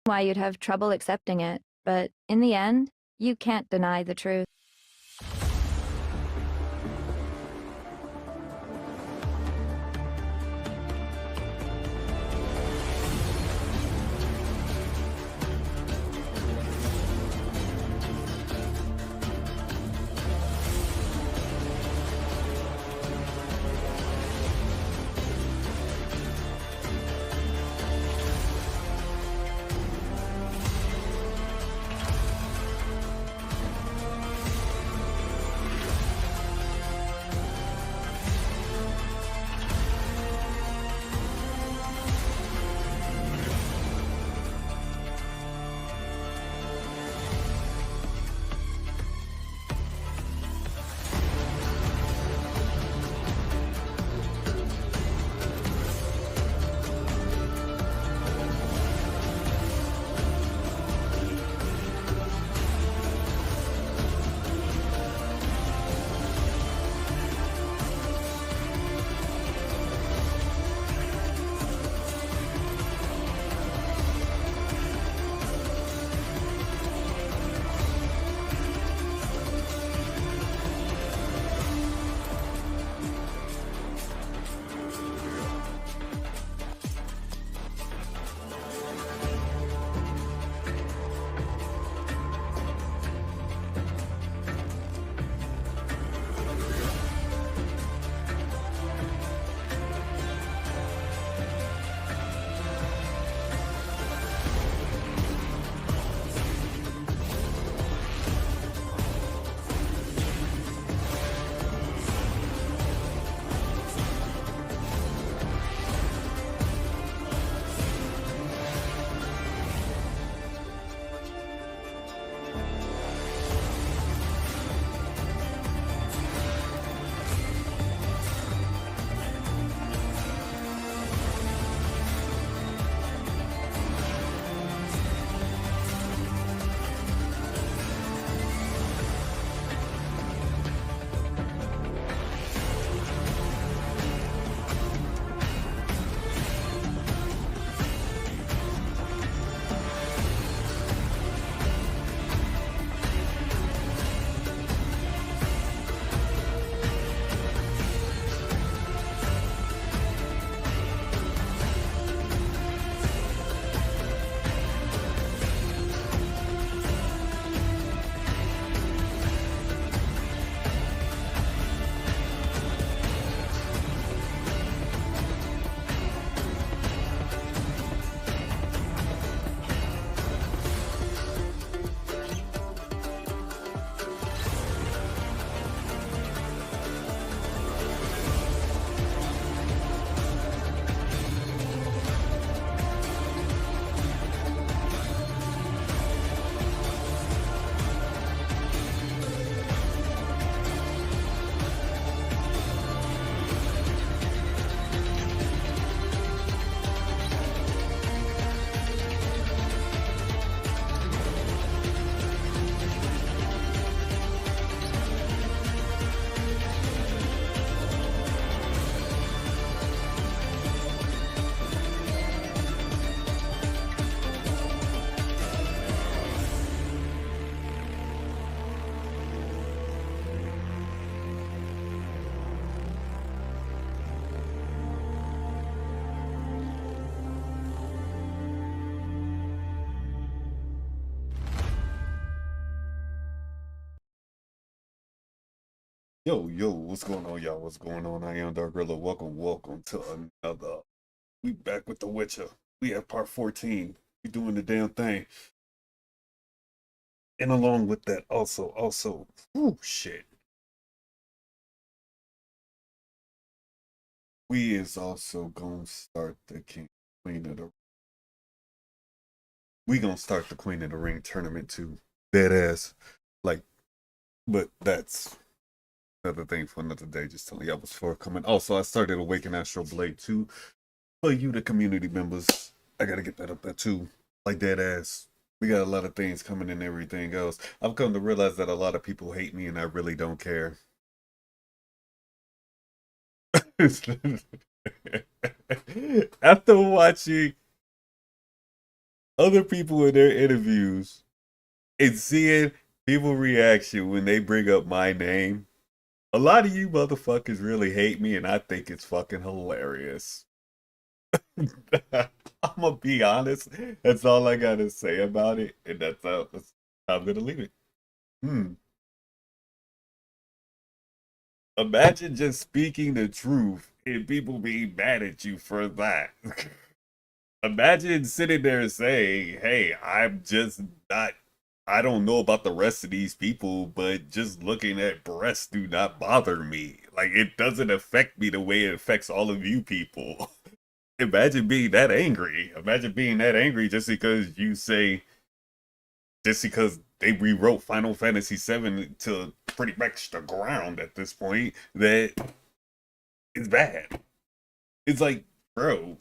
why you'd have trouble accepting it, but in the end, you can't deny the truth. Yo, what's going on, y'all? What's going on? I am Dark Riddler. Welcome to another. We back with The Witcher. We have part 14. We doing the damn thing. And along with that, shit. We is also gonna start the Queen of the. We gonna start the Queen of the Ring tournament too. Dead ass, like, but that's another thing for another day. Just telling y'all what's forthcoming. Also, I started Awaken Astral Blade 2. For you, the community members, I gotta get that up there too. Like dead ass. We got a lot of things coming and everything else. I've come to realize that a lot of people hate me and I really don't care. After watching other people in their interviews and seeing people reaction when they bring up my name. A lot of you motherfuckers really hate me, and I think it's fucking hilarious. I'm gonna be honest. That's all I gotta say about it, and that's how I'm gonna leave it. Hmm. Imagine just speaking the truth and people being mad at you for that. Imagine sitting there saying, "Hey, I'm just not. I don't know about the rest of these people, but just looking at breasts do not bother me. Like it doesn't affect me the way it affects all of you people." Imagine being that angry. Imagine being that angry just because you say, just because they rewrote Final Fantasy VII to pretty much the ground at this point, that it's bad. It's like, bro,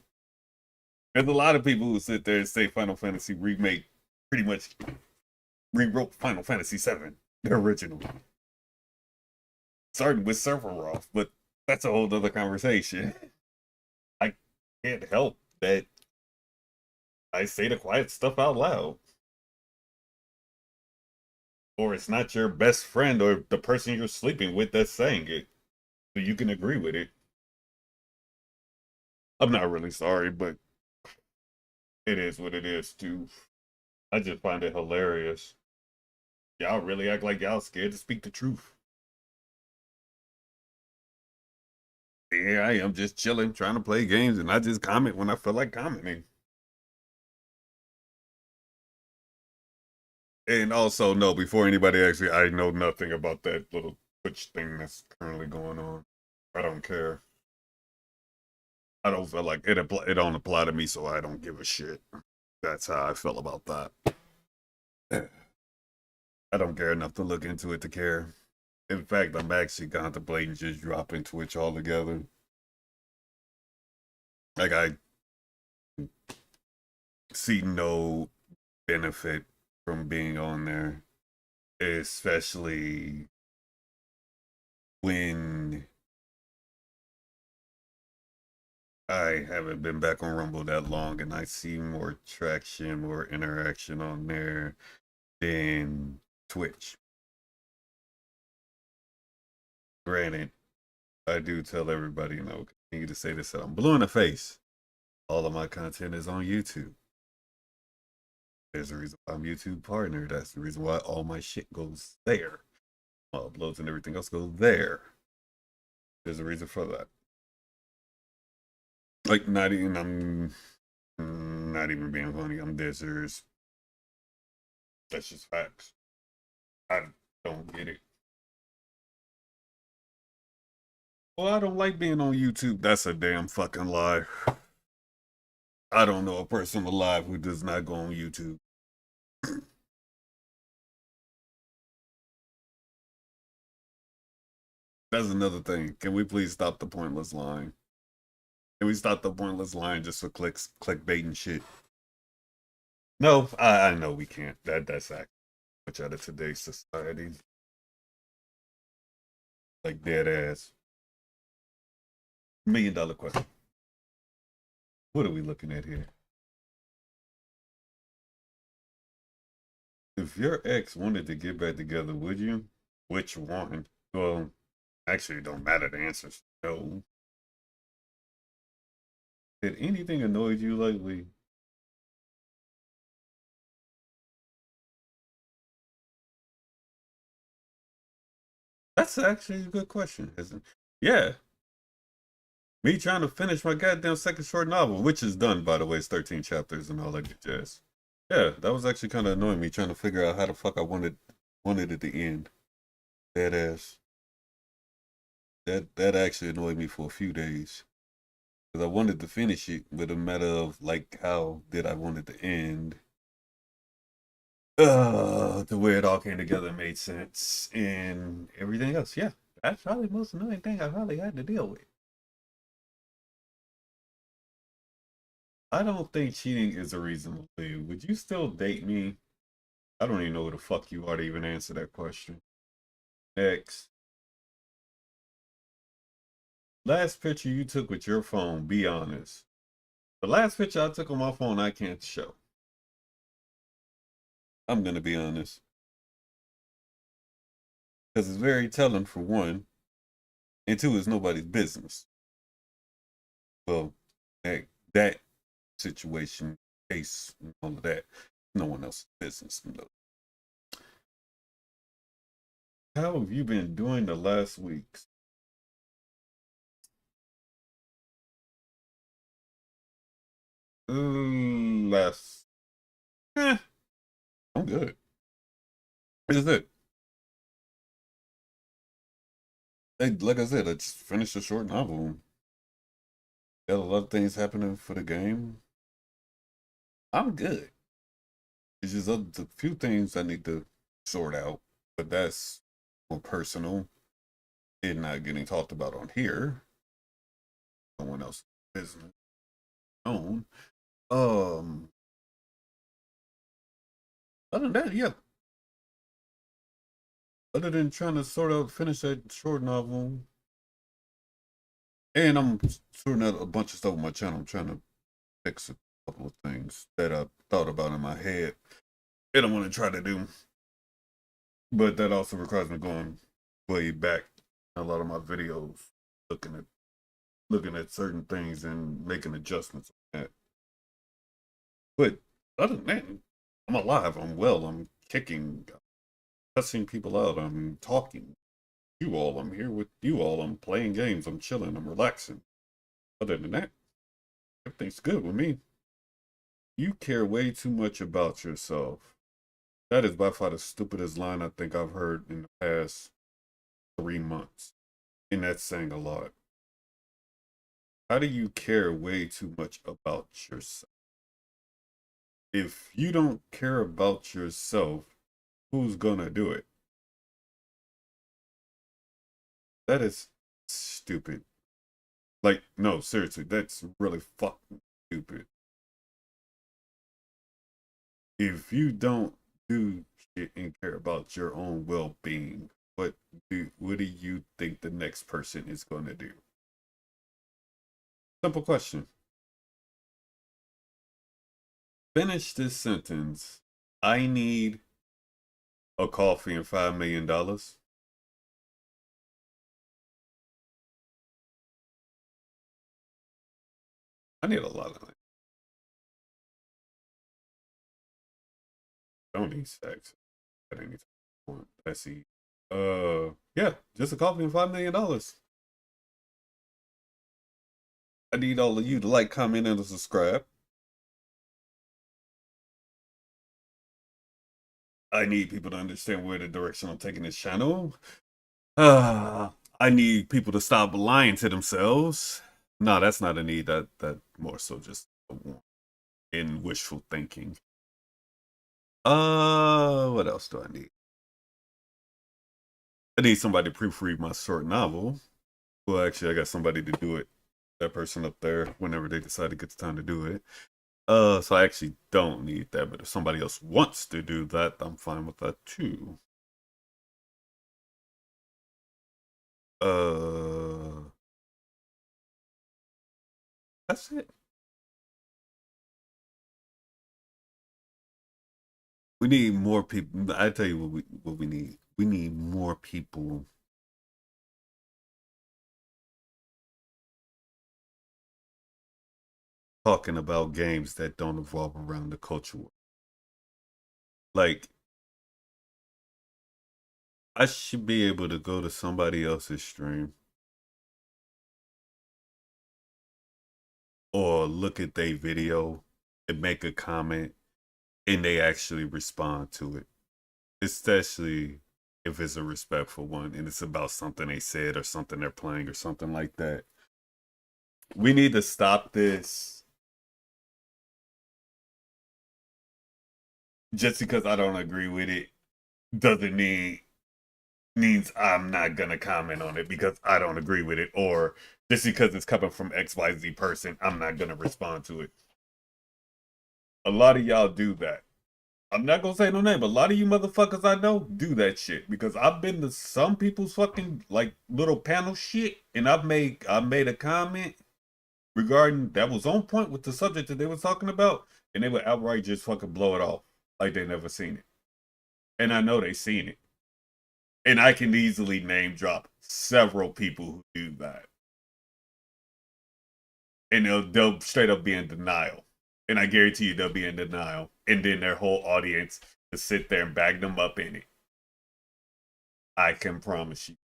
there's a lot of people who sit there and say Final Fantasy Remake pretty much rewrote Final Fantasy VII, the original. Starting with server off, but that's a whole other conversation. I can't help that I say the quiet stuff out loud. Or it's not your best friend or the person you're sleeping with that's saying it. So you can agree with it. I'm not really sorry, but it is what it is, too. I just find it hilarious. Y'all really act like y'all scared to speak the truth. Yeah, I am just chilling, trying to play games, and I just comment when I feel like commenting. And also, no, before anybody actually, I know nothing about that little Twitch thing that's currently going on. I don't care. I don't feel like it don't apply to me, so I don't give a shit. That's how I feel about that. I don't care enough to look into it to care. In fact, I'm actually contemplating just dropping Twitch altogether. Like I see no benefit from being on there, especially when I haven't been back on Rumble that long and I see more traction, more interaction on there than Twitch. Granted, I do tell everybody, continue to say this that I'm blue in the face. All of my content is on YouTube. There's a reason why I'm YouTube partner. That's the reason why all my shit goes there. My uploads and everything else goes there. There's a reason for that. Like, I'm not even being funny. I'm dead serious. That's just facts. I don't get it. Well, I don't like being on YouTube. That's a damn fucking lie. I don't know a person alive who does not go on YouTube. That's another thing. Can we please stop the pointless lying? Can we stop the pointless lying just for clicks, clickbait and shit? No, I know we can't. That's actually much out of today's society. Like dead ass. $1 million question. What are we looking at here? If your ex wanted to get back together, would you? Which one? Well, actually, it don't matter. The answer's no. Did anything annoy you lately? That's actually a good question, isn't it? Yeah. Me trying to finish my goddamn second short novel, which is done, by the way. It's 13 chapters and all that good jazz. Yeah, that was actually kind of annoying me trying to figure out how the fuck I wanted it to end. That ass. That actually annoyed me for a few days. Because I wanted to finish it, but a matter of like how did I want it to end. The way it all came together made sense and everything else. Yeah, that's probably the most annoying thing I probably had to deal with. I don't think cheating is a reason to leave. Would you still date me? I don't even know who the fuck you are to even answer that question. Next. Last picture you took with your phone, be honest. The last picture I took on my phone, I can't show. I'm gonna be honest. Because it's very telling for one, and two, it's nobody's business. Well, that situation, case, and all of that, no one else's business. No. How have you been doing the last weeks? Last, eh, I'm good. Is it? Like I said, I just finished a short novel. Got a lot of things happening for the game. I'm good. It's just a few things I need to sort out, but that's more personal and not getting talked about on here. Someone else's business. Own. Um. Other than that, yeah. Other than trying to sort of finish that short novel, and I'm sorting out a bunch of stuff on my channel. I'm trying to fix a couple of things that I thought about in my head, and I want to try to do. But that also requires me going way back in a lot of my videos, looking at certain things and making adjustments on that. But other than that, I'm alive. I'm well. I'm kicking, cussing people out. I'm talking. You all. I'm here with you all. I'm playing games. I'm chilling. I'm relaxing. Other than that, everything's good with me. You care way too much about yourself. That is by far the stupidest line I think I've heard in the past 3 months. And that's saying a lot. How do you care way too much about yourself? If you don't care about yourself, who's gonna do it? That is stupid. Like, no, seriously, that's really fucking stupid. If you don't do shit and care about your own well-being, what do you think the next person is gonna do? Simple question. Finish this sentence. I need a coffee and $5 million. I need a lot of it. Don't need sex at any time. Let's see. Yeah, just a coffee and $5 million. I need all of you to like, comment, and subscribe. I need people to understand where the direction I'm taking this channel. I need people to stop lying to themselves. No, that's not a need. That more so just a want in wishful thinking. What else do I need? I need somebody to proofread my short novel. Well, actually, I got somebody to do it. That person up there, whenever they decide to get the time to do it. So I actually don't need that, but if somebody else wants to do that, I'm fine with that too. That's it. We need more people. I tell you what we need. We need more people talking about games that don't evolve around the culture. Like, I should be able to go to somebody else's stream or look at their video and make a comment and they actually respond to it. Especially if it's a respectful one and it's about something they said or something they're playing or something like that. We need to stop this. Just because I don't agree with it doesn't means I'm not gonna comment on it because I don't agree with it, or just because it's coming from XYZ person, I'm not gonna respond to it. A lot of y'all do that. I'm not gonna say no name, but a lot of you motherfuckers I know do that shit because I've been to some people's fucking like little panel shit, and I made a comment regarding that was on point with the subject that they were talking about, and they would outright just fucking blow it off like they never seen it. And I know they seen it. And I can easily name drop several people who do that. And they'll straight up be in denial. And I guarantee you they'll be in denial. And then their whole audience to sit there and bag them up in it. I can promise you.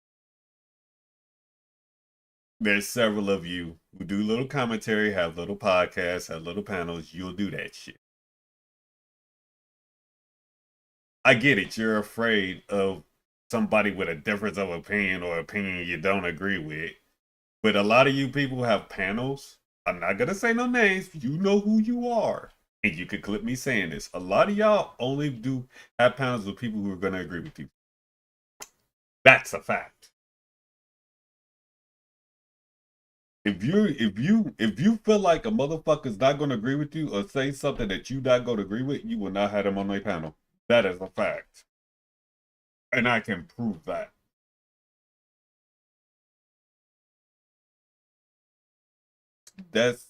There's several of you who do little commentary, have little podcasts, have little panels. You'll do that shit. I get it. You're afraid of somebody with a difference of opinion or opinion you don't agree with. But a lot of you people have panels. I'm not going to say no names. You know who you are. And you could clip me saying this. A lot of y'all only do have panels with people who are going to agree with you. That's a fact. If you feel like a motherfucker's not going to agree with you or say something that you not going to agree with, you will not have them on my panel. That is a fact. And I can prove that. That's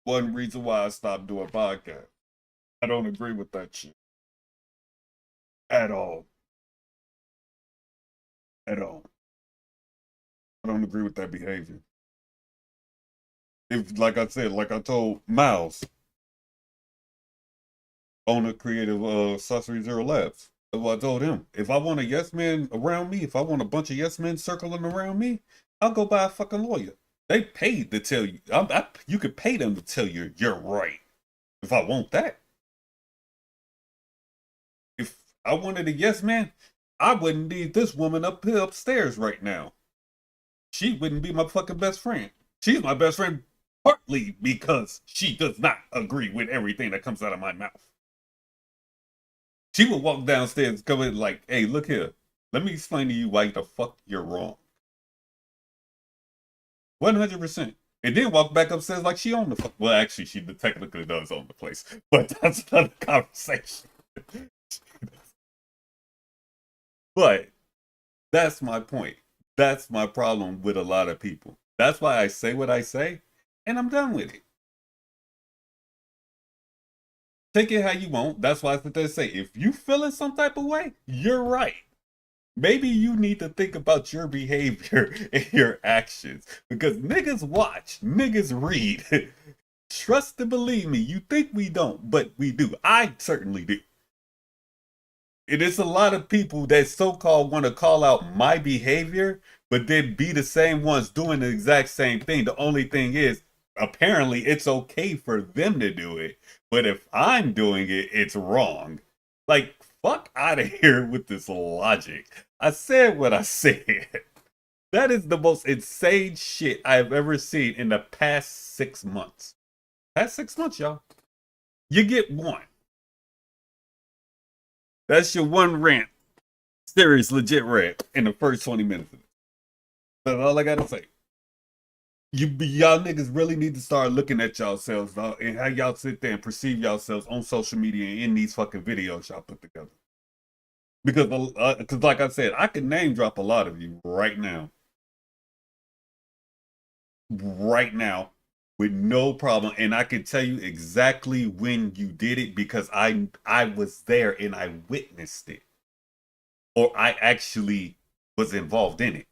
one reason why I stopped doing podcasts. I don't agree with that shit. At all. At all. I don't agree with that behavior. If, like I said, like I told Miles, owner creative Sorcery Zero Labs, I told him, if I want a yes man around me, if I want a bunch of yes men circling around me, I'll go buy a fucking lawyer. They paid to tell you. You could pay them to tell you you're right. If I want that. If I wanted a yes man, I wouldn't need this woman up here upstairs right now. She wouldn't be my fucking best friend. She's my best friend partly because she does not agree with everything that comes out of my mouth. She would walk downstairs come in like, hey, look here. Let me explain to you why the fuck you're wrong. 100%. And then walk back upstairs like she owned the fuck. Well, actually, she technically does own the place. But that's another conversation. But that's my point. That's my problem with a lot of people. That's why I say what I say, and I'm done with it. Take it how you want. That's why I sit there and say, if you feeling some type of way, you're right. Maybe you need to think about your behavior and your actions. Because niggas watch, niggas read. Trust and believe me, you think we don't, but we do. I certainly do. It is a lot of people that so-called want to call out my behavior, but then be the same ones doing the exact same thing. The only thing is, apparently it's okay for them to do it, but if I'm doing it, it's wrong. Like, fuck out of here with this logic. I said what I said. That is the most insane shit I've ever seen in the past 6 months. Past 6 months, y'all. You get one. That's your one rant. Serious, legit rant in the first 20 minutes of it. That's all I gotta say. Y'all niggas really need to start looking at yourselves, dog, and how y'all sit there and perceive yourselves on social media and in these fucking videos y'all put together. Because, like I said, I can name drop a lot of you right now. Right now, with no problem, and I can tell you exactly when you did it because I was there and I witnessed it. Or I actually was involved in it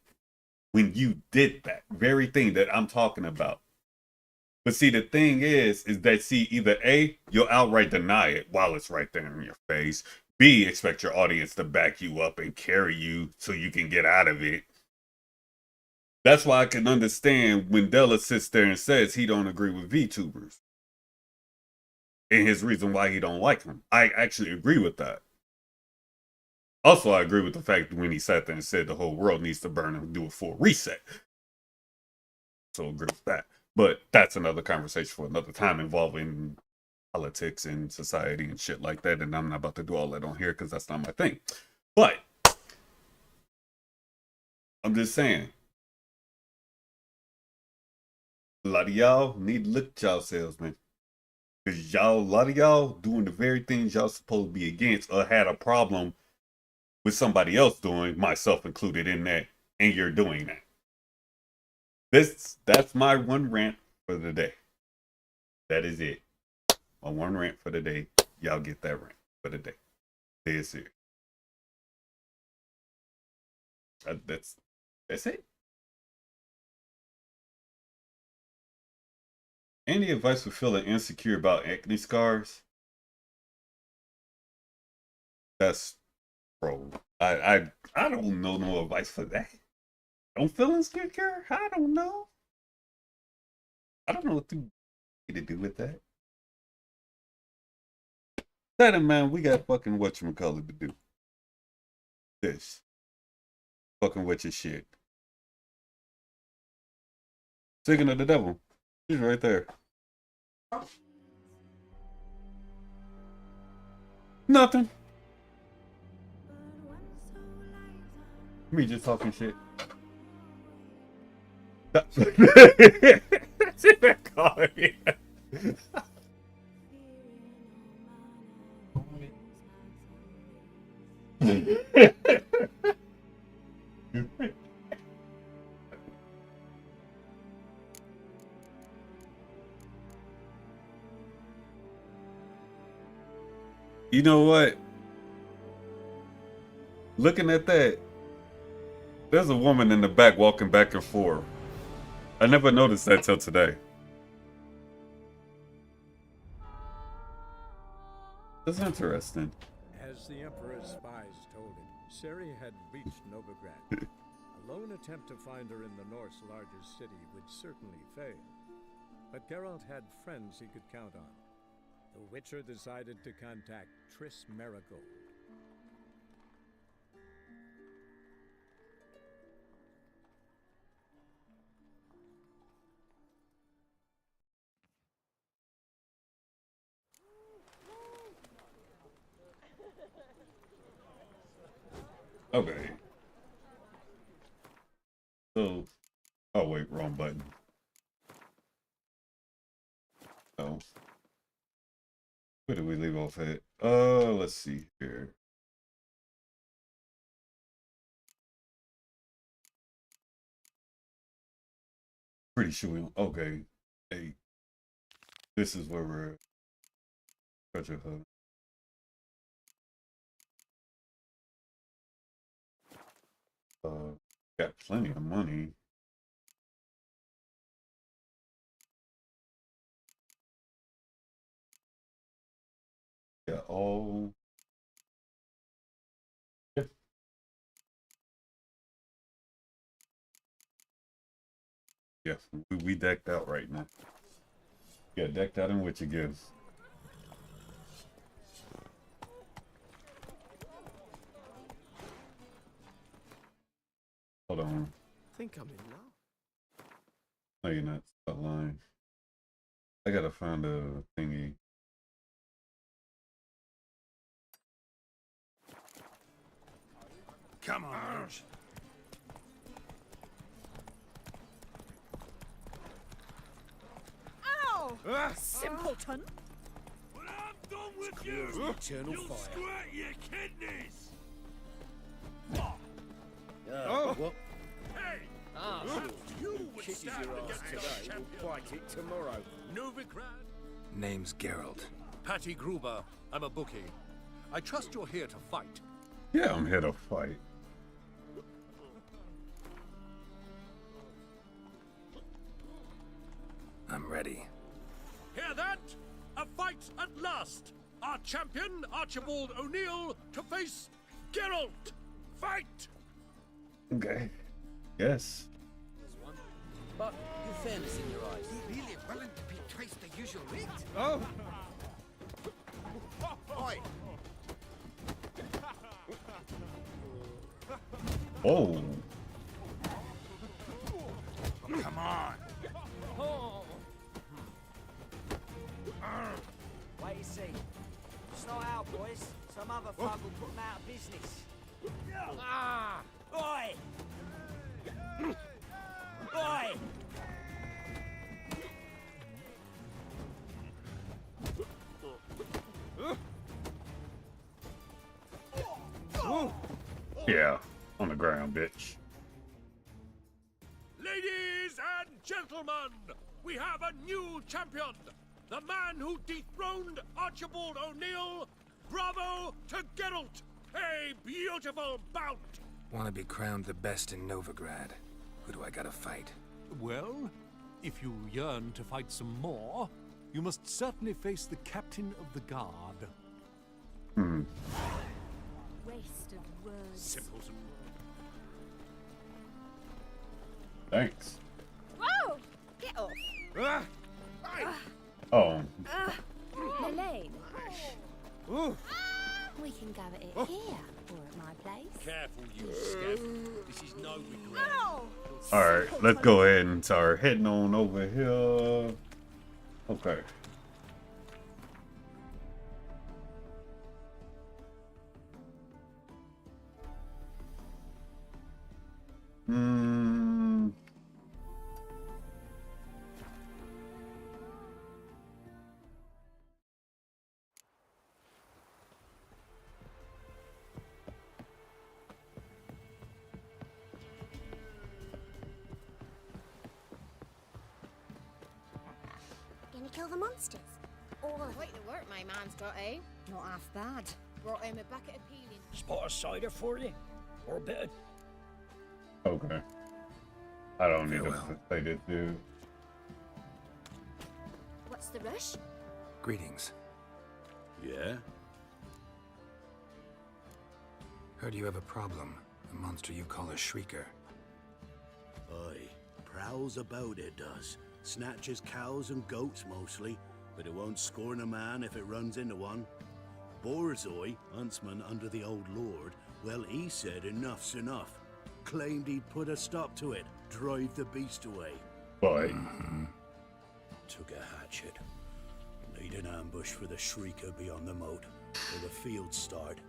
when you did that very thing that I'm talking about. But see, the thing is that see, either A, you'll outright deny it while it's right there in your face. B, expect your audience to back you up and carry you so you can get out of it. That's why I can understand when Della sits there and says he don't agree with VTubers. And his reason why he don't like them. I actually agree with that. Also, I agree with the fact that when he sat there and said the whole world needs to burn and do a full reset. So I agree with that. But that's another conversation for another time involving politics and society and shit like that. And I'm not about to do all that on here because that's not my thing. But I'm just saying, a lot of y'all need to look at yourselves, man. Because a lot of y'all doing the very things y'all supposed to be against or had a problem with somebody else doing, myself included in that, and you're doing that. That's my one rant for the day. That is it. My one rant for the day. Y'all get that rant for the day. Stay serious. That's it. Any advice for feeling insecure about acne scars? That's bro. I don't know no advice for that. Don't feel insecure? I don't know. I don't know what to do with that. That man, we got fucking whatchamacallit to do. This. Fucking with your shit. Speaking of the devil, he's right there. Nothing. Me just talking shit. Sit back on me. You know what? Looking at that, there's a woman in the back walking back and forth. I never noticed that till today. That's interesting. As the Emperor's spies told him, Ciri had reached Novigrad. A lone attempt to find her in the North's largest city would certainly fail. But Geralt had friends he could count on. The Witcher decided to contact Triss Merigold. Okay. So, oh wait, wrong button. Oh. Where did we leave off at? Let's see here. Pretty sure we, okay. Hey, this is where we're at. Treasure hub. Got plenty of money. Yeah, all. Yeah. Yeah, we decked out right now. Yeah, decked out in Witcher gifts. Hold on. Think I'm in now? No, you're not. Stop lying. I gotta find a thingy. Come on, Ow! Simpleton! When I'm done with you, eternal you'll fire. squirt your kidneys! What? Hey! Perhaps You would kisses stand your ass against today, our we'll champion. fight it tomorrow. Novigrad? Name's Geralt. Patty Gruber, I'm a bookie. I trust you're here to fight. Yeah, I'm here to fight. I'm ready. Hear that? A fight at last! Our champion, Archibald O'Neill, to face Geralt! Fight! Okay. Yes. But with fairness in your eyes. He really willing to be twice the usual rate? Oh! Oi! Oh. Come on! Wait and see. Slow out, boys. Some other thug will put them out of business. Ah! Oi! Oi! Yeah. On the ground, bitch. Ladies and gentlemen, we have a new champion! The man who dethroned Archibald O'Neill! Bravo to Geralt! A beautiful bout! Want to be crowned the best in Novigrad. Who do I gotta fight? Well, if you yearn to fight some more, you must certainly face the captain of the guard. Waste of words. Simpleton. Thanks. Whoa! Get off. Oh, Elaine. Ooh. We can go at it here or at my place. Careful, you scav. This is no regret. No! alright. Let's go ahead and start heading on over here. Okay. Gonna kill the monsters? All of Quite the work my man's got, eh? Not half bad. Brought him a bucket of peeling. Spot a cider for you? Or a bit of... Okay. I don't need to Farewell. say this, dude. What's the rush? Greetings. Yeah? Heard you have a problem. A monster you call a shrieker. Aye, prowls about it does. Snatches cows and goats mostly, but it won't scorn a man if it runs into one. Borzoi, huntsman under the old lord, well, he said enough's enough. Claimed he'd put a stop to it, drive the beast away. Boy. Took a hatchet. Made an ambush for the shrieker beyond the moat, where the fields start.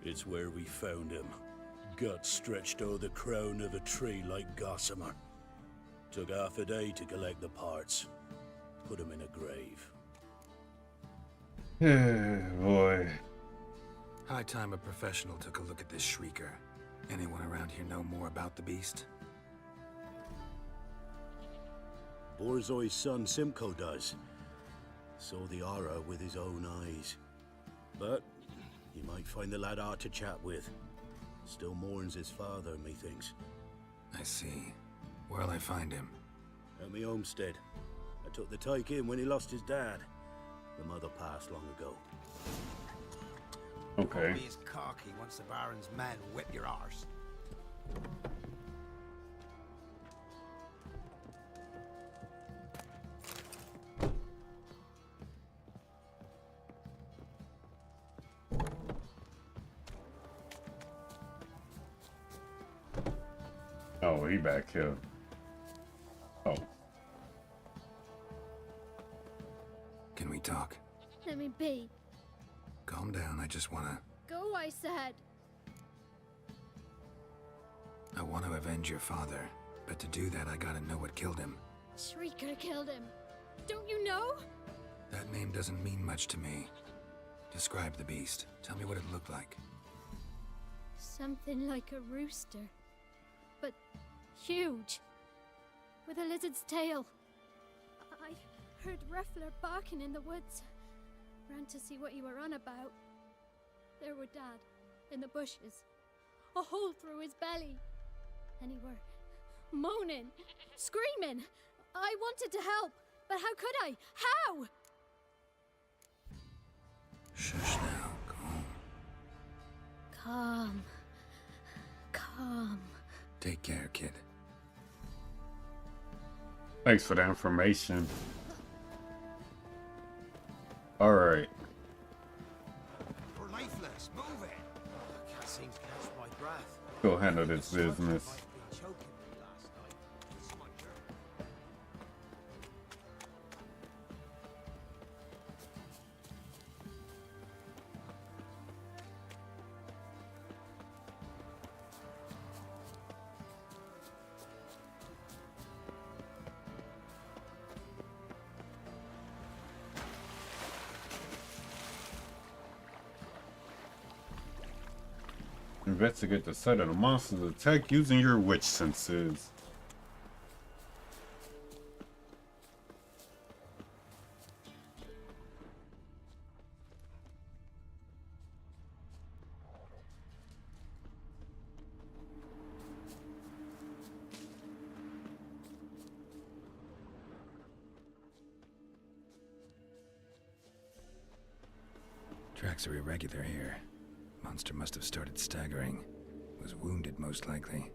It's where we found him. Guts stretched o'er the crown of a tree like gossamer. Took half a day to collect the parts. Put him in a grave. Boy. High time a professional took a look at this shrieker. Anyone around here know more about the beast? Borzoi's son Simcoe does. Saw the aura with his own eyes. But you might find the lad hard to chat with. Still mourns his father, methinks. I see. Where'll I find him? At me homestead. I took the tyke in when he lost his dad. The mother passed long ago. Okay. Be as cocky once the Baron's men whip your arse. Oh, he back here. Oh. Can we talk? Let me be. Calm down, I just wanna... Go, I said. I want to avenge your father. But to do that, I gotta know what killed him. Shrieker killed him. Don't you know? That name doesn't mean much to me. Describe the beast. Tell me what it looked like. Something like a rooster. But huge. With a lizard's tail. I heard Riddler barking in the woods. Ran to see what you were on about. There were Dad, in the bushes. A hole through his belly. And he were moaning, screaming. I wanted to help, but how could I? How? Shush now, calm. Calm. Calm. Take care, kid. Thanks for the information. Alright. We're lifeless. Move it. I can't seem to catch my breath. Go handle this business. Might have been choking me last night. It's my turn. Investigate the site of the monster's attack using your witch senses. Tracks are irregular here. Monster must have started staggering. Was wounded, most likely.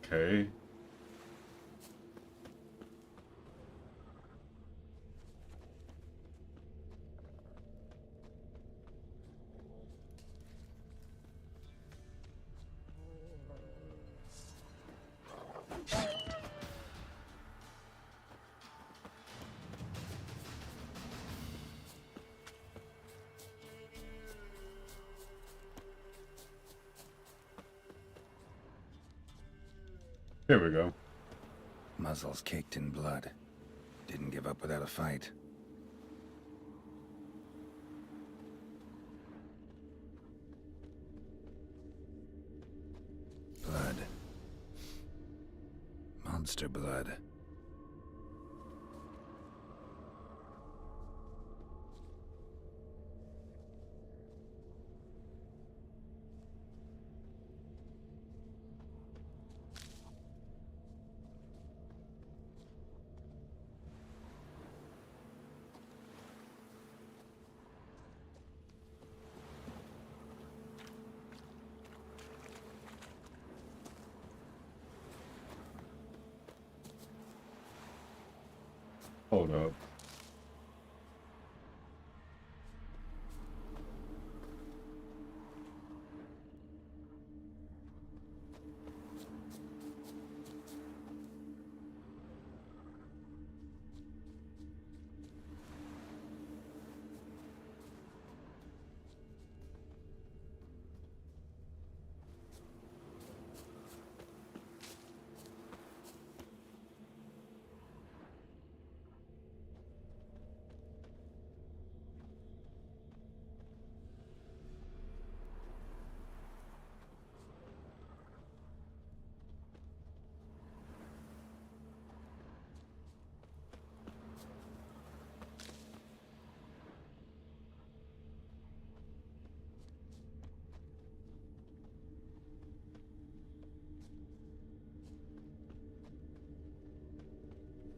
Okay. Here we go. Muzzles caked in blood. Didn't give up without a fight. Blood. Monster blood. Hold up.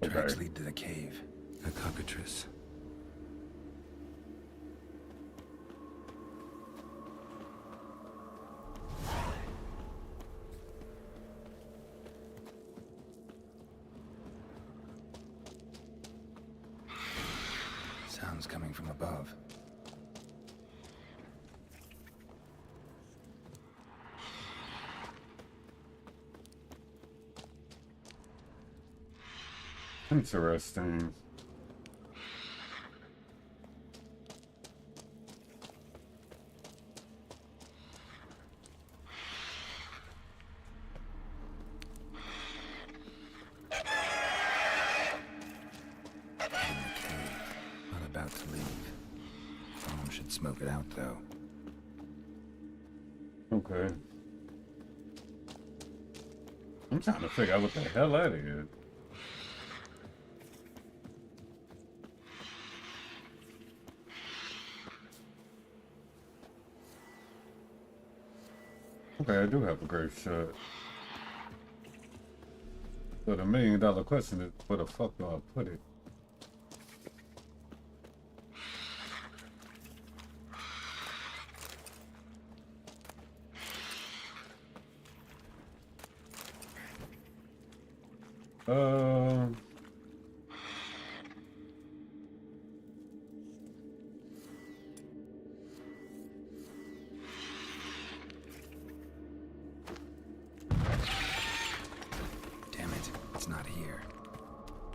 Tracks lead to the cave. A cockatrice. Sounds coming from above. Interesting. Not about to leave. Someone should smoke it out, though. Okay. I'm trying to figure out what the hell that is. Okay, I do have a great shot. So the $1 million question is, where the fuck do I put it? Damn it, it's not here.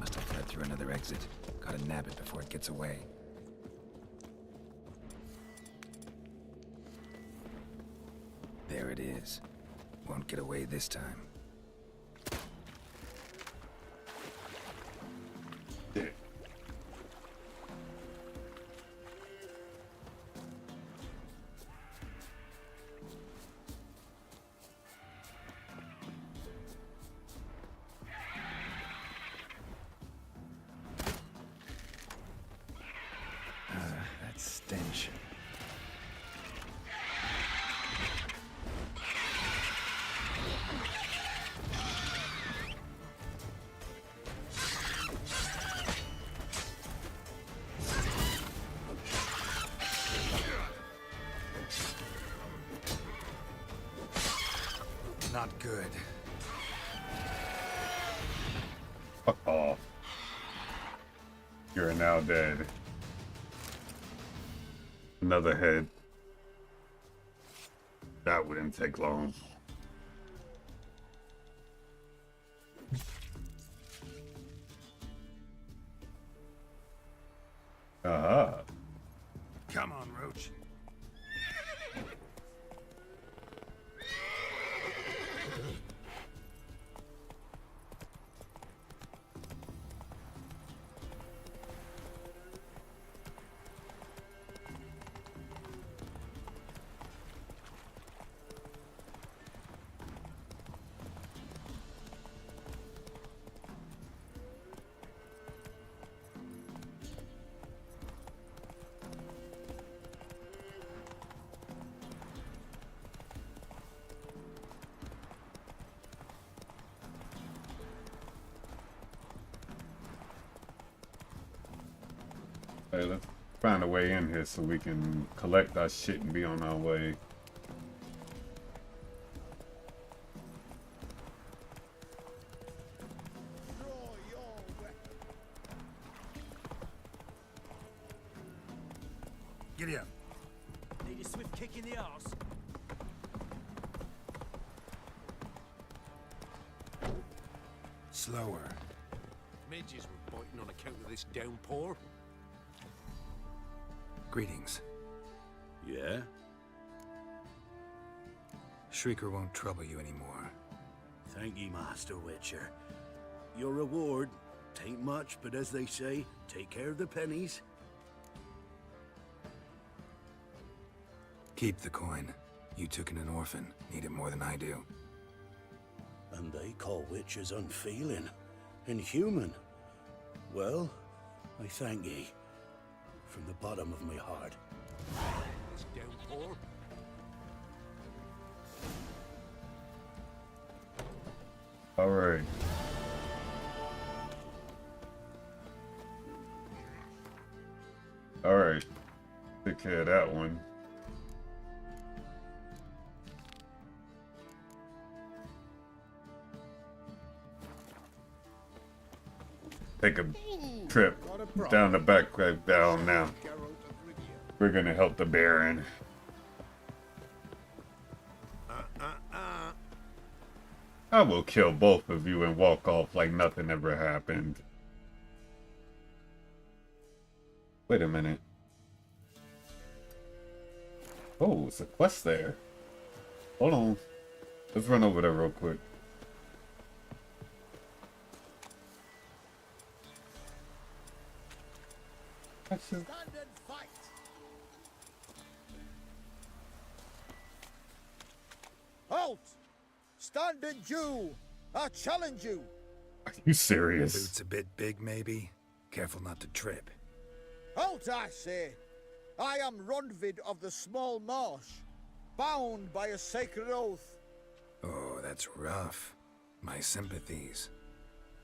Must have fled through another exit. Gotta nab it before it gets away. There it is. Won't get away this time. That stench. Not good. Fuck off. You're now dead. Another head. That wouldn't take long. Aha. Come on, Roach. Hey, let's find a way in here so we can collect our shit and be on our way. Giddy up. Need a swift kick in the arse. Slower. Midges were biting on account of this downpour. Greetings. Yeah? Shrieker won't trouble you anymore. Thank ye, Master Witcher. Your reward, tain't much, but as they say, take care of the pennies. Keep the coin. You took in an orphan. Need it more than I do. And they call witches unfeeling, inhuman. Well, I thank ye, from the bottom of my heart. This downpour. All right. All right. Take care of that one. Take a trip down the back down now. Geralt of Rivia. We're gonna help the Baron. I will kill both of you and walk off like nothing ever happened. Wait a minute. Oh, it's a quest there. Hold on. Let's run over there real quick. Stand and fight. Halt! Stand and do. I challenge you. Are you serious? Boots a bit big, maybe? Careful not to trip. Halt, I say. I am Ronvid of the Small Marsh, bound by a sacred oath. Oh, that's rough. My sympathies.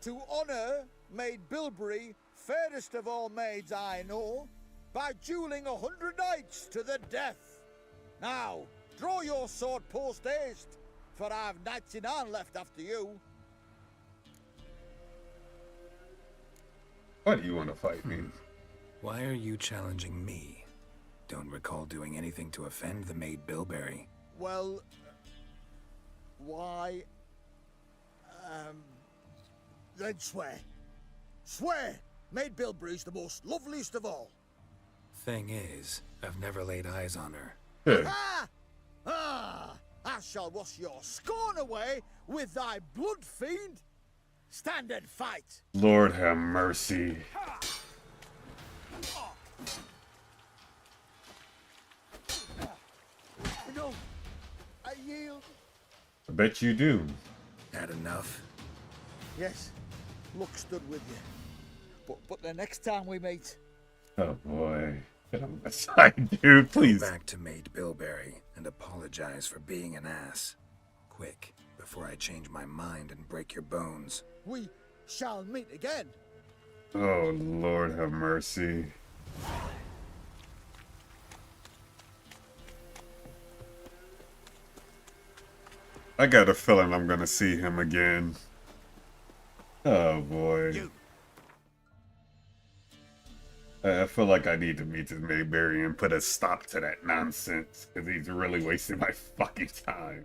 To honor Maid Bilberry, fairest of all maids I know, by dueling 100 knights to the death. Now, draw your sword post haste, for I've 99 left after you. Why do you want to fight me? Why are you challenging me? Don't recall doing anything to offend the maid Bilberry. Well, why? Then swear. Swear! Maid Bilberry's the most loveliest of all. Thing is, I've never laid eyes on her. Ah! Ah! I shall wash your scorn away with thy blood, fiend. Stand and fight. Lord have mercy. No, I yield. I bet you do. Had enough? Yes, luck stood with you. But the next time we meet... Oh boy. Get on my side, dude, please. Go back to Maid Bilberry and apologize for being an ass. Quick, before I change my mind and break your bones. We shall meet again. Oh, Lord have mercy. I got a feeling I'm gonna see him again. Oh boy. I feel like I need to meet this Mayberry and put a stop to that nonsense, because he's really wasting my fucking time.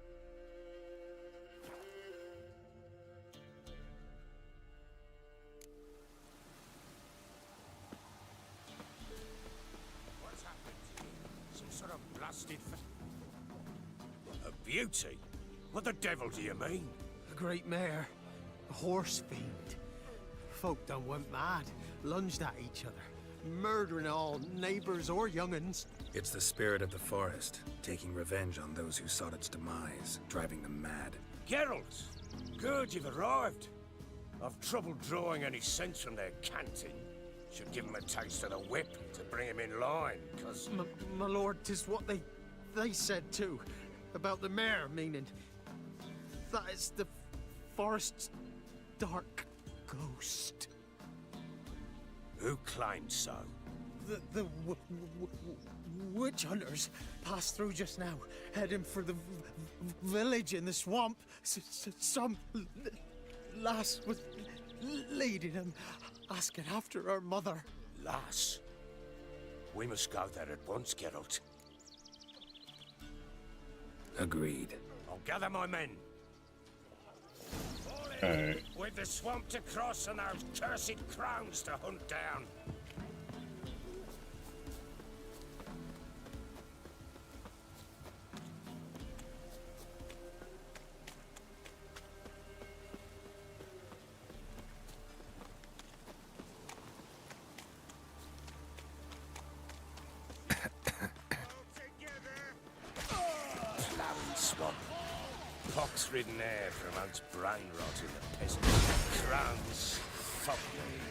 What's happened? Some sort of blasted... A beauty? What the devil do you mean? A great mare. A horse fiend. Folk done went mad. Lunged at each other. Murdering all neighbors or young'uns. It's the spirit of the forest, taking revenge on those who sought its demise, driving them mad. Geralt! Good you've arrived. I've trouble drawing any sense from their canting. Should give 'em a taste of the whip to bring 'em in line, 'cause... My lord, 'tis what they said too. About the mare, meaning... that is the forest's dark ghost. Who claimed so? The witch hunters passed through just now, heading for the village in the swamp. Some lass was leading them, asking after her mother. Lass? We must go there at once, Geralt. Agreed. I'll gather my men. Alright. With the swamp to cross and those cursed crowns to hunt down. Plowing swamp. Pox-ridden air promotes brain rot in the peasant. Crowns, foglet.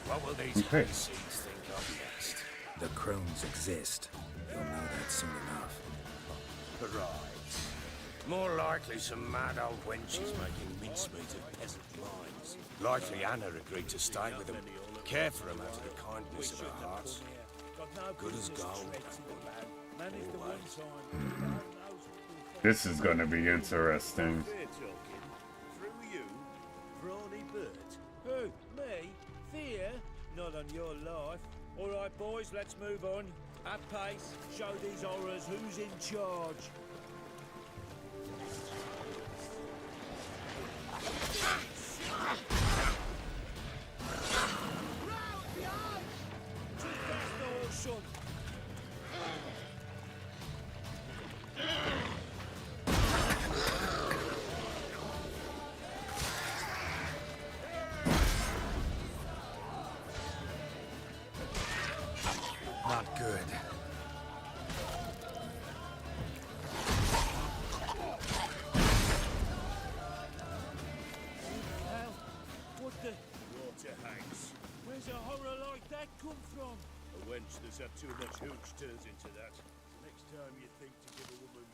What will these hayseeds think of next? The crones exist. You'll know that soon enough. Right. More likely some mad old wenches making mincemeat of peasant minds. Likely Anna agreed to stay with them. Care for them out of the kindness of her heart. Good as gold. This is gonna be interesting. Through you, brawny bird. Who? Me? Fear? Not on your life. All right, boys, let's move on. At pace, show these horrors who's in charge. Not good. Hell, what the... Water hangs. Where's a horror like that come from? A wench that's had too much hooch turns into that. Next time you think to give a woman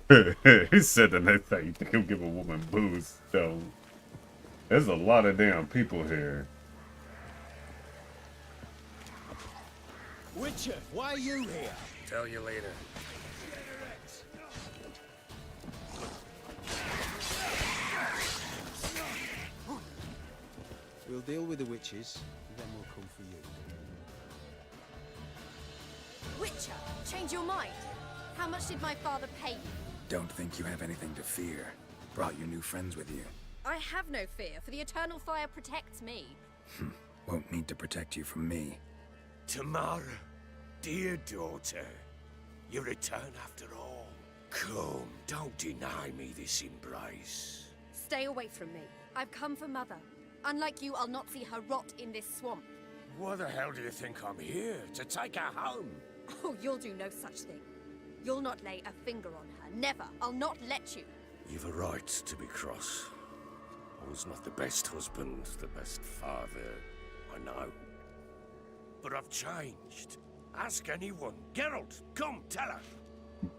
booze, don't. He said the next time you think he'll give a woman booze, don't. There's a lot of damn people here. Witcher, why are you here? Tell you later. We'll deal with the witches, then we'll come for you. Witcher, change your mind. How much did my father pay you? Don't think you have anything to fear. Brought your new friends with you. I have no fear, for the eternal fire protects me. Won't need to protect you from me. Tamara, dear daughter, you return after all. Come, don't deny me this embrace. Stay away from me. I've come for Mother. Unlike you, I'll not see her rot in this swamp. Why the hell do you think I'm here? To take her home? Oh, you'll do no such thing. You'll not lay a finger on her. Never. I'll not let you. You've a right to be cross. I was not the best husband, the best father, I know. But I've changed. Ask anyone. Geralt, come, tell her.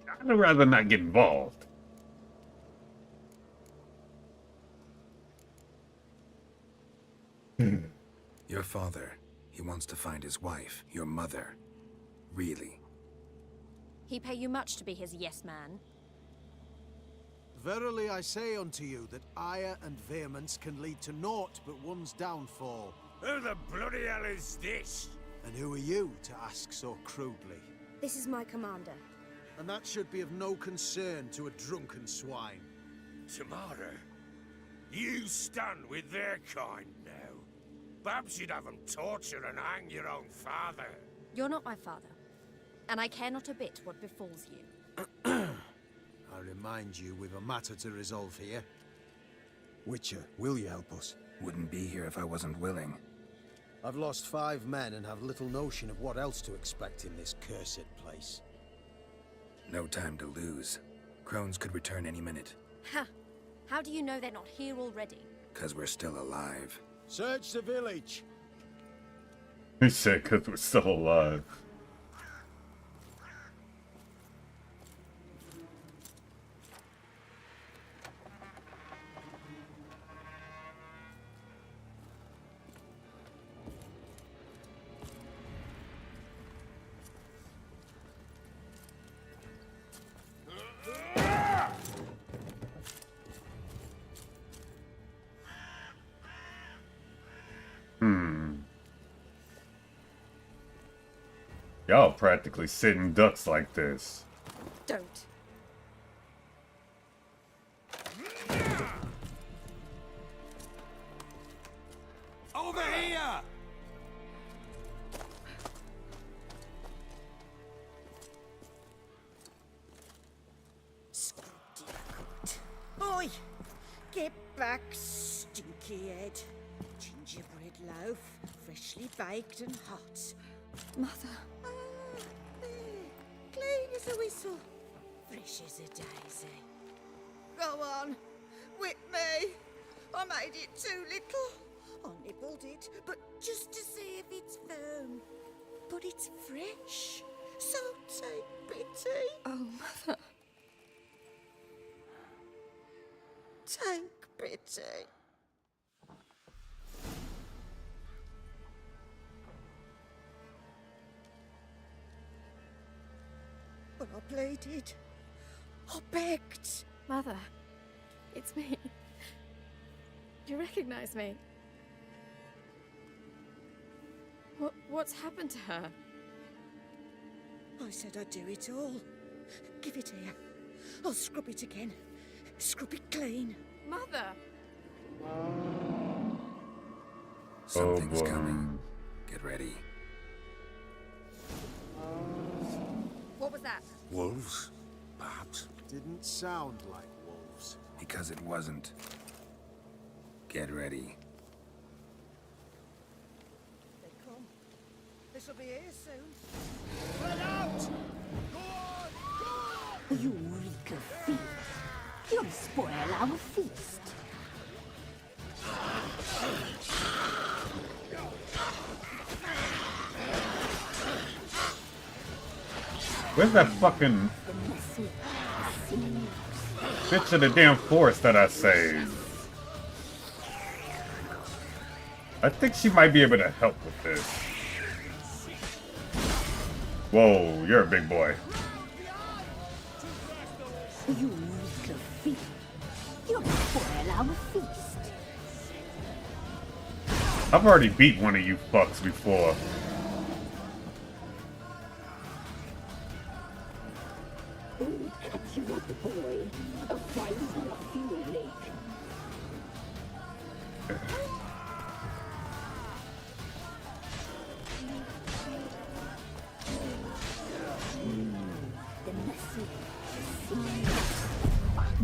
I'd rather not get involved. Your father, he wants to find his wife, your mother. Really. He pay you much to be his yes man? Verily I say unto you that ire and vehemence can lead to naught but one's downfall. Who the bloody hell is this? And who are you to ask so crudely? This is my commander. And that should be of no concern to a drunken swine. Tamara, you stand with their kind now. Perhaps you'd have them torture and hang your own father. You're not my father, and I care not a bit what befalls you. I remind you we've a matter to resolve here. Witcher, will you help us? Wouldn't be here if I wasn't willing. I've lost 5 men and have little notion of what else to expect in this cursed place. No time to lose. Crones could return any minute. Ha! How do you know they're not here already? 'Cause we're still alive. Search the village! He said, because we're still alive. Y'all practically sitting ducks like this. Don't. Over here! Oi! Get back, stinky head. Gingerbread loaf, freshly baked and hot. Mother. Clean as a whistle. Fresh as a daisy. Go on. Whip me. I made it too little. I nibbled it, but just to see if it's firm. But it's fresh. So take pity. Oh, Mother. Take pity. But I pleaded. I begged. Mother, it's me. You recognize me? What's happened to her? I said I'd do it all. Give it here. I'll scrub it again. Scrub it clean. Mother! Something's coming. Get ready. What was that? Wolves, perhaps? Didn't sound like wolves. Because it wasn't. Get ready. They come. They shall be here soon. Spread out! Go on! Go on! You reek of feet. You'll spoil our feast. Where's that fucking bitch of the damn forest that I saved? I think she might be able to help with this. Whoa, you're a big boy. You reek of feet. You'll spoil our feast. I've already beat one of you fucks before. Catch you up, boy. A fight on a fuel lake.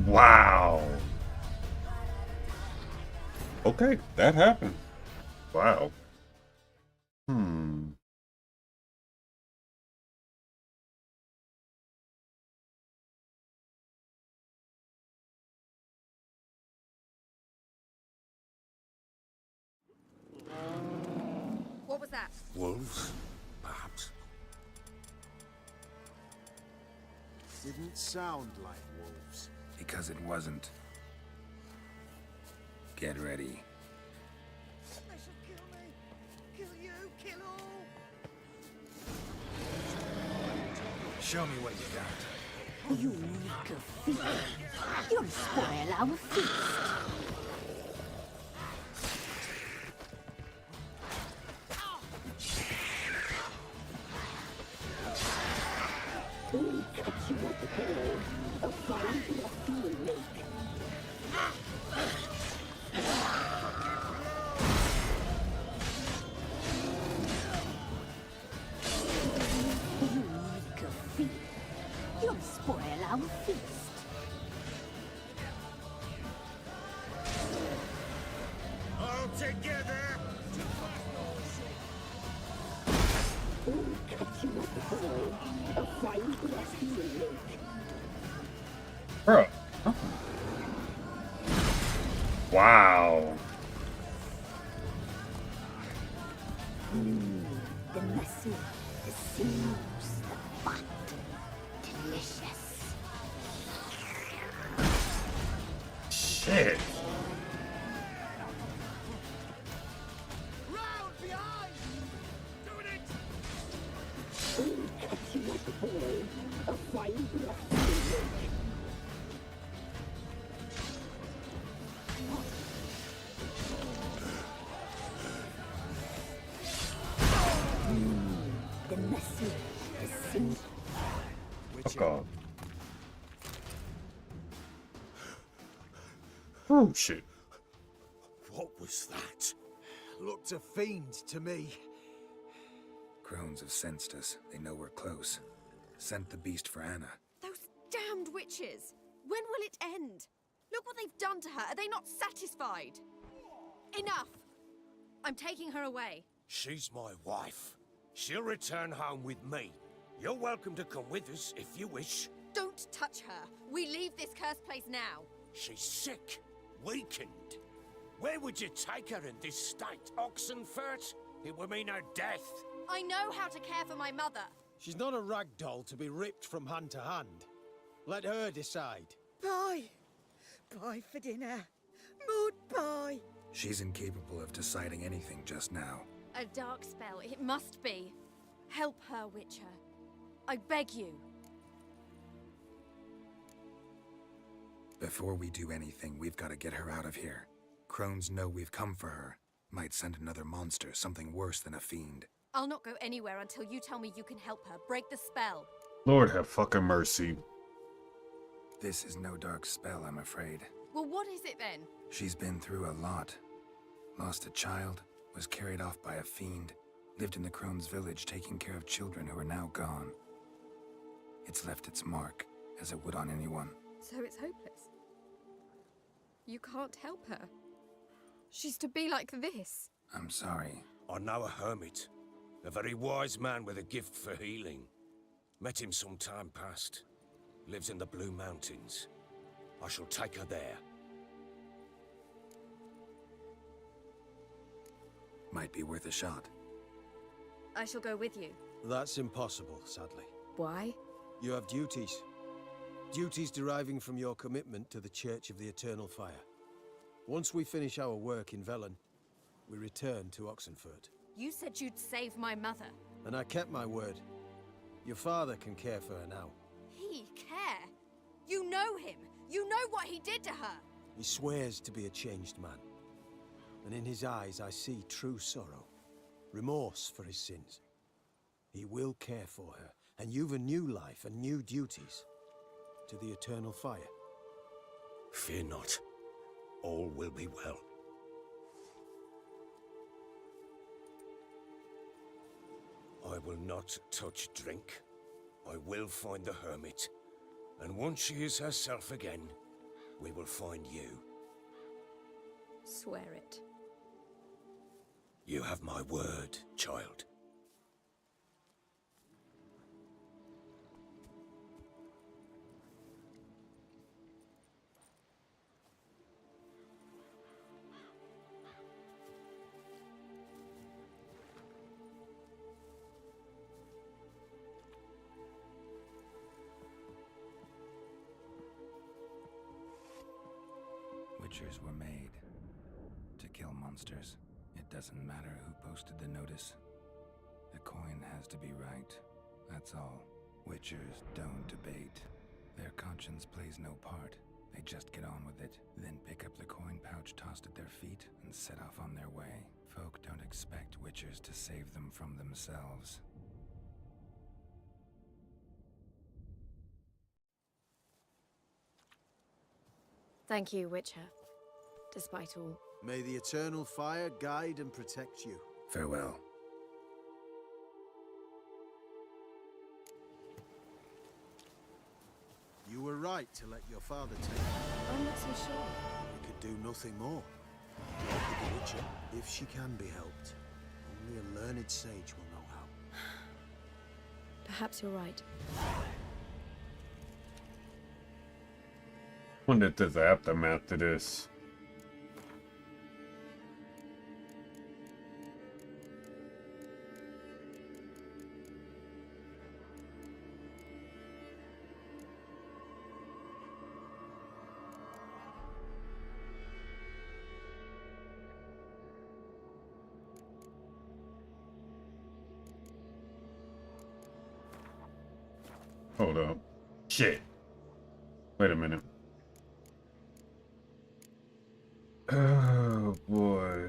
Wow. Okay, that happened. Wow. What was that? Wolves, perhaps? Didn't sound like wolves. Because it wasn't. Get ready. They shall kill me. Kill you. Kill all. Show me what you got. You reek of fear. You'll spoil our feast. We'll cut you up whole. A fine breath you will make. You reek of fear. You'll spoil our feast. All together! We'll cut you up whole. A fine breath you will make. Bro. Huh? Wow. The muscle, the sinews, the fat. Delicious. Shit. Round behind! Doing it! We'll cut you up whole. A fine breath you will make. The muscle, the sinews. Fuck off. Oh shit. What was that? Looked a fiend to me. Crones have sensed us. They know we're close. Sent the beast for Anna. Those damned witches! When will it end? Look what they've done to her. Are they not satisfied? Enough! I'm taking her away. She's my wife. She'll return home with me. You're welcome to come with us if you wish. Don't touch her. We leave this cursed place now. She's sick, weakened. Where would you take her in this state? Oxenfurt? It would mean her death. I know how to care for my mother. She's not a rag doll to be ripped from hand to hand. Let her decide. Bye. Bye for dinner. Mood bye. She's incapable of deciding anything just now. A dark spell, it must be. Help her, Witcher. I beg you. Before we do anything, we've got to get her out of here. Crones know we've come for her. Might send another monster, something worse than a fiend. I'll not go anywhere until you tell me you can help her. Break the spell. Lord have fucking mercy. This is no dark spell, I'm afraid. Well, what is it then? She's been through a lot. Lost a child, was carried off by a fiend, lived in the Crone's village taking care of children who are now gone. It's left its mark, as it would on anyone. So it's hopeless. You can't help her. She's to be like this. I'm sorry. I know a hermit. A very wise man with a gift for healing. Met him some time past. Lives in the Blue Mountains. I shall take her there. Might be worth a shot. I shall go with you. That's impossible, sadly. Why? You have duties. Duties deriving from your commitment to the Church of the Eternal Fire. Once we finish our work in Velen, we return to Oxenfurt. You said you'd save my mother. And I kept my word. Your father can care for her now. He care? You know him. You know what he did to her. He swears to be a changed man. And in his eyes I see true sorrow. Remorse for his sins. He will care for her. And you've a new life and new duties. To the Eternal Fire. Fear not. All will be well. I will not touch drink. I will find the hermit. And once she is herself again, we will find you. Swear it. You have my word, child. Witchers were made to kill monsters. It doesn't matter who posted the notice. The coin has to be right. That's all. Witchers don't debate. Their conscience plays no part. They just get on with it, then pick up the coin pouch tossed at their feet and set off on their way. Folk don't expect witchers to save them from themselves. Thank you, Witcher. Despite all. May the eternal fire guide and protect you. Farewell. You were right to let your father take you. I'm not so sure. We could do nothing more. Help the Witcher, if she can be helped. Only a learned sage will know how. Perhaps you're right. Wonder if there's an aftermath to this. Hold up. Shit. Wait a minute. Oh boy.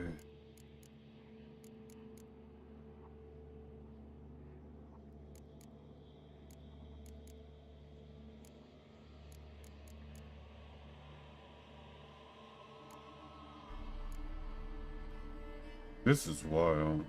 This is wild.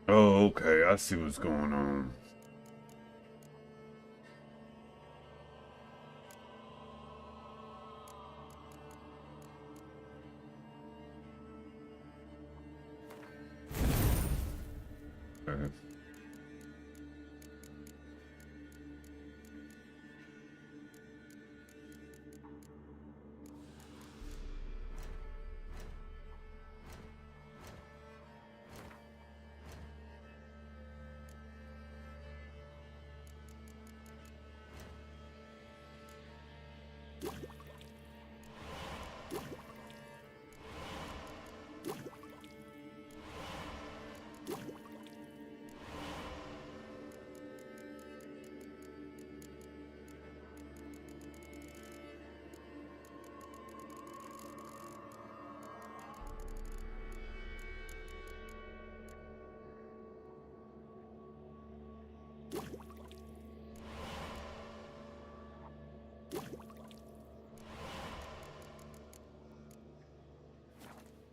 Oh, okay. I see what's going on. Okay.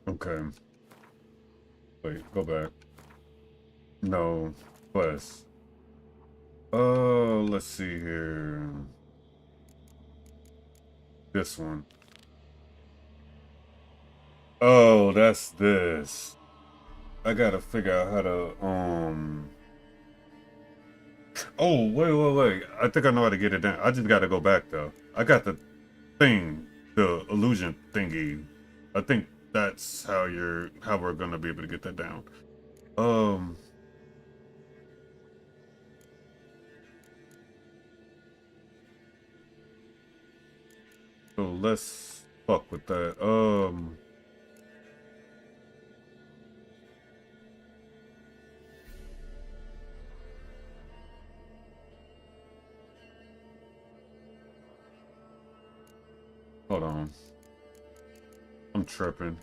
Okay. Wait, go back. No, quest. Oh, let's see here. This one. Oh, that's this. I gotta figure out how to, Oh, wait. I think I know how to get it down. I just gotta go back, though. I got the thing, the illusion thingy. I think that's how we're gonna be able to get that down. So let's fuck with that. Hold on. I'm tripping.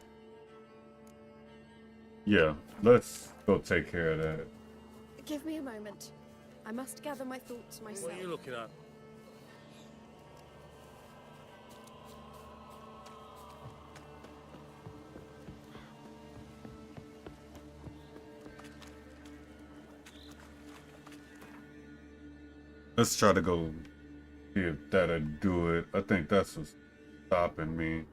Yeah, let's go take care of that. Give me a moment. I must gather my thoughts myself. What are you looking at? Let's try to go See if that'll do it. I think that's what's stopping me.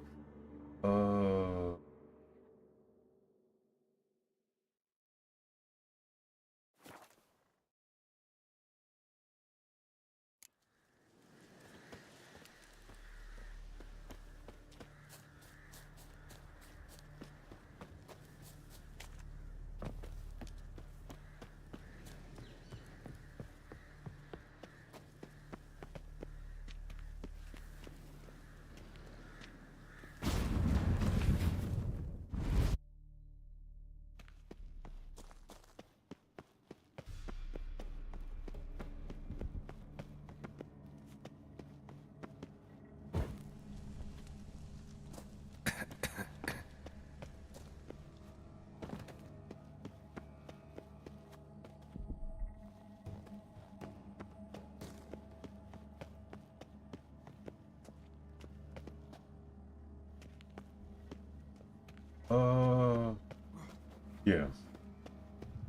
Yeah.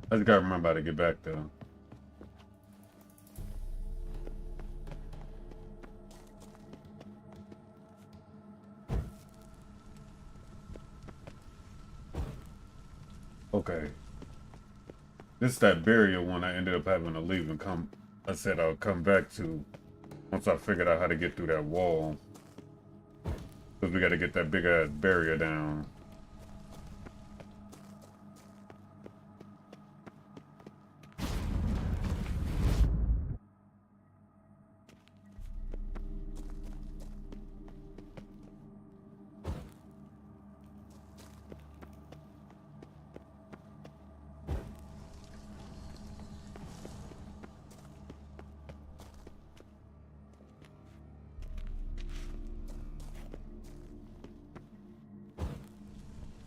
I just gotta remember how to get back though. Okay. This is that barrier one I ended up having to leave and come. I said I'll come back to once I figured out how to get through that wall. Because we gotta get that big ass barrier down.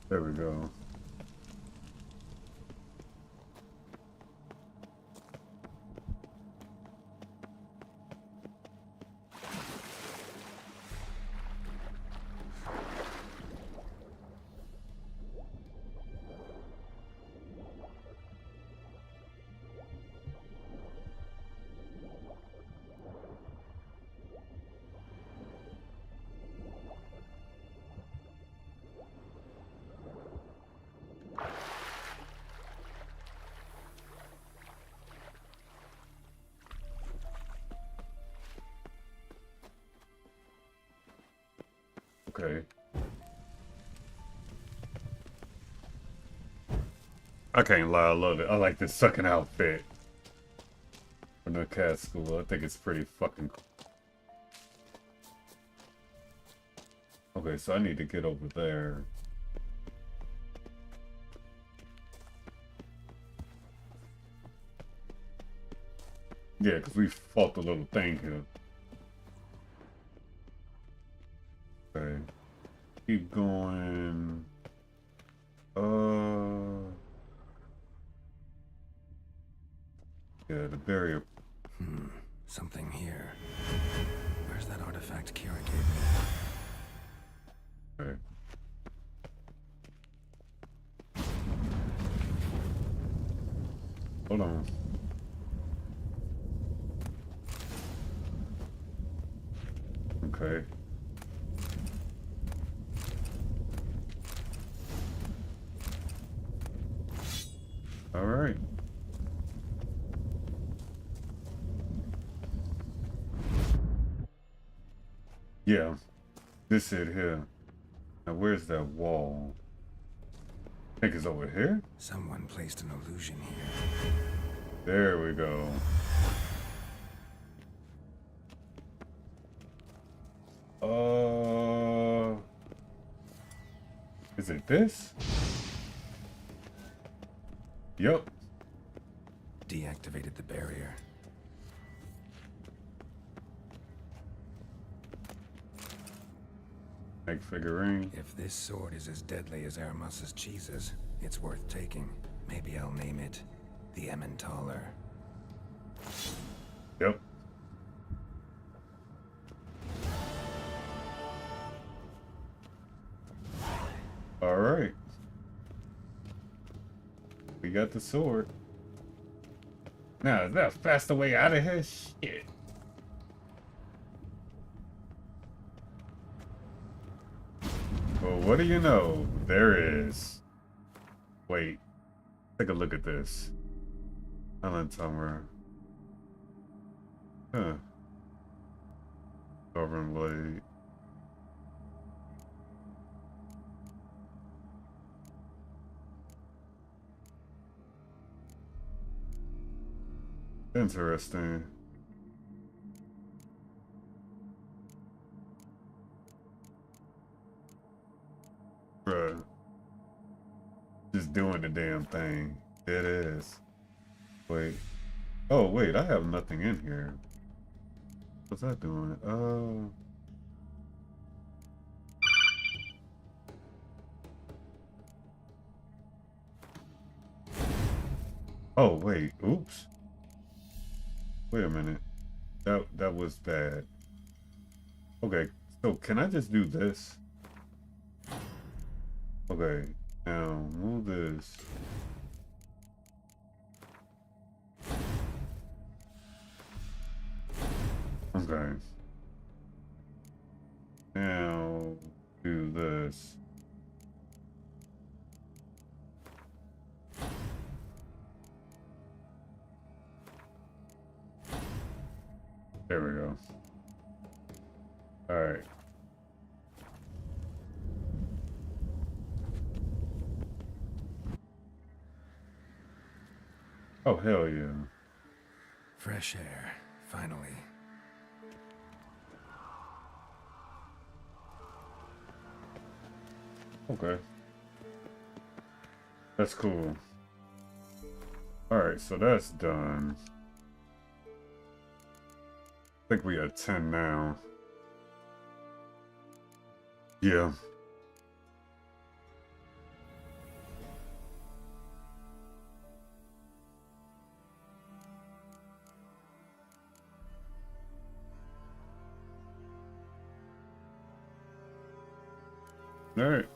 There we go. Okay. I can't lie, I love it. I like this sucking outfit from the cat school. I think it's pretty fucking cool. Okay, so I need to get over there. Yeah, because we fought the little thing here. Okay. Keep going. Yeah, the barrier. Something here. Where's that artifact Kira gave me? Okay. Hold on. Okay. All right. Yeah, this it here. Now where's that wall? I think it's over here? Someone placed an illusion here. There we go. Is it this? Yup. Deactivated the barrier. Make figurine. If this sword is as deadly as Aramus's cheeses, it's worth taking. Maybe I'll name it the Emmentaler. Yep. All right. We got the sword. Now, is that a faster way out of here? Shit. what do you know? There is. Wait. Take a look at this. Island Tower. Huh. Dwarven blade. Interesting. Bruh. Just doing the damn thing. It is. Wait. Oh, wait, I have nothing in here. What's that doing? Oh, wait. Oops. Wait a minute. That was bad. Okay, so can I just do this? Okay, now move this. Okay. Now do this. There we go. All right. Oh, hell yeah. Fresh air, finally. Okay. That's cool. Alright, so that's done. I think we at 10 now. Yeah. Alright.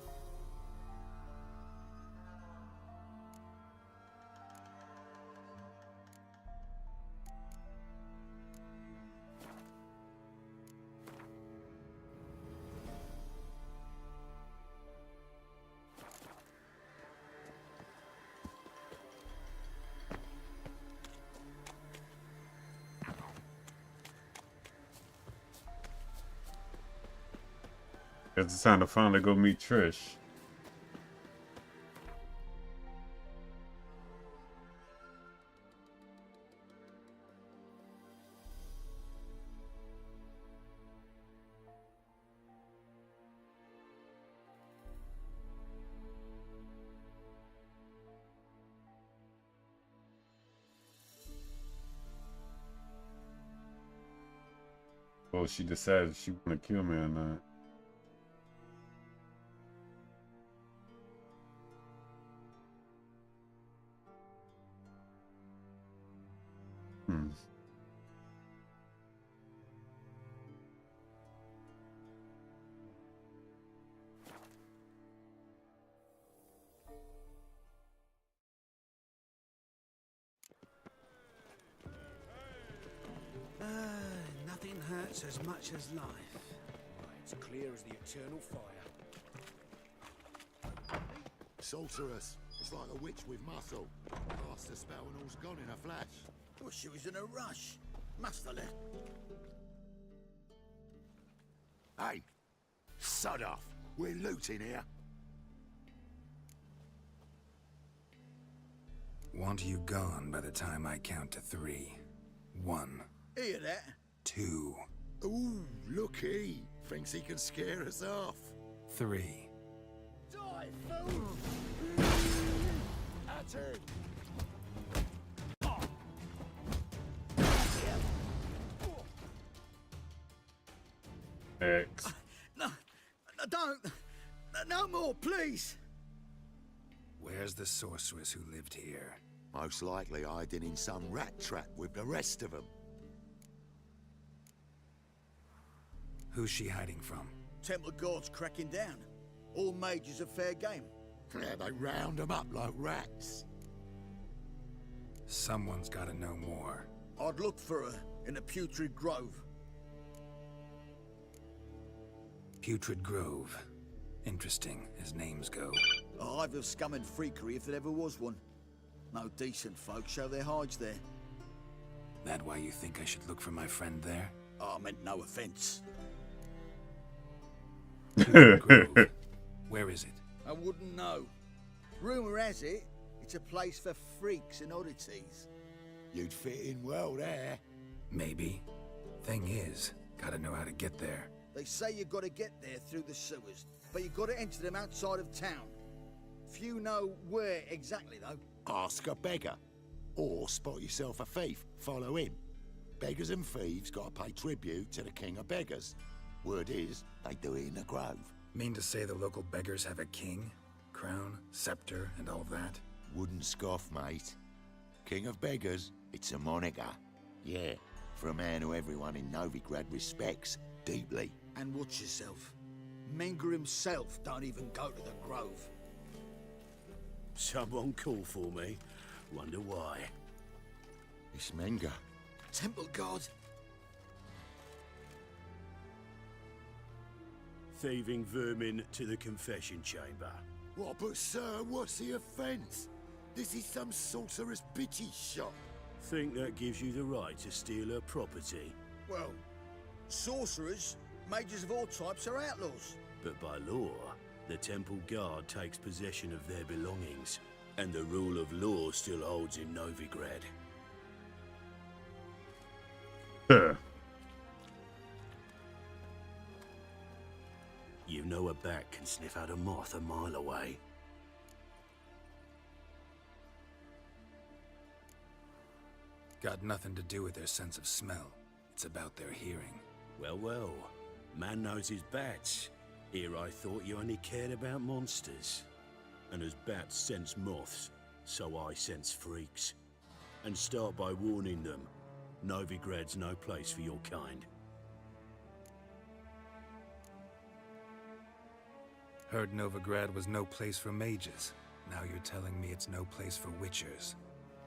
It's time to finally go meet Triss. Well, she decided she want to kill me or not. Nothing hurts as much as life. It's clear as the eternal fire. Sorceress. It's like a witch with muscle. Cast a spell and all's gone in a flash. Well, she was in a rush. Must have left. Hey, sod off. We're looting here. Want you gone by the time I count to 3. 1. Hear that? 2. Ooh, looky. Thinks he can scare us off. 3. Die, fool! At him! X. No, don't. No more, please. Where's the sorceress who lived here? Most likely hiding in some rat trap with the rest of them. Who's she hiding from? Temple Guard's cracking down. All mages are fair game. Yeah, they round them up like rats. Someone's gotta know more. I'd look for her in the Putrid Grove. Putrid Grove. Interesting, as names go. A hive of scum and freakery if there ever was one. No decent folk show their hides there. That why you think I should look for my friend there? Oh, I meant no offence. Grove. Where is it? I wouldn't know. Rumour has it, it's a place for freaks and oddities. You'd fit in well there. Maybe. Thing is, gotta know how to get there. They say you gotta get there through the sewers, but you gotta enter them outside of town. Few know where exactly, though. Ask a beggar. Or spot yourself a thief. Follow him. Beggars and thieves gotta pay tribute to the king of beggars. Word is, they do it in the grove. Mean to say the local beggars have a king? Crown, scepter, and all that? Wouldn't scoff, mate. King of beggars, it's a moniker. Yeah, for a man who everyone in Novigrad respects deeply. And watch yourself. Menger himself don't even go to the grove. Someone call for me. Wonder why. It's Menger. Temple guard. Thieving vermin to the confession chamber. What, but sir, what's the offence? This is some sorcerer's bitchy shop. Think that gives you the right to steal her property? Well, sorcerers, mages of all types are outlaws. But by law, the temple guard takes possession of their belongings, and the rule of law still holds in Novigrad. You know a bat can sniff out a moth a mile away. Got nothing to do with their sense of smell. It's about their hearing. Well, well. Man knows his bats. Here I thought you only cared about monsters. And as bats sense moths, so I sense freaks. And start by warning them. Novigrad's no place for your kind. Heard Novigrad was no place for mages. Now you're telling me it's no place for witchers.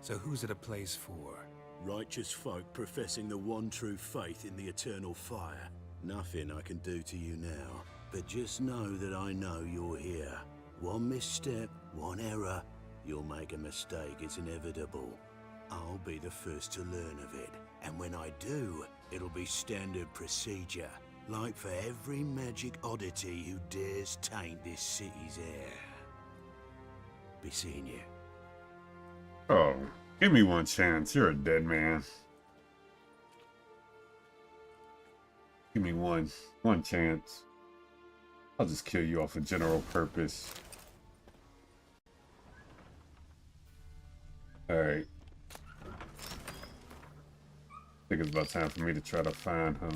So who's it a place for? Righteous folk professing the one true faith in the eternal fire. Nothing I can do to you now, but just know that I know you're here. One misstep, one error, you'll make a mistake, it's inevitable. I'll be the first to learn of it, and when I do, it'll be standard procedure. Like for every magic oddity who dares taint this city's air. Be seeing you. Oh, give me one chance. You're a dead man. Give me one chance. I'll just kill you off a general purpose. Alright. I think it's about time for me to try to find her.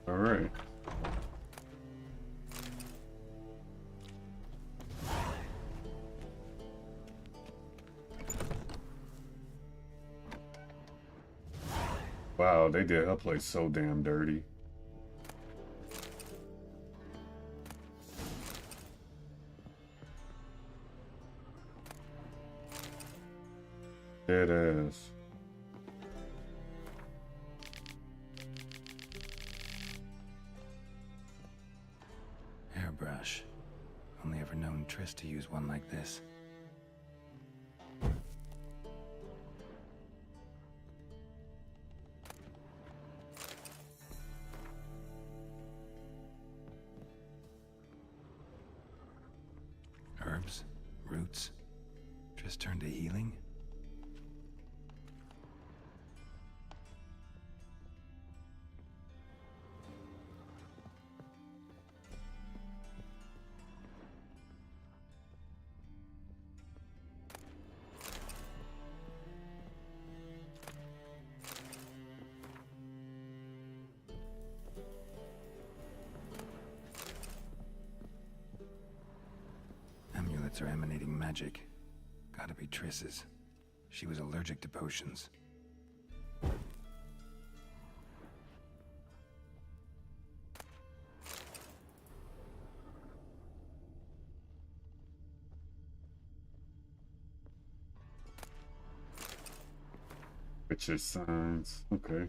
Alright. Wow, they did her place so damn dirty. Dead ass. Hairbrush. Only ever known Triss to use one like this. Herbs, roots. Triss turned to healing. Amulets are emanating magic. Gotta be Triss's. She was allergic to potions. Witcher signs. Okay.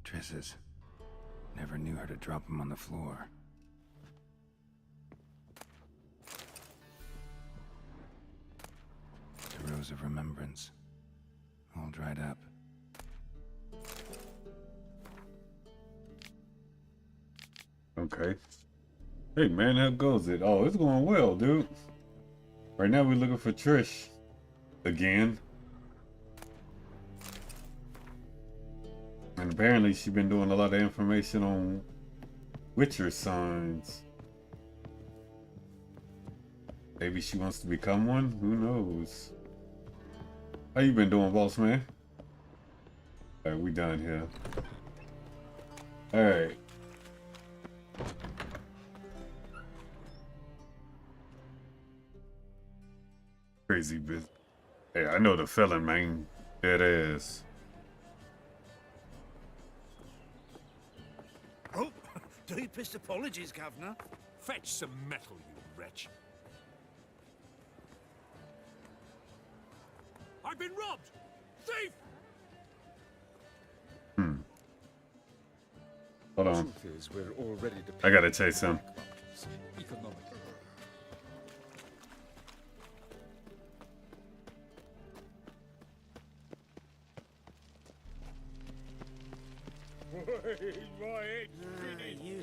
Triss's. Never knew her to drop him on the floor. The rose of remembrance. All dried up. Okay. Hey man, how goes it? Oh, it's going well, dude. Right now we're looking for Triss. Again. And apparently she's been doing a lot of information on Witcher signs. Maybe she wants to become one? Who knows? How you been doing, boss man? Alright, we done here. Alright. Crazy business. Hey, I know the felon, man. Dead ass. Oh, deepest apologies, Governor. Fetch some metal, you wretch. I've been robbed! Thief! Hold on. I gotta chase him.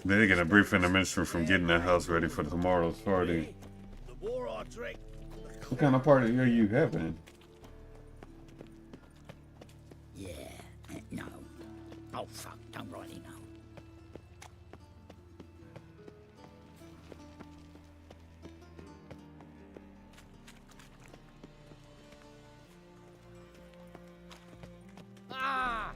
They're gonna brief in the ministry from getting the house ready for tomorrow's party. What kind of party are you having? Yeah, no. Oh fuck, don't really know. Ah!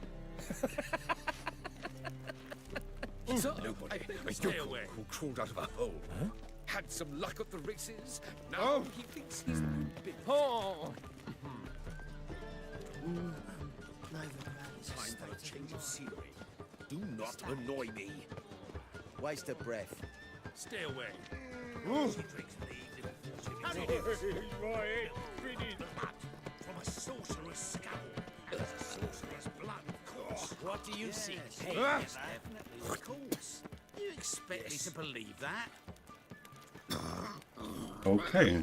Stay away. Who crawled out of a hole? Huh? Had some luck at the races. Now he thinks he's big. Oh! Time for a change of scenery. Do not annoy me. Waste of breath. Stay away. She drinks leaves from a sorcerer's scalp. There's a sorcerer's blood, of course. What do you see? Hey, Yes, definitely, of course. You expect me to believe that? Okay.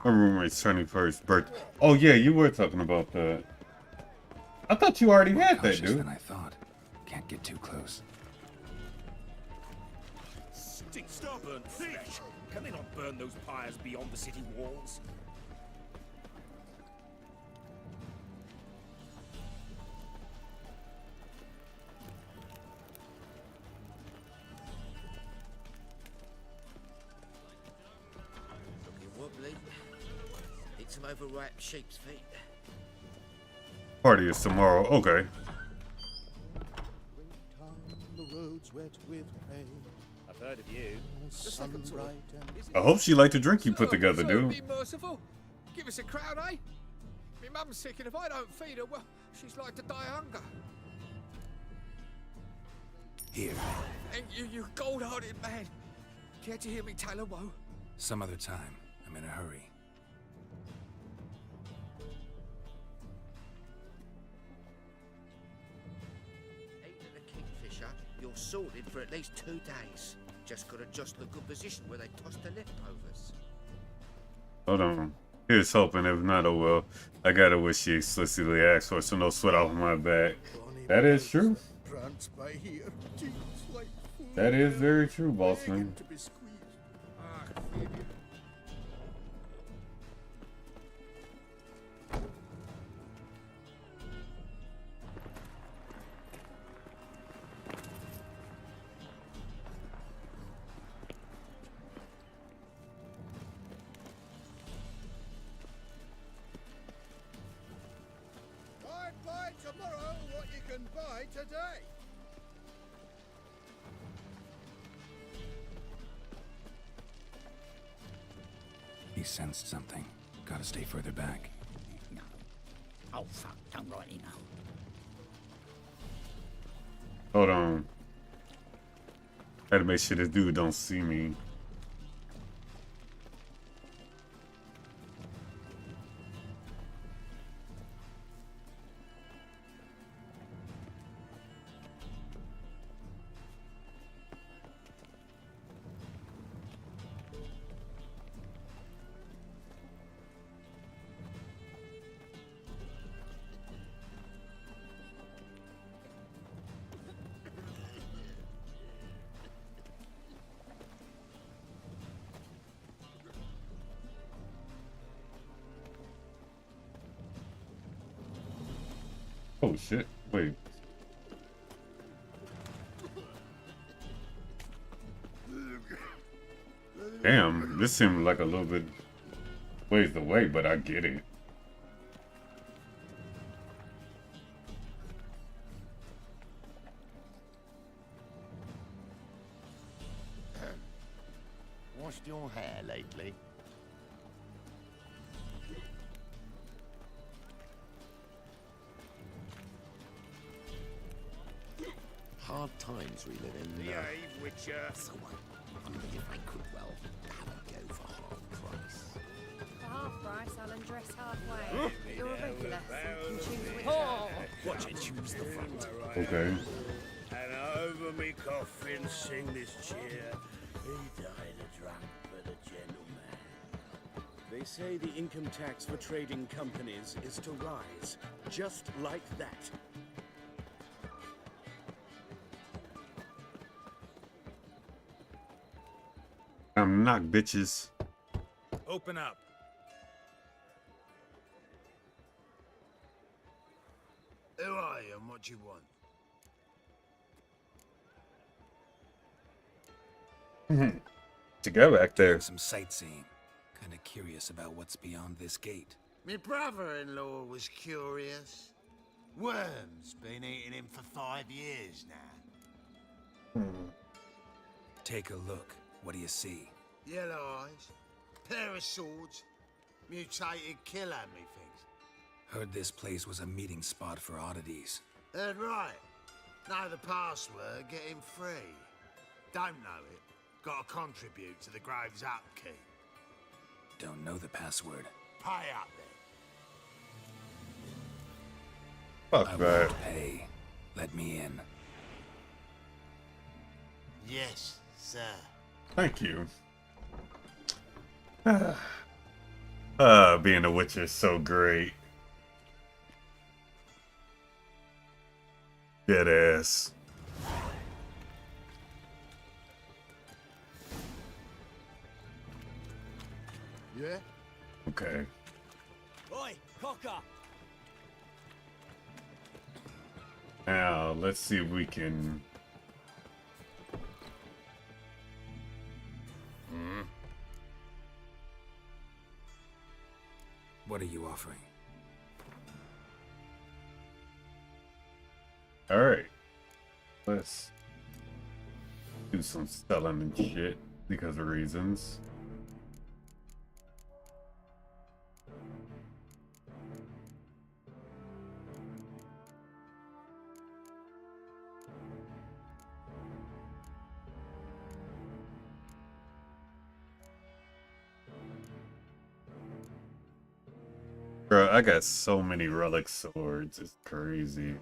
My roommate's 21st birthday. Oh yeah, you were talking about that. I thought you already had that, dude. Than I thought. Can't get too close. Stick stubborn fish. Can they not burn those pyres beyond the city walls? Looking wobbly. Need some overripe sheep's feet. Party is tomorrow. Okay. I've heard of you. I hope she liked the drink you put together, dude. Be merciful. Give us a crowd, eh? My mum's sick, and if I don't feed her, well, she's like to die of hunger. Here. And you gold-hearted man. Care to hear me tell a woe? Some other time. I'm in a hurry. Eating the kingfisher, you're sorted for at least 2 days. Just gotta adjust the good position where they toss the leftovers. Hold on. Here's hoping. If not, oh well. I gotta wish she explicitly asked for it, so no sweat off my back. That is true. That is very true, bossman. Buy tomorrow what you can buy today. sensed something. Gotta stay further back. No. Oh, fuck. Don't rightly know. Hold on. Gotta make sure this dude don't see me. Oh shit, wait. Damn, this seemed like a little bit ways away, but I get it. Washed your hair lately? Hard times we live in. Behave, Witcher. So I wonder if I could, well, have a go for half price. For half price, I'll undress halfway. You're a regular, so you can choose which. Oh! Watch it, choose the front. Okay. And over me coffin sing this cheer. He died a drunk but a gentleman. They say the income tax for trading companies is to rise, just like that. I'm knock, bitches. Open up. Who are you and what do you want? To go back there. Some sightseeing. Kinda curious about what's beyond this gate. My brother-in-law was curious. Worms been eating him for 5 years now. Take a look. What do you see? Yellow eyes, pair of swords, mutated killer, methinks. Heard this place was a meeting spot for oddities. Heard right. Know the password, get him free. Don't know it, gotta contribute to the Grove's upkeep. Don't know the password. Pay up then. Fuck I that. won't pay. Let me in. Yes, sir. Thank you. Being a Witcher is so great. Dead ass. Yeah? Okay. Oi, cocker! Now, let's see if we can... What are you offering? Alright. Let's do some selling and shit because of reasons. Bro, I got so many relic swords, it's crazy.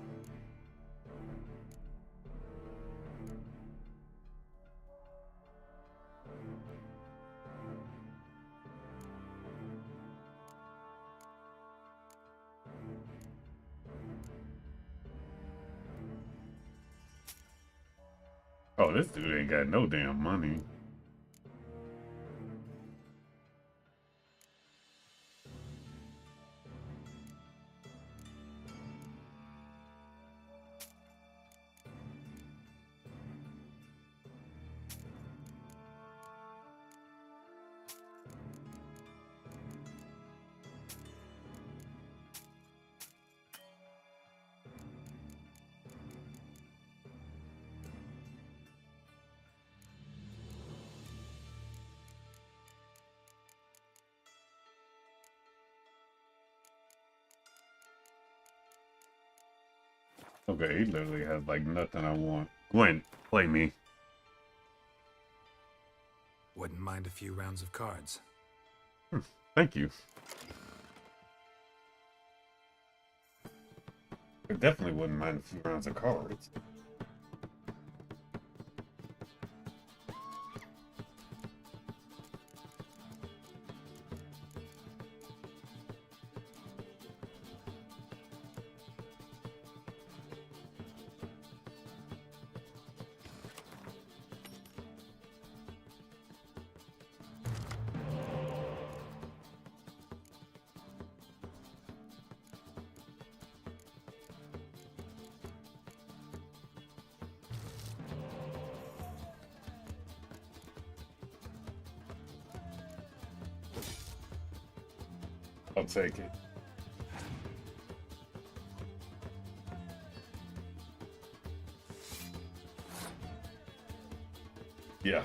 Oh, this dude ain't got no damn money. Okay, he literally has like nothing I want. Gwen, play me. Wouldn't mind a few rounds of cards. Thank you. I definitely wouldn't mind a few rounds of cards. I'll take it. Yeah.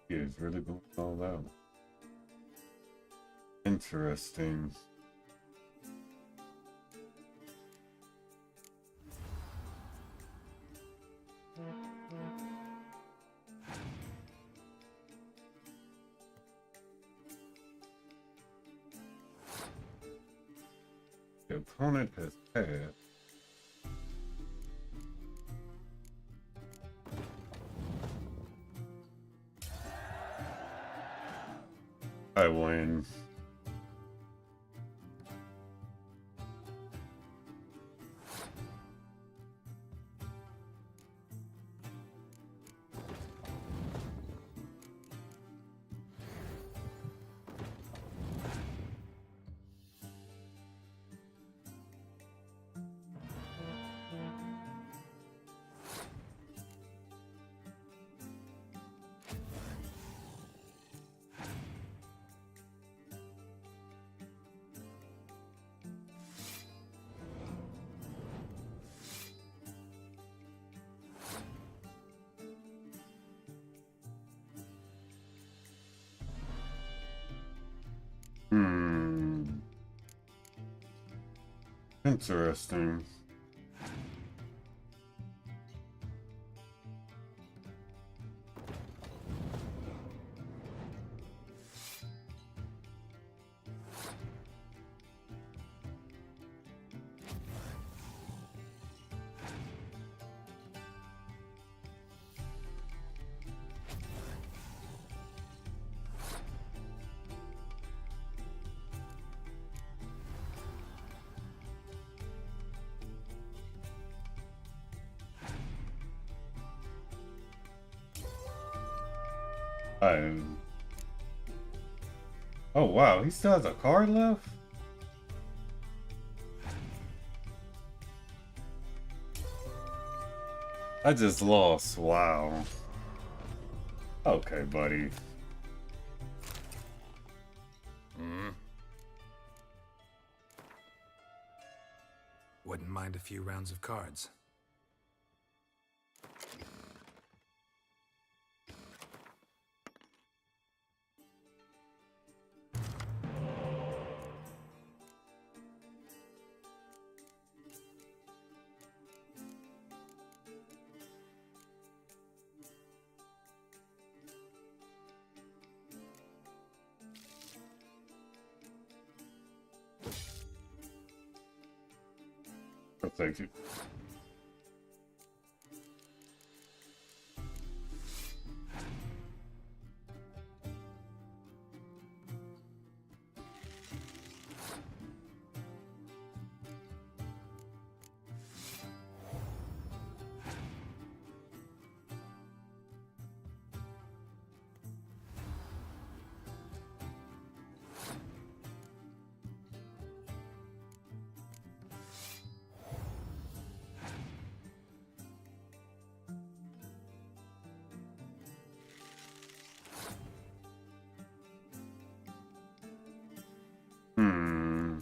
He is really going all out. Interesting. The opponent has passed. I win. Interesting. Oh wow, he still has a card left? I just lost, wow. Okay, buddy. Wouldn't mind a few rounds of cards. Thank you. Hmm.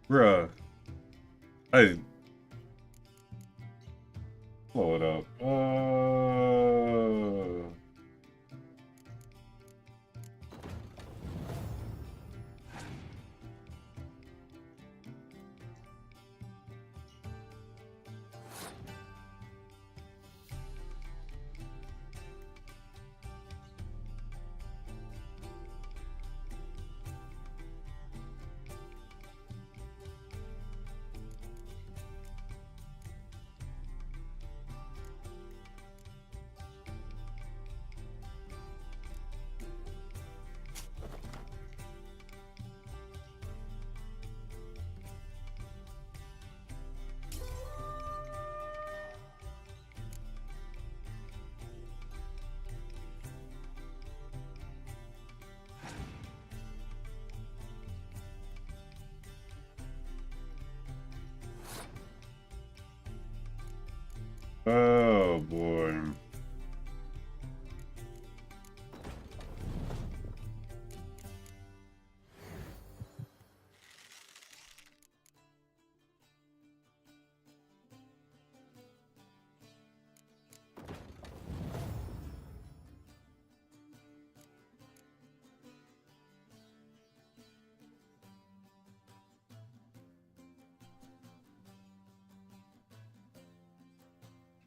Bruh. Hey. Blow it up. Oh boy.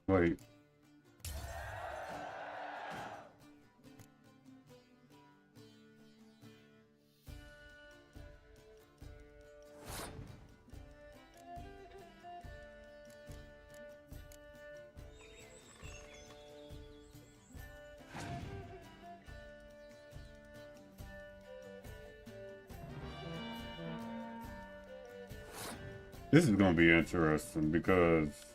Wait. This is gonna be interesting because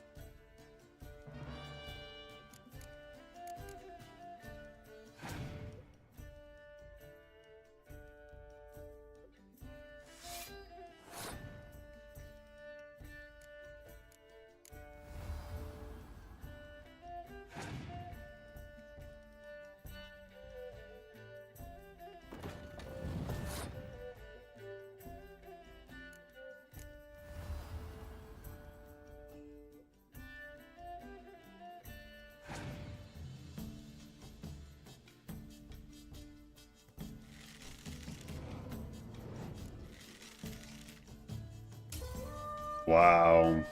wow.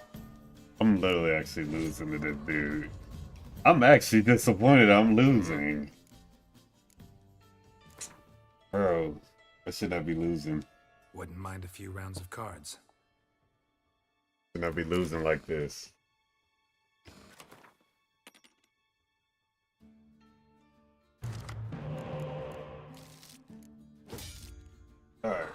I'm literally actually losing to this dude. I'm actually disappointed I'm losing. Bro, I should not be losing. Wouldn't mind a few rounds of cards. Should not be losing like this. Alright.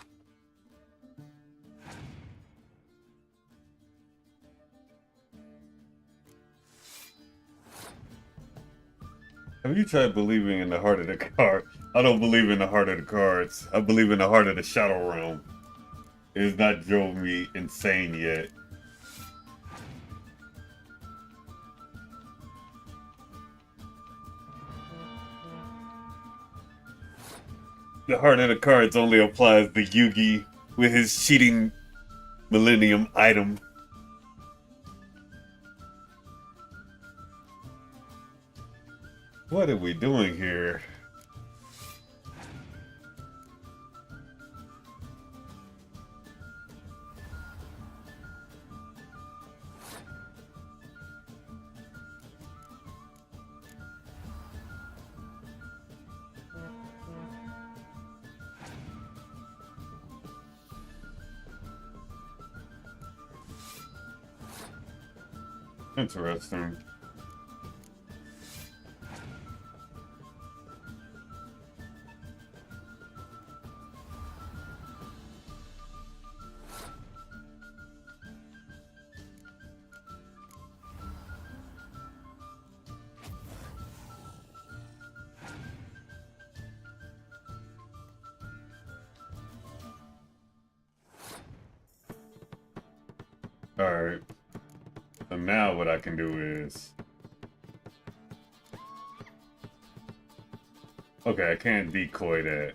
Have you tried believing in the heart of the card? I don't believe in the heart of the cards. I believe in the heart of the Shadow Realm. It has not drove me insane yet. The heart of the cards only applies to Yugi with his cheating Millennium item. What are we doing here? Interesting. Alright. So now what I can do is... Okay, I can't decoy that.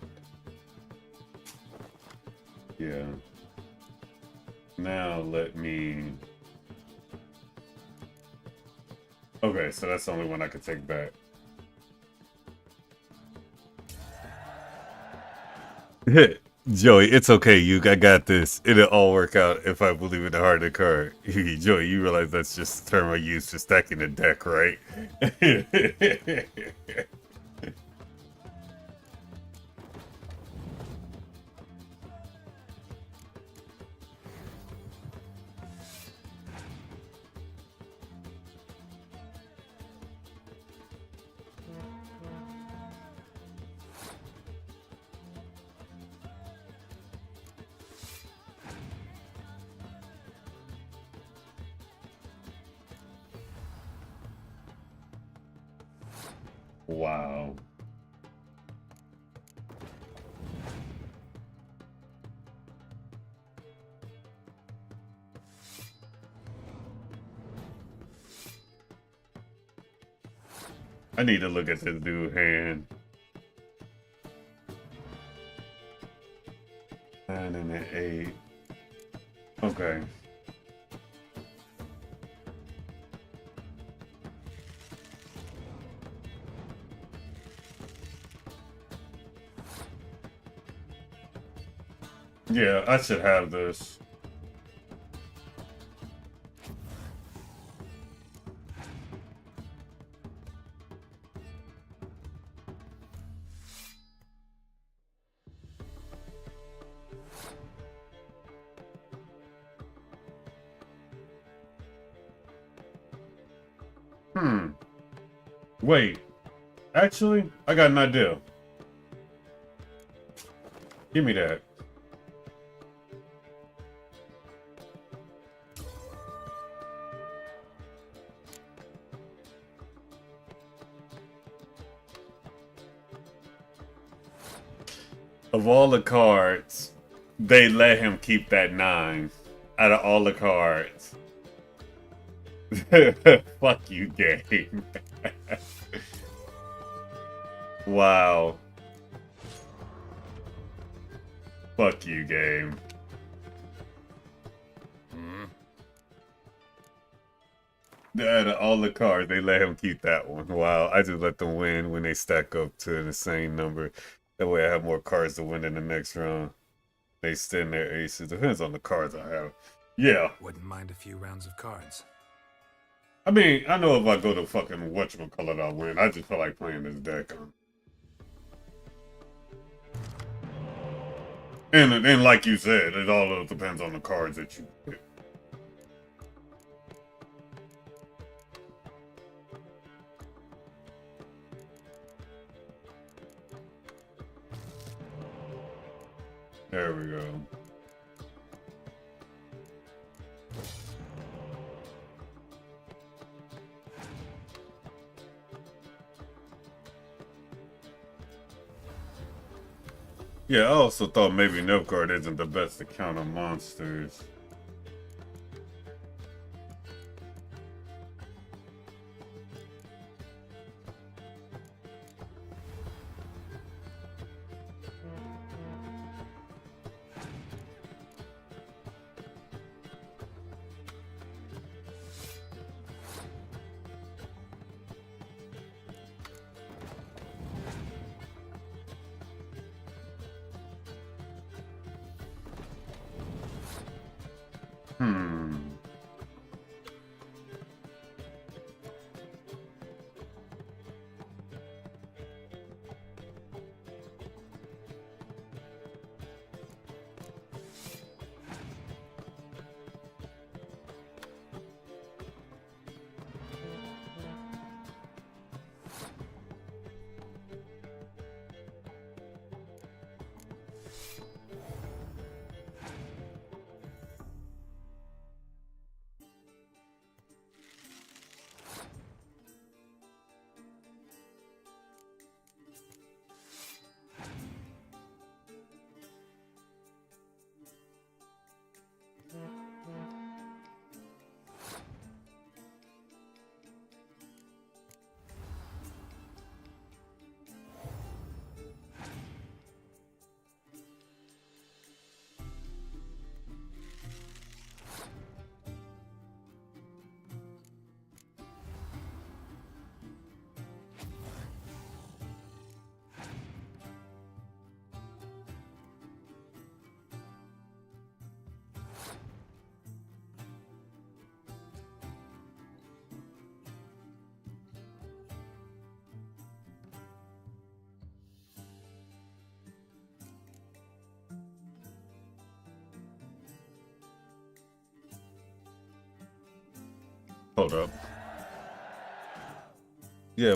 Yeah. Now let me... Okay, so that's the only one I can take back. Joey, it's okay, I got this. It'll all work out if I believe in the heart of the card. Joey, you realize that's just a term I use for stacking the deck, right? Wow. I need to look at this dude's hand. 9 and an 8. Okay. Yeah, I should have this. Wait. Actually, I got an idea. Give me that. Of all the cards, they let him keep that 9 out of all the cards. Fuck you, game. Wow. Fuck you, game. Out of all the cards, they let him keep that one. Wow, I just let them win when they stack up to the same number. That way I have more cards to win in the next round. They stand their aces. Depends on the cards I have. Yeah. Wouldn't mind a few rounds of cards. I mean, I know if I go to fucking whatchamacallit, I'll win. I just feel like playing this deck. And like you said, it all depends on the cards that you pick. There we go. Yeah, I also thought maybe Nilfgaard isn't the best to counter monsters. Hold up. Yeah,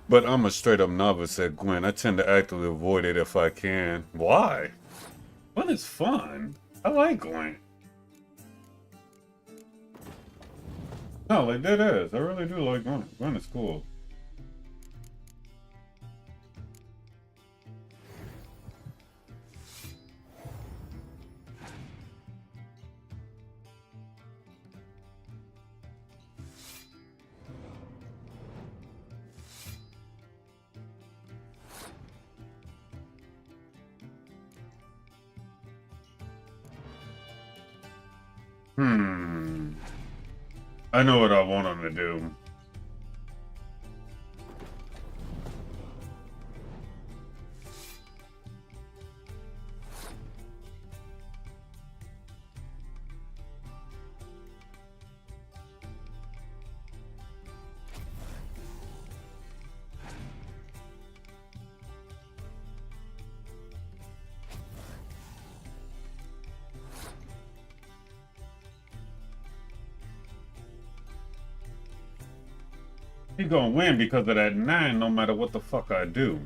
but I'm a straight up novice at Gwyn. I tend to actively avoid it if I can. Why? Gwyn is fun. I like Gwyn. No, like that is. I really do like Gwyn. Gwyn is cool. I know what I want him to do. He gonna win because of that 9 no matter what the fuck I do.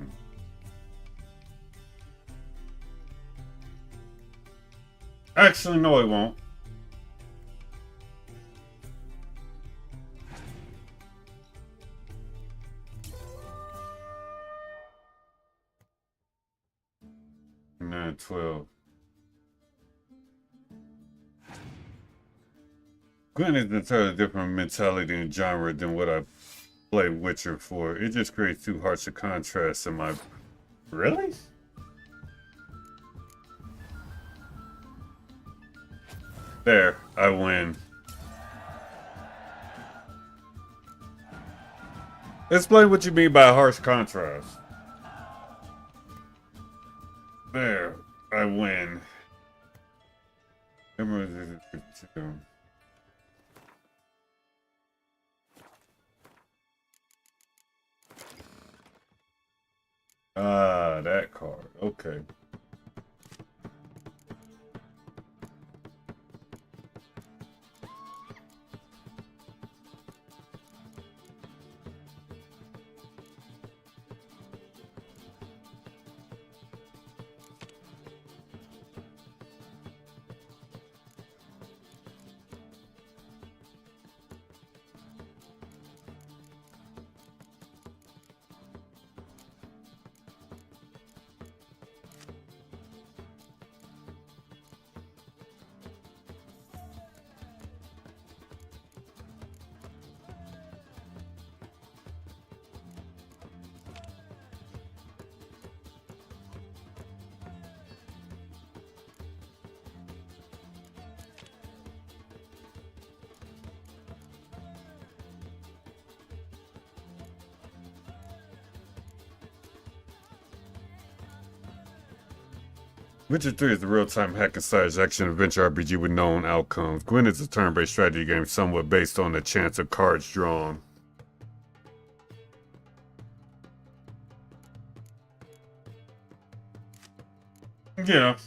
Actually, no, he won't. Nine, 12. Gwyn is an entirely different mentality and genre than what I play Witcher for. It just creates too harsh a contrast in my... Really? There, I win. Explain what you mean by harsh contrast. There, I win. Ah, that card. Okay. Witcher 3 is a real-time hack-and-slash action-adventure RPG with known outcomes. Gwyn is a turn-based strategy game somewhat based on the chance of cards drawn. Yeah.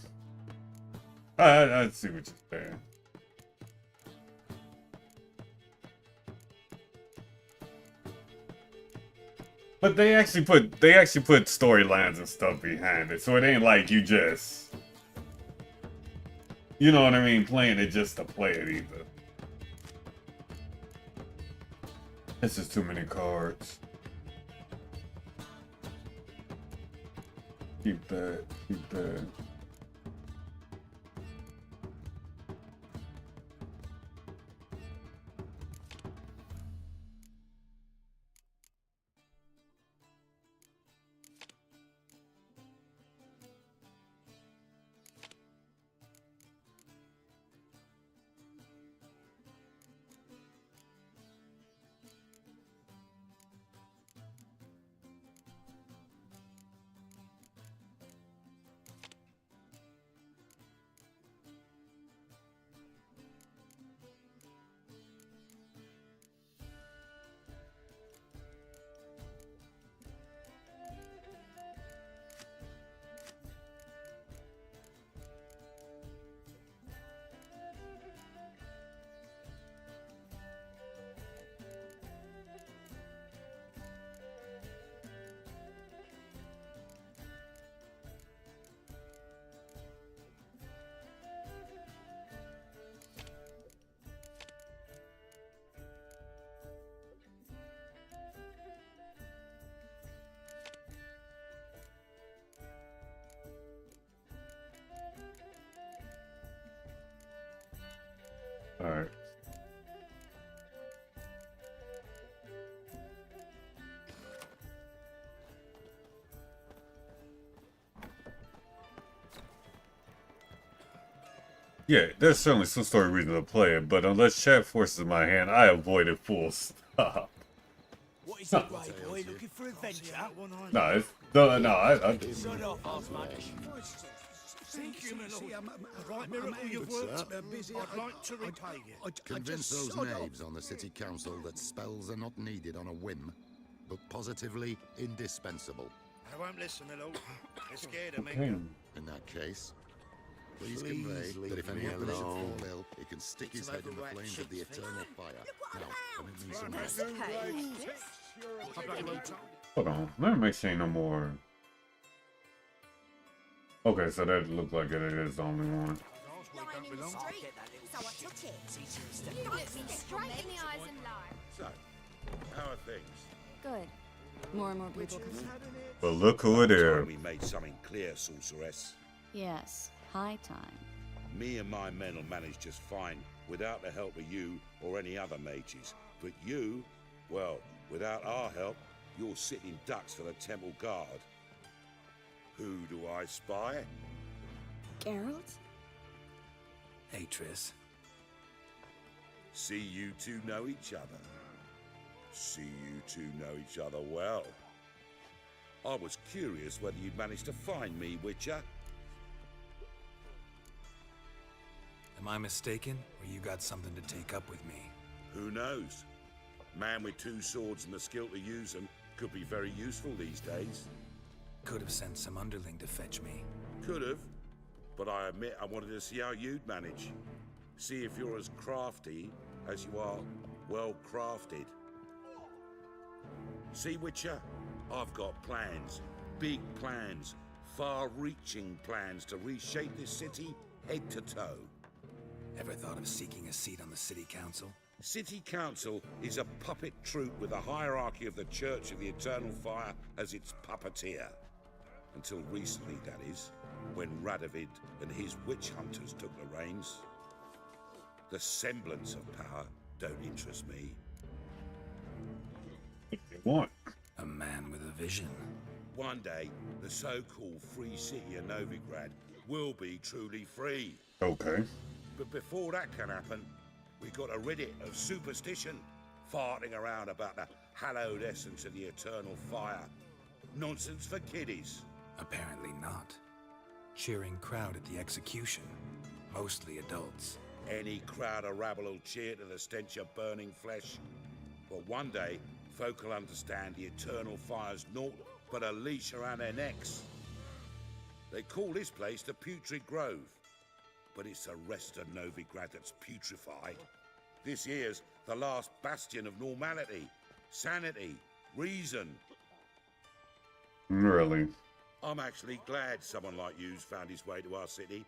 I see what you're saying. But they actually put storylines and stuff behind it, so it ain't like you just, you know what I mean, playing it just to play it either. This is too many cards. Keep that, keep that. Yeah, there's certainly some story reason to play it, but unless chat forces my hand, I avoid it full stop. What is it, Grey Boy? Looking for adventure? No, it's no. Shut up, Thank you, my lord. Right, Miracle, you've worked. I'd like to repay you. Convince those knaves on the city council that spells are not needed on a whim, but positively indispensable. I won't listen, my lord. They're scared of me. In that case, please convey that if any of them should fall ill, he can stick his head in the flames of the eternal fire. Now, permit me some rest. Hold on, let me make sure ain't no more. Okay, so that looks like it is the only one. So, how are things? Good. More and more people coming. But look who it is. We made something clear, sorceress. Yes, high time. Me and my men will manage just fine without the help of you or any other mages. But you, well, without our help, you're sitting ducks for the temple guard. Who do I spy? Geralt? Hey, Triss. See you two know each other. See you two know each other well. I was curious whether you'd managed to find me, Witcher. Am I mistaken, or you got something to take up with me? Who knows? Man with two swords and the skill to use them could be very useful these days. Could have sent some underling to fetch me. Could have, but I admit I wanted to see how you'd manage. See if you're as crafty as you are well crafted. See, Witcher, I've got plans, big plans, far-reaching plans to reshape this city head to toe. Ever thought of seeking a seat on the city council? City Council is a puppet troupe with a hierarchy of the Church of the Eternal Fire as its puppeteer. Until recently, that is, when Radovid and his witch hunters took the reins. The semblance of power don't interest me. What? A man with a vision. One day, the so-called free city of Novigrad will be truly free. Okay. But before that can happen, we got to rid it of superstition, farting around about the hallowed essence of the eternal fire. Nonsense for kiddies. Apparently not. Cheering crowd at the execution. Mostly adults. Any crowd of rabble will cheer to the stench of burning flesh. But one day, folk will understand the eternal fire's naught but a leash around their necks. They call this place the Putrid Grove, but it's the rest of Novigrad that's putrefied. This here's the last bastion of normality, sanity, reason. Really? I'm actually glad someone like you's found his way to our city.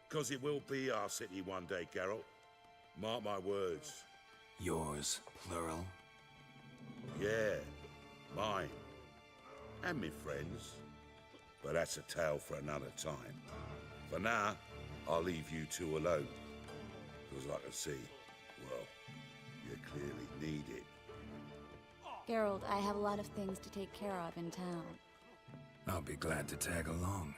Because it will be our city one day, Geralt. Mark my words. Yours, plural? Yeah, mine. And me friends. But that's a tale for another time. For now, I'll leave you two alone. Because I can see, well, you clearly need it. Geralt, I have a lot of things to take care of in town. I'll be glad to tag along.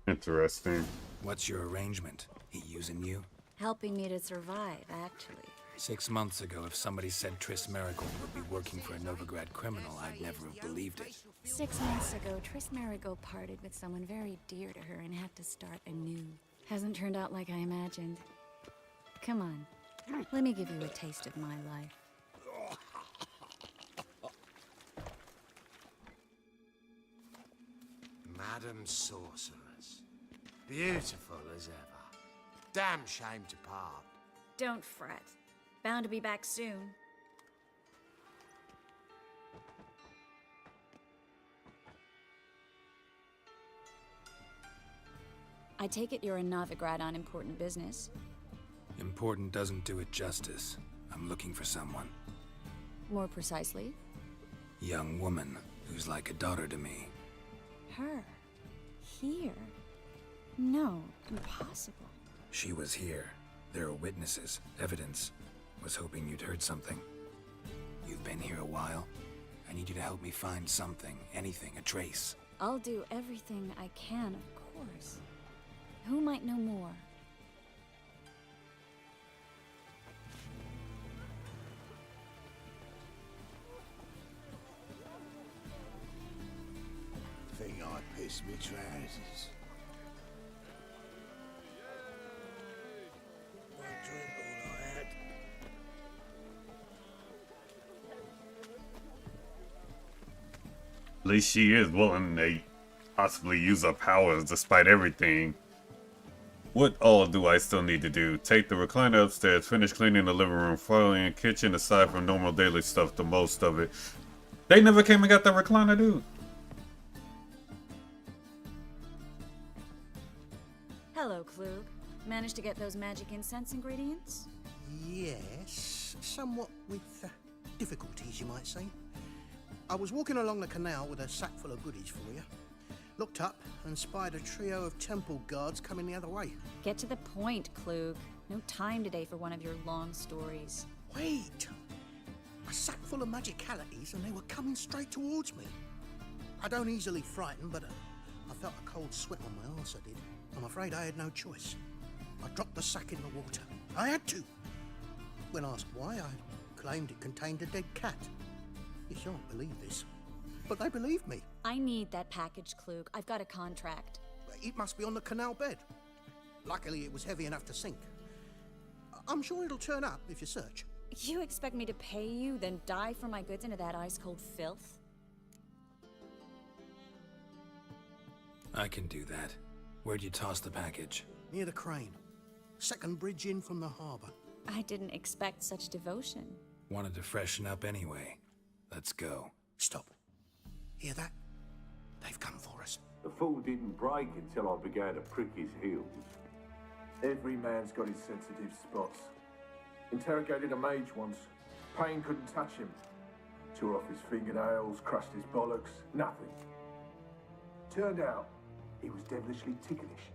Interesting. What's your arrangement? He using you? Helping me to survive, actually. 6 months ago, if somebody said Triss Merigold would be working for a Novigrad criminal, I'd never have believed it. 6 months ago, Triss Merigold parted with someone very dear to her and had to start anew. Hasn't turned out like I imagined. Come on, let me give you a taste of my life. Madam Sorceress. Beautiful as ever. Damn shame to part. Don't fret. Bound to be back soon. I take it you're in Novigrad on important business. Important doesn't do it justice. I'm looking for someone. More precisely? Young woman who's like a daughter to me. Her? Here? No, impossible. She was here. There are witnesses, evidence. Was hoping you'd heard something. You've been here a while. I need you to help me find something, anything, a trace. I'll do everything I can, of course. Who might know more? Think I pissed me trousers. One drink all I had. At least she is willing to possibly use her powers despite everything. What all do I still need to do? Take the recliner upstairs, finish cleaning the living room, foiling the kitchen, aside from normal daily stuff, the most of it. They never came and got the recliner, dude. Hello, Klug. Managed to get those magic incense ingredients? Yes, somewhat with difficulties, you might say. I was walking along the canal with a sack full of goodies for you. Looked up and spied a trio of temple guards coming the other way. Get to the point, Klug. No time today for one of your long stories. Wait! A sack full of magicalities and they were coming straight towards me. I don't easily frighten, but I felt a cold sweat on my arse, I did. I'm afraid I had no choice. I dropped the sack in the water. I had to. When asked why, I claimed it contained a dead cat. You shan't believe this, but they believed me. I need that package, Klug. I've got a contract. It must be on the canal bed. Luckily, it was heavy enough to sink. I'm sure it'll turn up if you search. You expect me to pay you, then dive for my goods into that ice-cold filth? I can do that. Where'd you toss the package? Near the crane. Second bridge in from the harbour. I didn't expect such devotion. Wanted to freshen up anyway. Let's go. Stop. Hear that? They've come for us. The fall didn't break until I began to prick his heels. Every man's got his sensitive spots. Interrogated a mage once. Pain couldn't touch him. Tore off his fingernails, crushed his bollocks, nothing. Turned out, he was devilishly ticklish.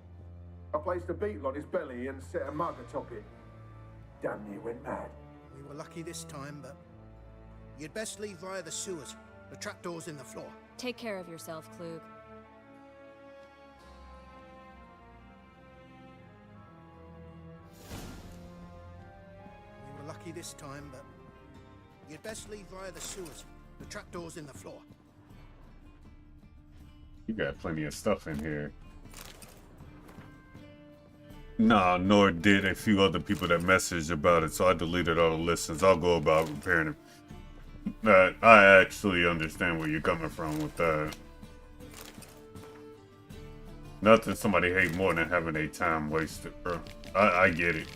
I placed a beetle on his belly and set a mug atop it. Damn near went mad. We were lucky this time, but you'd best leave via the sewers. The trapdoor's in the floor. Take care of yourself, Klug. We were lucky this time, but you'd best leave via the sewers. The trapdoor's in the floor. You got plenty of stuff in here. Nah, nor did a few other people that messaged about it, so I deleted all the listens. I'll go about repairing them. I actually understand where you're coming from with that. Nothing somebody hate more than having a time wasted, bro. I get it.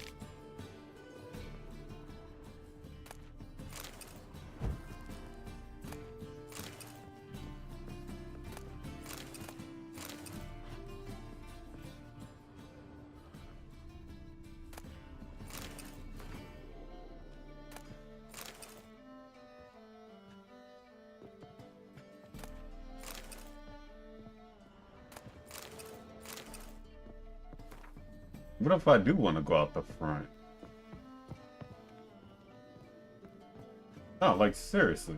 What if I do want to go out the front? Oh, like seriously.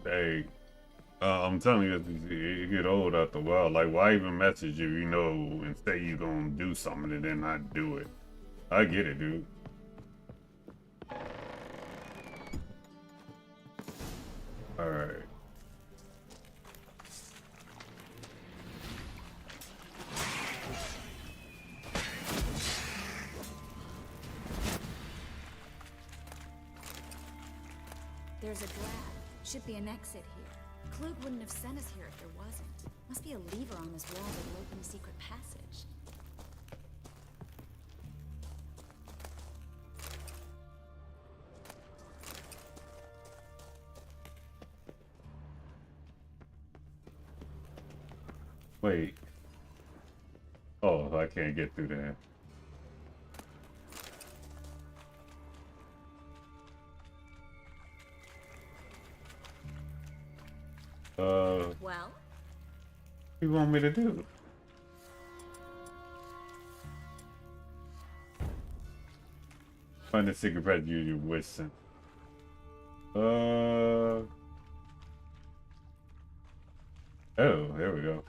Hey, I'm telling you, you get old after a while. Like, why even message you, you know, and say you're gonna do something and then not do it? I get it, dude. Alright. There's a draft. Should be an exit here. Klug wouldn't have sent us here if there wasn't. Must be a lever on this wall that will open a secret passage. Wait. Oh, I can't get through that. Well? What do you want me to do? Find the secret passage you wish. Oh, there we go.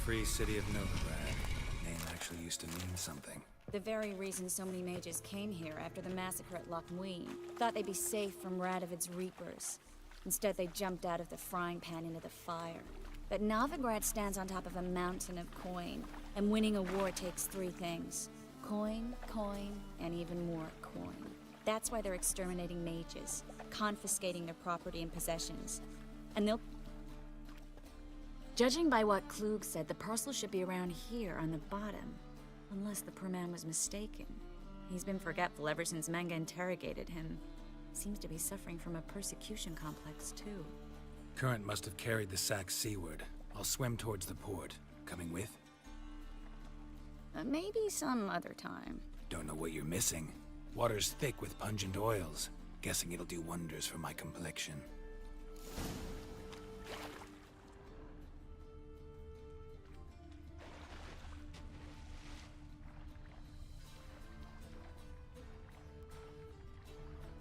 Free city of Novigrad. Name actually used to mean something. The very reason so many mages came here after the massacre at Loch Muin. Thought they'd be safe from Radovid's reapers. Instead, they jumped out of the frying pan into the fire. But Novigrad stands on top of a mountain of coin, and winning a war takes three things. Coin, coin, and even more coin. That's why they're exterminating mages, confiscating their property and possessions. And they'll... Judging by what Klug said, the parcel should be around here on the bottom. Unless the poor man was mistaken. He's been forgetful ever since Manga interrogated him. Seems to be suffering from a persecution complex, too. Current must have carried the sack seaward. I'll swim towards the port. Coming with? Maybe some other time. Don't know what you're missing. Water's thick with pungent oils. Guessing it'll do wonders for my complexion.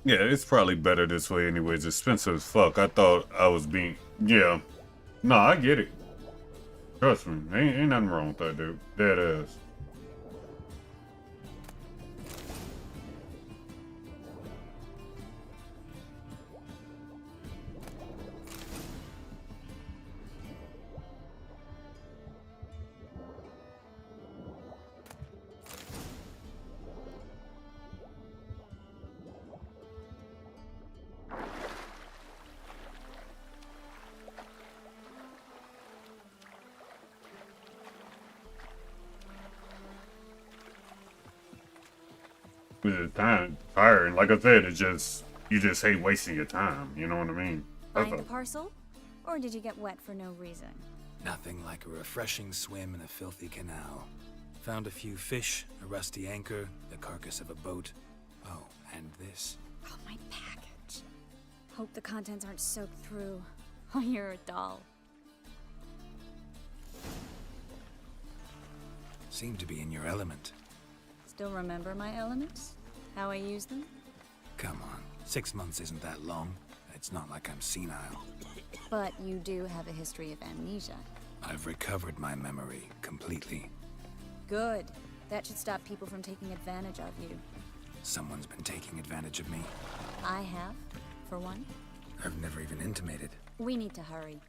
Yeah, it's probably better this way anyways. Expensive as fuck. I thought I was being... Yeah. No, I get it. Trust me. Ain't nothing wrong with that, dude. Dead ass. With the time tiring, like I said, it's just you just hate wasting your time. You know what I mean? Find the parcel? Or did you get wet for no reason? Nothing like a refreshing swim in a filthy canal. Found a few fish, a rusty anchor, the carcass of a boat. Oh, and this. Oh, my package. Hope the contents aren't soaked through. Oh, you're a doll. Seem to be in your element. Still remember my elements? How I use them? Come on, 6 months isn't that long. It's not like I'm senile. But you do have a history of amnesia. I've recovered my memory completely. Good. That should stop people from taking advantage of you. Someone's been taking advantage of me. I have, for one. I've never even intimated. We need to hurry.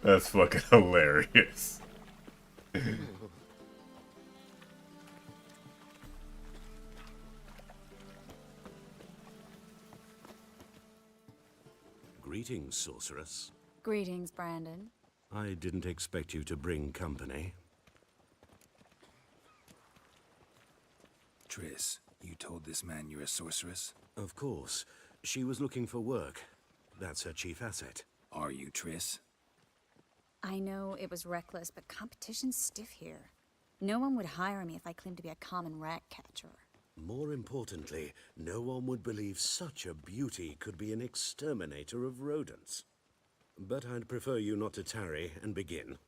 That's fucking hilarious. Greetings, sorceress. Greetings, Brandon. I didn't expect you to bring company. Triss, you told this man you're a sorceress? Of course. She was looking for work. That's her chief asset. Are you, Triss? I know it was reckless, but competition's stiff here. No one would hire me if I claimed to be a common rat catcher. More importantly, no one would believe such a beauty could be an exterminator of rodents. But I'd prefer you not to tarry and begin.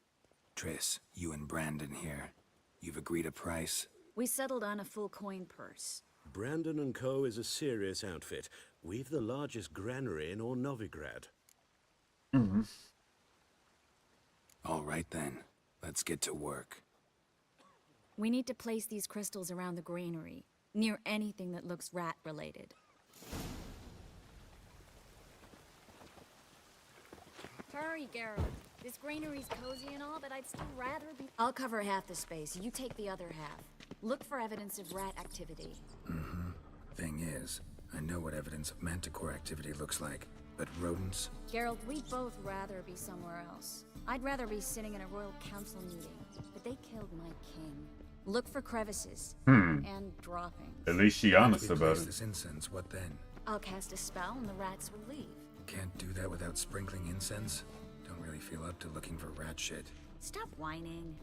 Triss, you and Brandon here. You've agreed a price? We settled on a full coin purse. Brandon & Co. is a serious outfit. We've the largest granary in all Novigrad. Mm-hmm. All right then. Let's get to work. We need to place these crystals around the granary, near anything that looks rat-related. Hurry, Geralt. This greenery's cozy and all, but I'd still rather be... I'll cover half the space. You take the other half. Look for evidence of rat activity. Mm-hmm. Thing is, I know what evidence of manticore activity looks like, but rodents? Geralt, we'd both rather be somewhere else. I'd rather be sitting in a royal council meeting, but they killed my king. Look for crevices. And droppings. At least she honest about it. This incense, what then? I'll cast a spell and the rats will leave. Can't do that without sprinkling incense? Don't really feel up to looking for rat shit. Stop whining.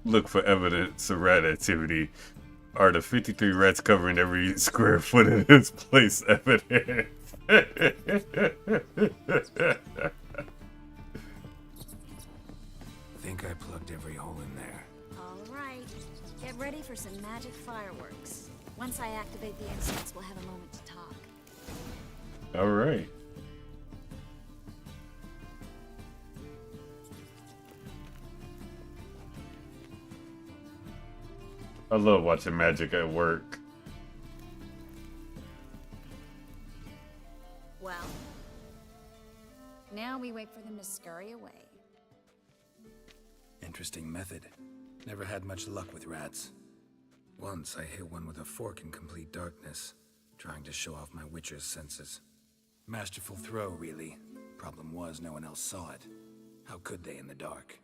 Look for evidence of rat activity. Are the 53 rats covering every square foot of this place evidence? Think I plugged every hole in there. All right. Get ready for some magic fireworks. Once I activate the incense, we'll have a moment to talk. All right. I love watching magic at work. Well, now we wait for them to scurry away. Interesting method. Never had much luck with rats. Once I hit one with a fork in complete darkness, trying to show off my witcher's senses. Masterful throw, really. Problem was, no one else saw it. How could they in the dark?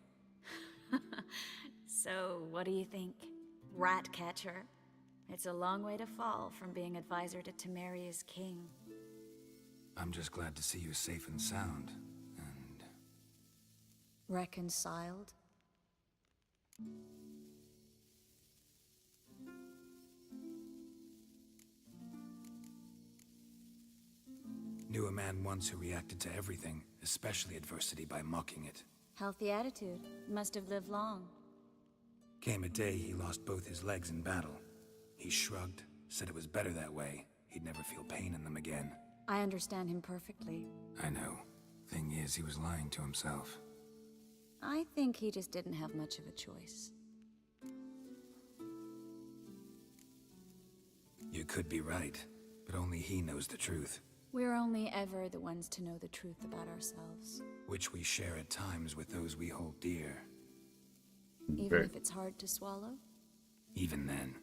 So, what do you think? Rat catcher? It's a long way to fall from being advisor to Temeria's king. I'm just glad to see you safe and sound, and... Reconciled? Knew a man once who reacted to everything, especially adversity, by mocking it. Healthy attitude. Must have lived long. Came a day he lost both his legs in battle. He shrugged, said it was better that way. He'd never feel pain in them again. I understand him perfectly. I know. Thing is, he was lying to himself. I think he just didn't have much of a choice. You could be right, but only he knows the truth. We're only ever the ones to know the truth about ourselves. Which we share at times with those we hold dear. Even if it's hard to swallow? Even then.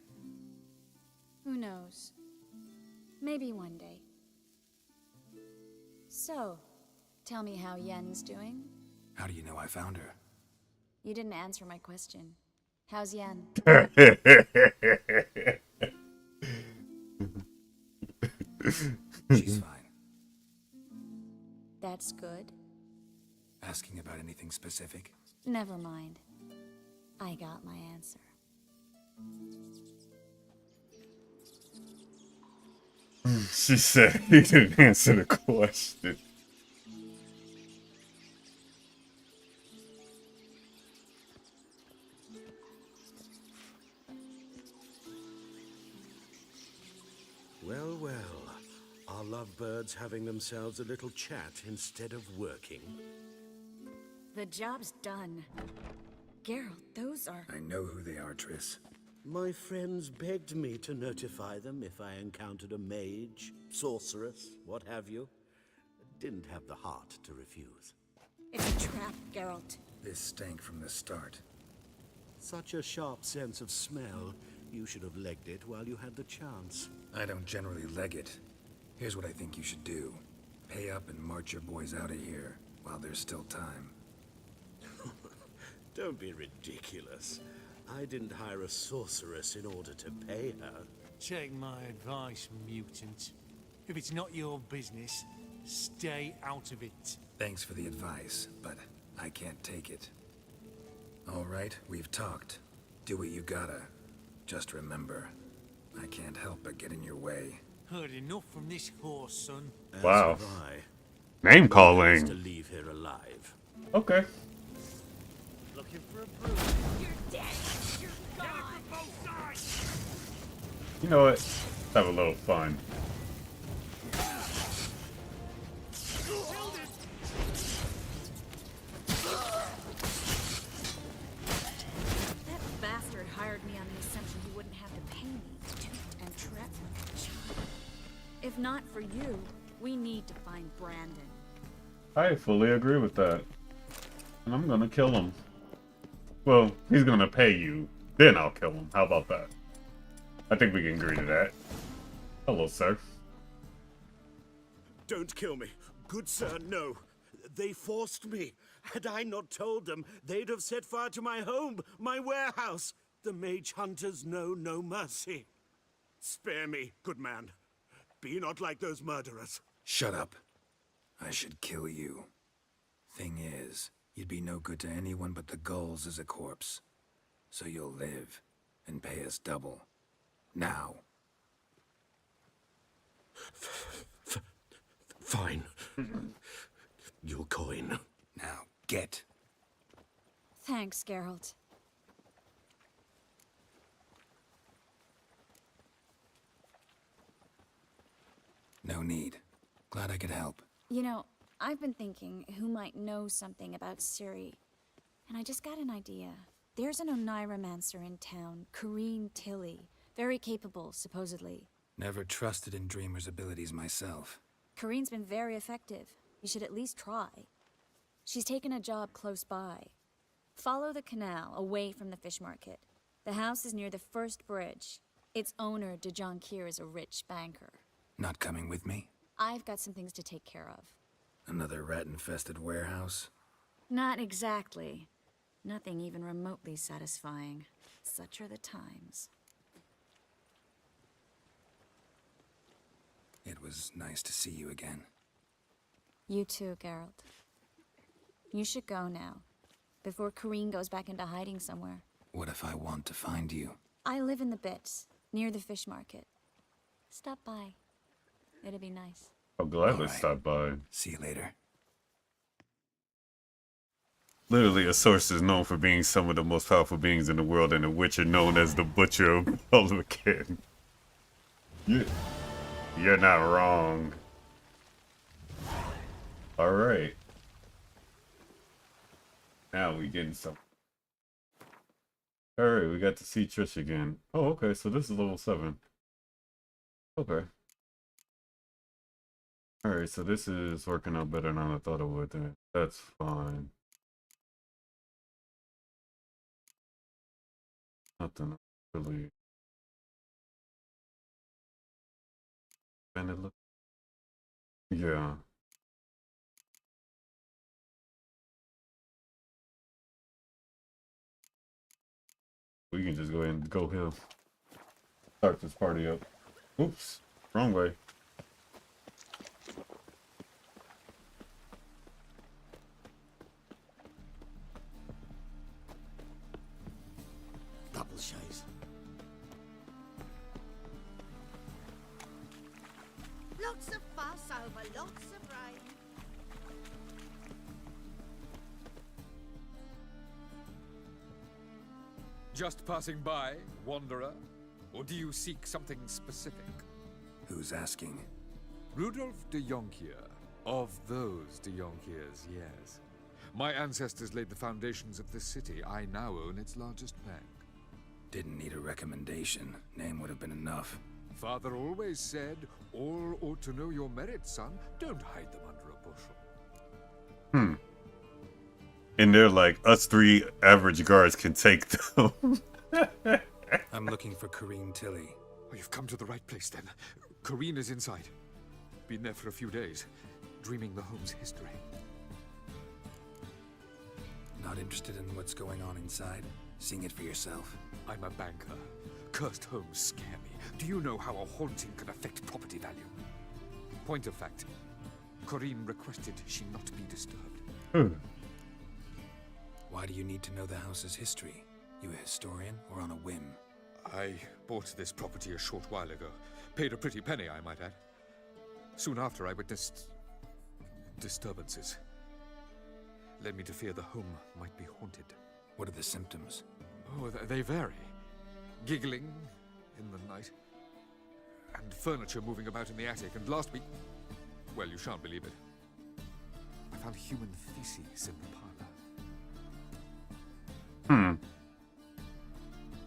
Who knows? Maybe one day. So, tell me how Yen's doing? How do you know I found her? You didn't answer my question. How's Yen? She's fine. That's good. Asking about anything specific? Never mind. I got my answer. She said he didn't answer the question. Well, well. Are lovebirds having themselves a little chat instead of working? The job's done. Geralt, those are... I know who they are, Triss. My friends begged me to notify them if I encountered a mage, sorceress, what have you. Didn't have the heart to refuse. It's a trap, Geralt. This stank from the start. Such a sharp sense of smell. You should have legged it while you had the chance. I don't generally leg it. Here's what I think you should do. Pay up and march your boys out of here, while there's still time. Don't be ridiculous. I didn't hire a sorceress in order to pay her. Take my advice, mutant. If it's not your business, stay out of it. Thanks for the advice, but I can't take it. All right, we've talked. Do what you gotta. Just remember, I can't help but get in your way. Heard enough from this horse, son. Wow. As have I. Name calling. To leave here alive. Okay. Looking for a brew. You're dead. You're gone. Both sides. You know what? Let's have a little fun. That bastard If not for you, we need to find Brandon. I fully agree with that. And I'm gonna kill him. Well, he's gonna pay you. Then I'll kill him. How about that? I think we can agree to that. Hello, sir. Don't kill me. Good sir, no. They forced me. Had I not told them, they'd have set fire to my home, my warehouse. The mage hunters know no mercy. Spare me, good man. Be not like those murderers. Shut up. I should kill you. Thing is, you'd be no good to anyone but the gulls as a corpse. So you'll live and pay us double. Now. Fine. Your coin. Now, get. Thanks, Geralt. No need. Glad I could help. You know, I've been thinking who might know something about Ciri. And I just got an idea. There's an Oneiromancer in town, Corrine Tilly. Very capable, supposedly. Never trusted in Dreamer's abilities myself. Corrine's been very effective. You should at least try. She's taken a job close by. Follow the canal, away from the fish market. The house is near the first bridge. Its owner, de Jonquier, is a rich banker. Not coming with me? I've got some things to take care of. Another rat-infested warehouse? Not exactly. Nothing even remotely satisfying. Such are the times. It was nice to see you again. You too, Geralt. You should go now, before Corrine goes back into hiding somewhere. What if I want to find you? I live in the Bits, near the fish market. Stop by. It'd be nice. I'll gladly stop by. See you later. Literally, a source is known for being some of the most powerful beings in the world, and the Witcher known as the Butcher of Republican. You're not wrong. Alright. Now we getting some. Alright, we got to see Triss again. Oh, okay, so this is level 7. Okay. Alright, so this is working out better than I thought it would then. That's fine. Nothing really. And it look. Yeah. We can just go ahead and go here. Start this party up. Oops, wrong way. Double shays. Lots of fuss over lots of rain. Just passing by, wanderer? Or do you seek something specific? Who's asking? Rudolf de Jonquier. Of those de Jonquiers, yes. My ancestors laid the foundations of this city. I now own its largest bank. Didn't need a recommendation. Name would have been enough. Father always said, all ought to know your merits, son. Don't hide them under a bushel. And they're like, us 3 average guards can take them. I'm looking for Corrine Tilly. Oh, you've come to the right place then. Corrine is inside. Been there for a few days, dreaming the home's history. Not interested in what's going on inside? Seeing it for yourself? I'm a banker. Cursed homes scare me. Do you know how a haunting can affect property value? Point of fact, Corrine requested she not be disturbed. Why do you need to know the house's history? You a historian or on a whim? I bought this property a short while ago. Paid a pretty penny, I might add. Soon after, I witnessed disturbances. Led me to fear the home might be haunted. What are the symptoms? Oh, they vary. Giggling in the night. And furniture moving about in the attic. And last week, well, you shan't believe it, I found human feces in the parlor.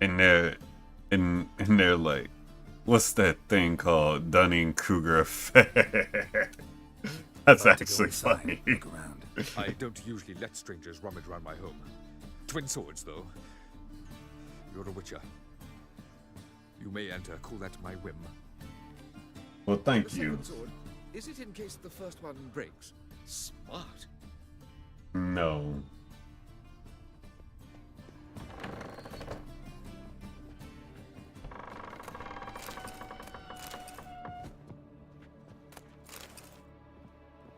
And they're like what's that thing called? Dunning-Kruger effect. That's actually funny. I don't usually let strangers rummage around my home. Twin swords, though. You're a witcher. You may enter. Call that my whim. Well, thank The you. second sword, is it in case the first one breaks? Smart. No.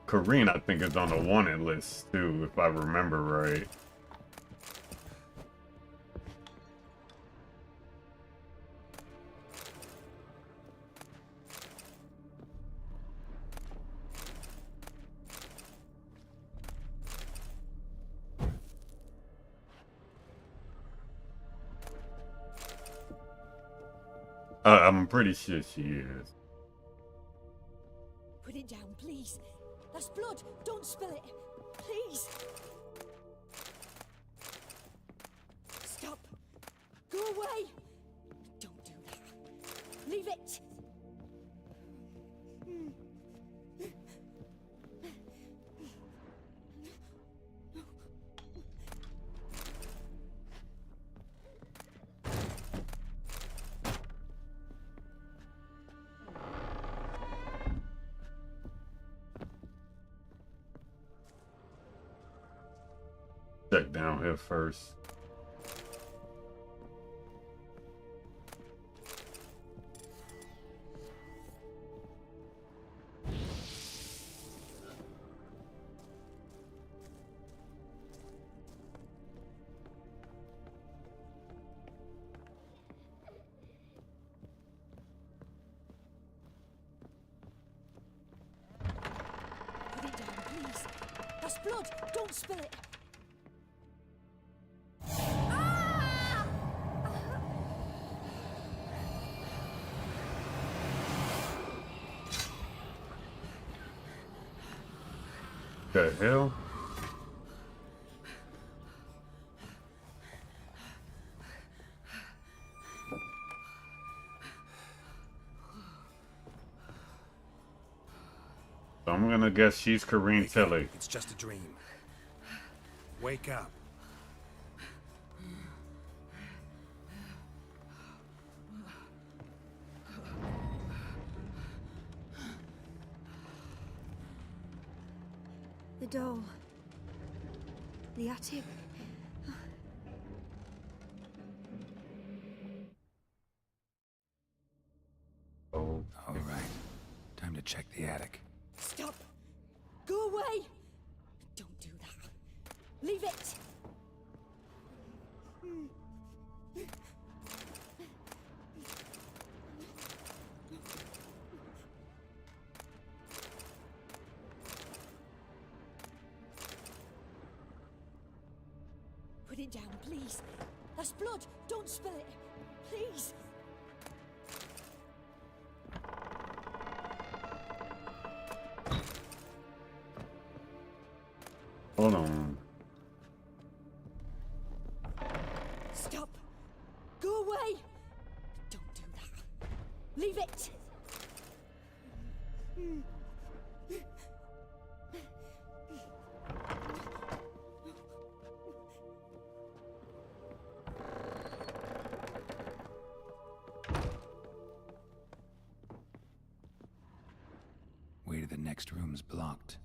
Kareen, I think, is on the wanted list too, if I remember right. I'm pretty sure she is. Put it down, please. That's blood. Don't spill it. Please. Stop. Go away. Don't do that. Leave it. Check down here first. Put it down, please. That's blood. Don't spill it. The hell? So I'm gonna guess she's Kareen Tilly. It's just a dream. Wake up. The door. The attic. Oh. All right. Time to check the attic. Stop. Go away. Don't do that. Leave it. Put it down, please. That's blood. Don't spill it. Please. Hold on. Stop. Go away. Don't do that. Leave it. Way to the next room's blocked.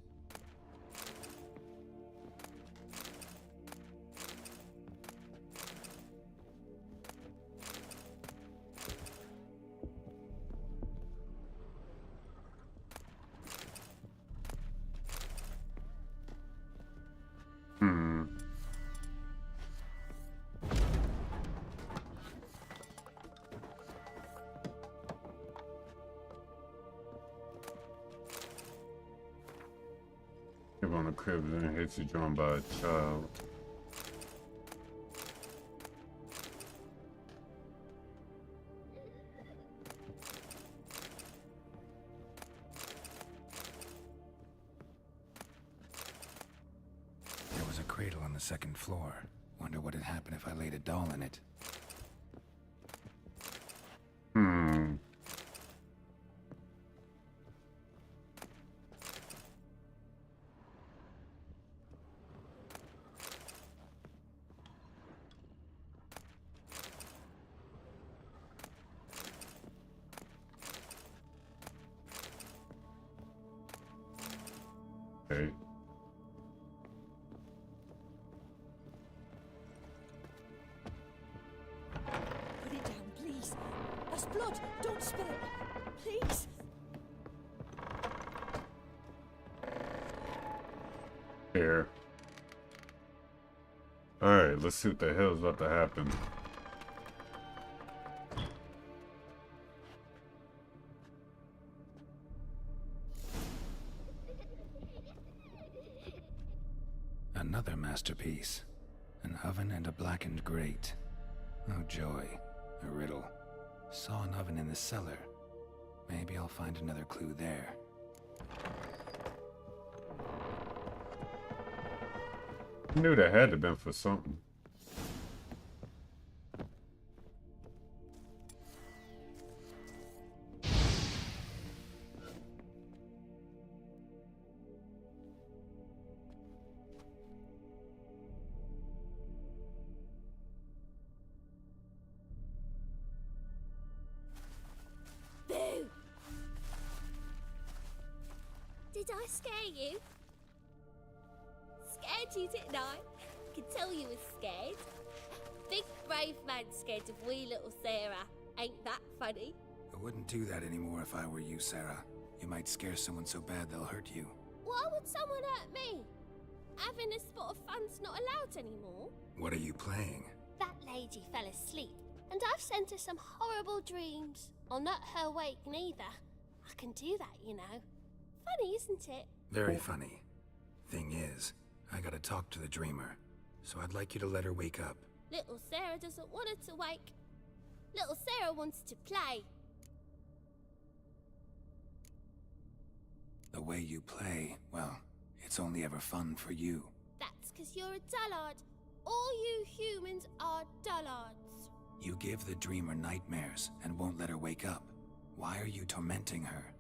Give on the crib and hits you drawn by a child. There was a cradle on the second floor. Wonder what had happened if I laid a doll in it. Please. That's blood. Don't spill it. Please. Here. Alright, let's see what the hell's about to happen. Another masterpiece. An oven and a blackened grate. Oh joy. A riddle. Saw an oven in the cellar. Maybe I'll find another clue there. I knew that had to have been for something. Boo! Did I scare you? Scared you, didn't I? Could tell you was scared. Big brave man scared of wee little Sarah. Ain't that funny? I wouldn't do that anymore if I were you, Sarah. You might scare someone so bad they'll hurt you. Why would someone hurt me? Having a spot of fun's not allowed anymore. What are you playing? That lady fell asleep, and I've sent her some horrible dreams. I'll not her wake neither. I can do that, you know. Funny, isn't it? Very funny. Thing is, I gotta talk to the dreamer, so I'd like you to let her wake up. Little Sarah doesn't want her to wake. Little Sarah wants to play. The way you play, well, it's only ever fun for you. That's 'cause you're a dullard. All you humans are dullards. You give the dreamer nightmares and won't let her wake up. Why are you tormenting her?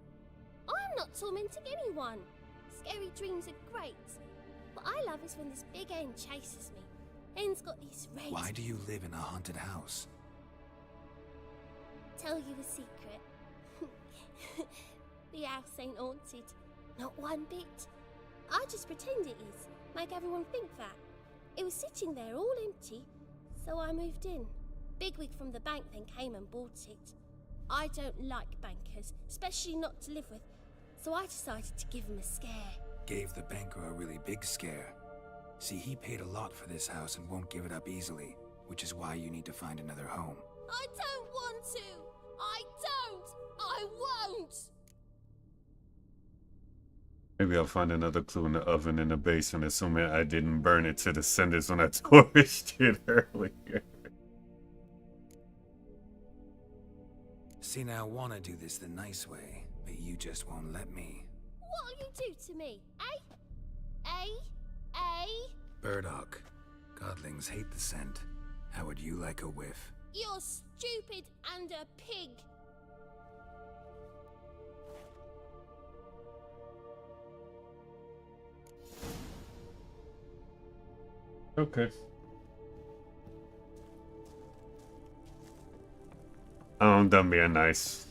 I'm not tormenting anyone. Scary dreams are great. What I love is when this big hen chases me. Hen's got these red... Why do you live in a haunted house? Tell you a secret. The house ain't haunted. Not one bit. I just pretend it is. Make everyone think that. It was sitting there all empty, so I moved in. Bigwig from the bank then came and bought it. I don't like bankers, especially not to live with, so I decided to give him a scare. Gave the banker a really big scare. See, he paid a lot for this house and won't give it up easily, which is why you need to find another home. I don't want to! I don't! I won't! Maybe I'll find another clue in the oven in the basement, assuming I didn't burn it to the cinders when I torched it earlier. See, now I want to do this the nice way, but you just won't let me. What'll you do to me, eh? Eh? Burdock. Godlings hate the scent. How would you like a whiff? You're stupid and a pig. Okay. I'm done being nice.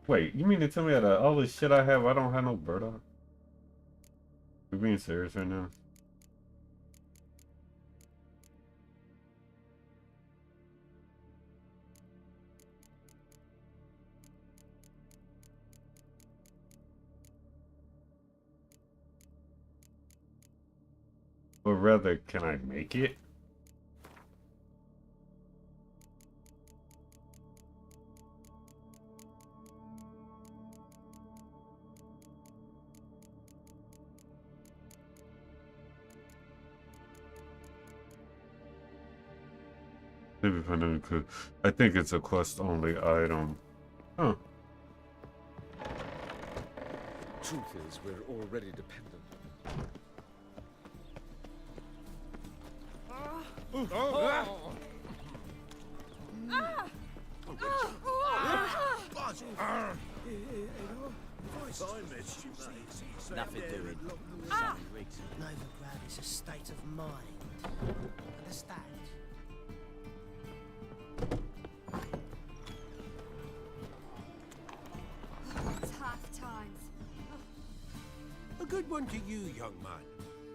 Wait, you mean to tell me that all the shit I have, I don't have no burdock? You're being serious right now? Or rather, can I make it? Maybe if I never could. I think it's a quest only item. Huh. Truth is, we're already dependent. Nothing doing. Novigrad is a state of mind. Understand? Tough times. A good one to you, young man.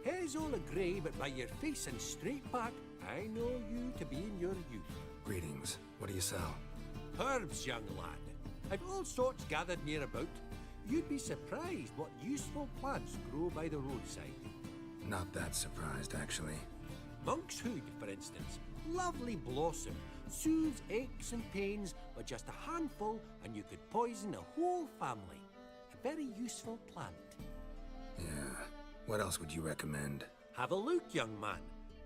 Hair's all grey, but by your face and straight back, I know you to be in your youth. Greetings. What do you sell? Herbs, young lad. I've all sorts gathered near about. You'd be surprised what useful plants grow by the roadside. Not that surprised, actually. Monk's hood, for instance. Lovely blossom. Soothes aches and pains with just a handful, and you could poison a whole family. A very useful plant. Yeah. What else would you recommend? Have a look, young man.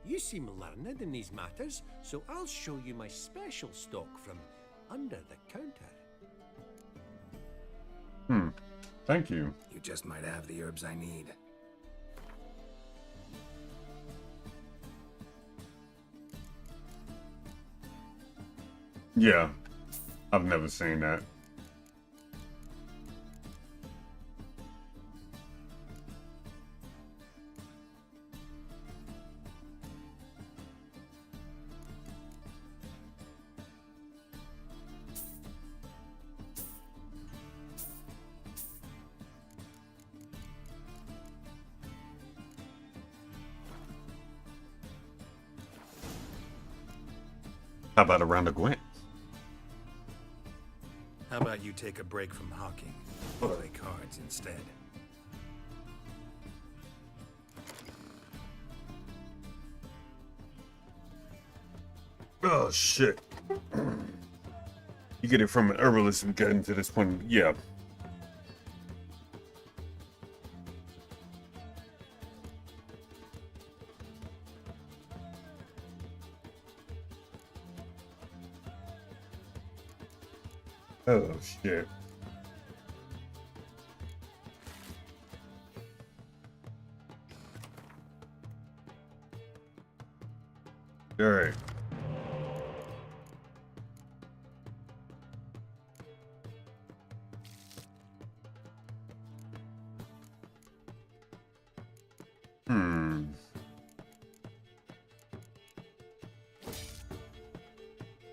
You seem learned in these matters, so I'll show you my special stock from under the counter. Thank you. You just might have the herbs I need. Yeah. I've never seen that. How about a round of Gwent? How about you take a break from hawking? Play cards instead. Oh shit. You get it from an herbalist and get into this point. Yeah. Oh shit. All right.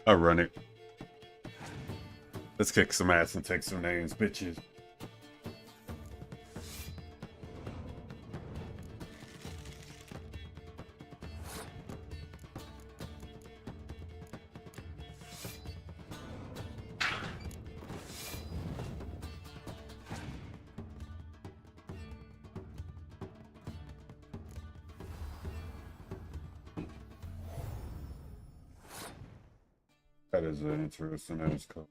I'll run it. Let's kick some ass and take some names, bitches. That is an interesting ass code.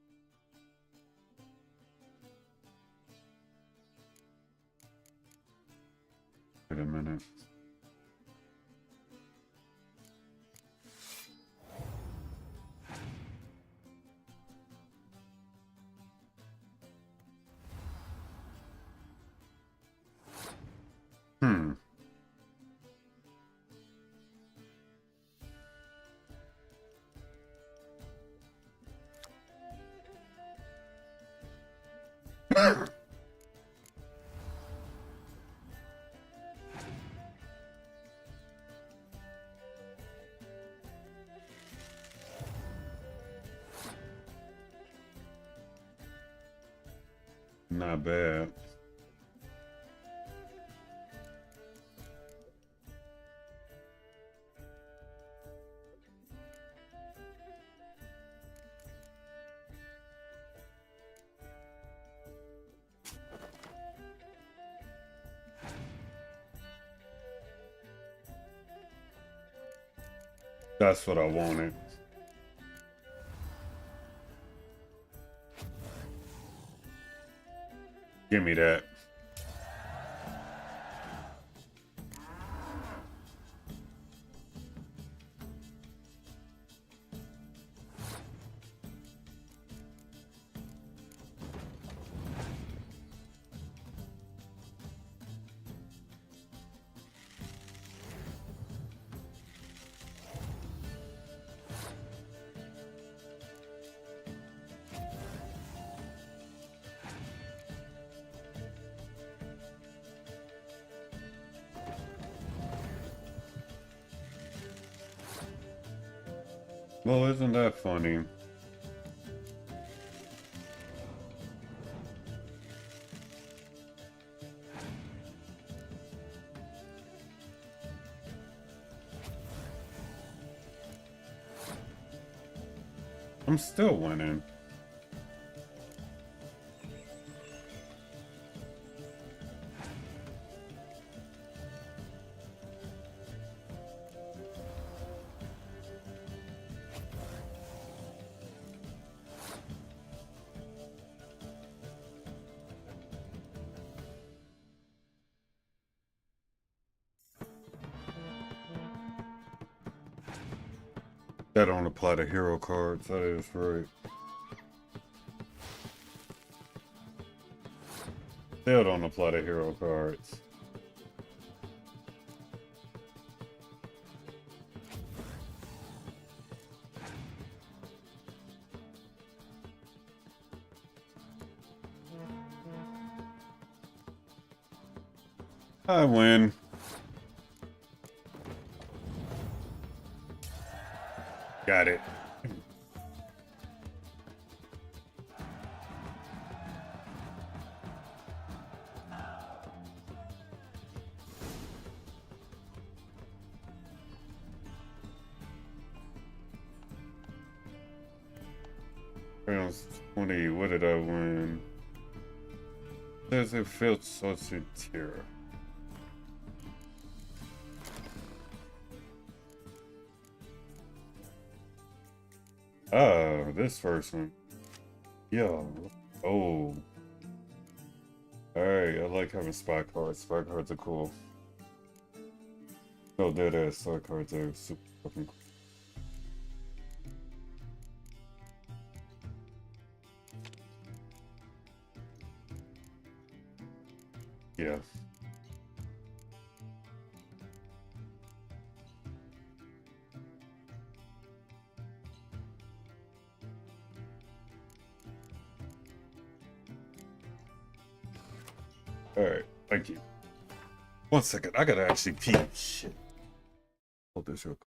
Wait a minute. Not bad. That's what I wanted. Give me that. Well, isn't that funny? I'm still winning. That don't apply to hero cards, that is right. Still don't apply to hero cards. I win. Got it. Rounds 20, what did I win? There's a field sausage tier. Oh, this first one. Yo. Oh. Alright, I like having spy cards. Spy cards are cool. Oh, dead ass spy cards are super fucking cool. Yeah. Alright, thank you. 1 second, I gotta actually pee. Shit. Hold this real quick.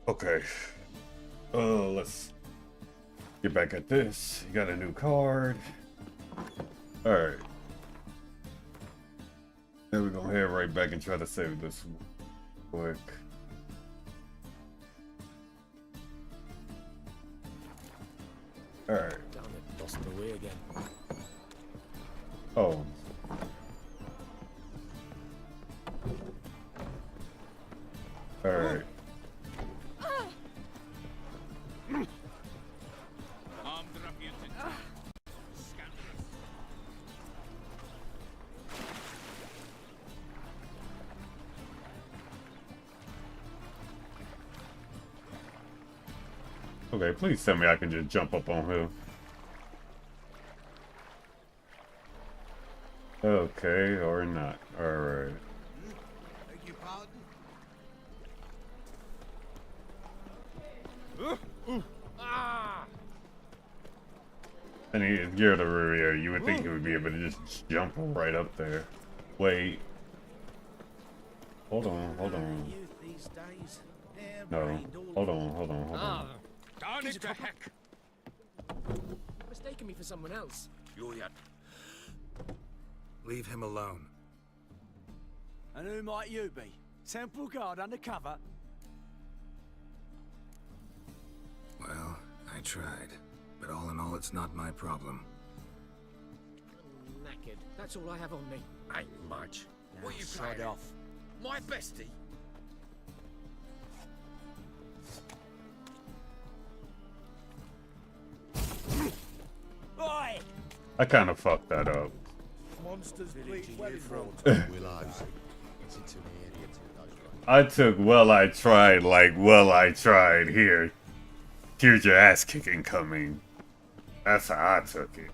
Okay. Let's get back at this. You got a new card. Alright. Then we're gonna head right back and try to save this one quick. Alright. Damn it, lost my way again. Oh. Alright. Okay, please tell me I can just jump up on him. Okay, or not. Alright. Beg your pardon? And if you're the Rivia, you would think he would be able to just jump right up there. Wait. Hold on, hold on. No. Hold on, hold on. Darn it to heck! Mistaken me for someone else. You're the... Leave him alone. And who might you be? Temple guard undercover? Well, I tried. But all in all, it's not my problem. I'm knackered. That's all I have on me. Ain't much. What you sod playing? off. My bestie? Oi! I kind of fucked that up. Monsters bleed well Willows. It's into an area to those right. I took well I tried like well I tried here. Here's your ass kicking coming. That's how I took it.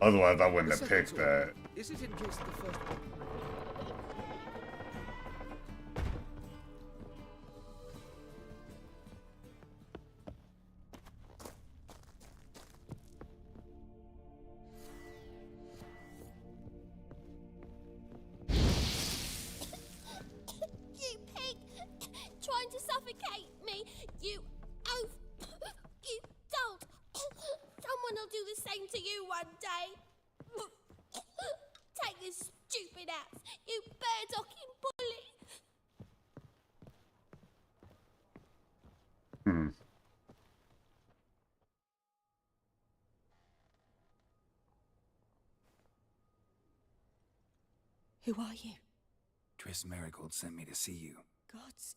Otherwise I wouldn't have picked that. Is it in case the first one? You pig! Trying to suffocate me! You oaf! You don't! Someone will do the same to you one day! Take this stupid axe, you bird-docking bully! Who are you? Triss Merigold sent me to see you. Gods.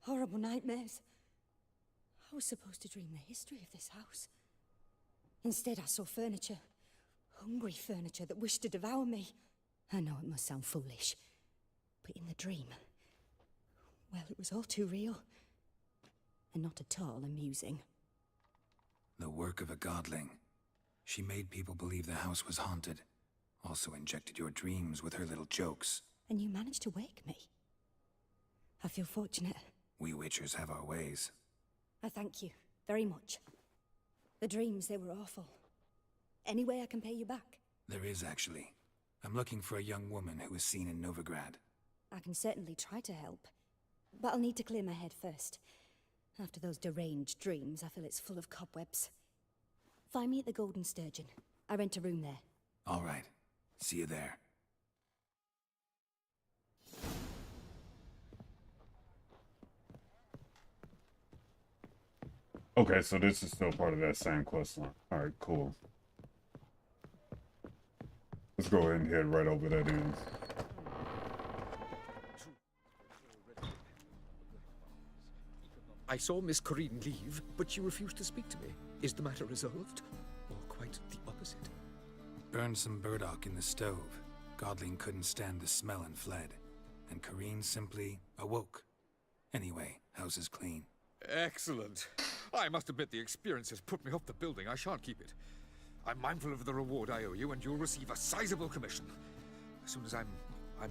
Horrible nightmares. I was supposed to dream the history of this house. Instead, I saw furniture. Hungry furniture that wished to devour me. I know it must sound foolish, but in the dream, well, it was all too real. And not at all amusing. The work of a godling. She made people believe the house was haunted. Also injected your dreams with her little jokes. And you managed to wake me. I feel fortunate. We witchers have our ways. I thank you very much. The dreams, they were awful. Any way I can pay you back? There is, actually. I'm looking for a young woman who was seen in Novigrad. I can certainly try to help. But I'll need to clear my head first. After those deranged dreams, I feel it's full of cobwebs. Find me at the Golden Sturgeon. I rent a room there. All right. See you there. Okay, so this is still part of that same quest line. Alright, cool. Let's go ahead and head right over that end. I saw Miss Corrine leave, but she refused to speak to me. Is the matter resolved? Or quite the opposite? Burned some burdock in the stove. Godling couldn't stand the smell and fled. And Corrine simply awoke. Anyway, house is clean. Excellent. I must admit the experience has put me off the building. I shan't keep it. I'm mindful of the reward I owe you, and you'll receive a sizable commission. As soon as I'm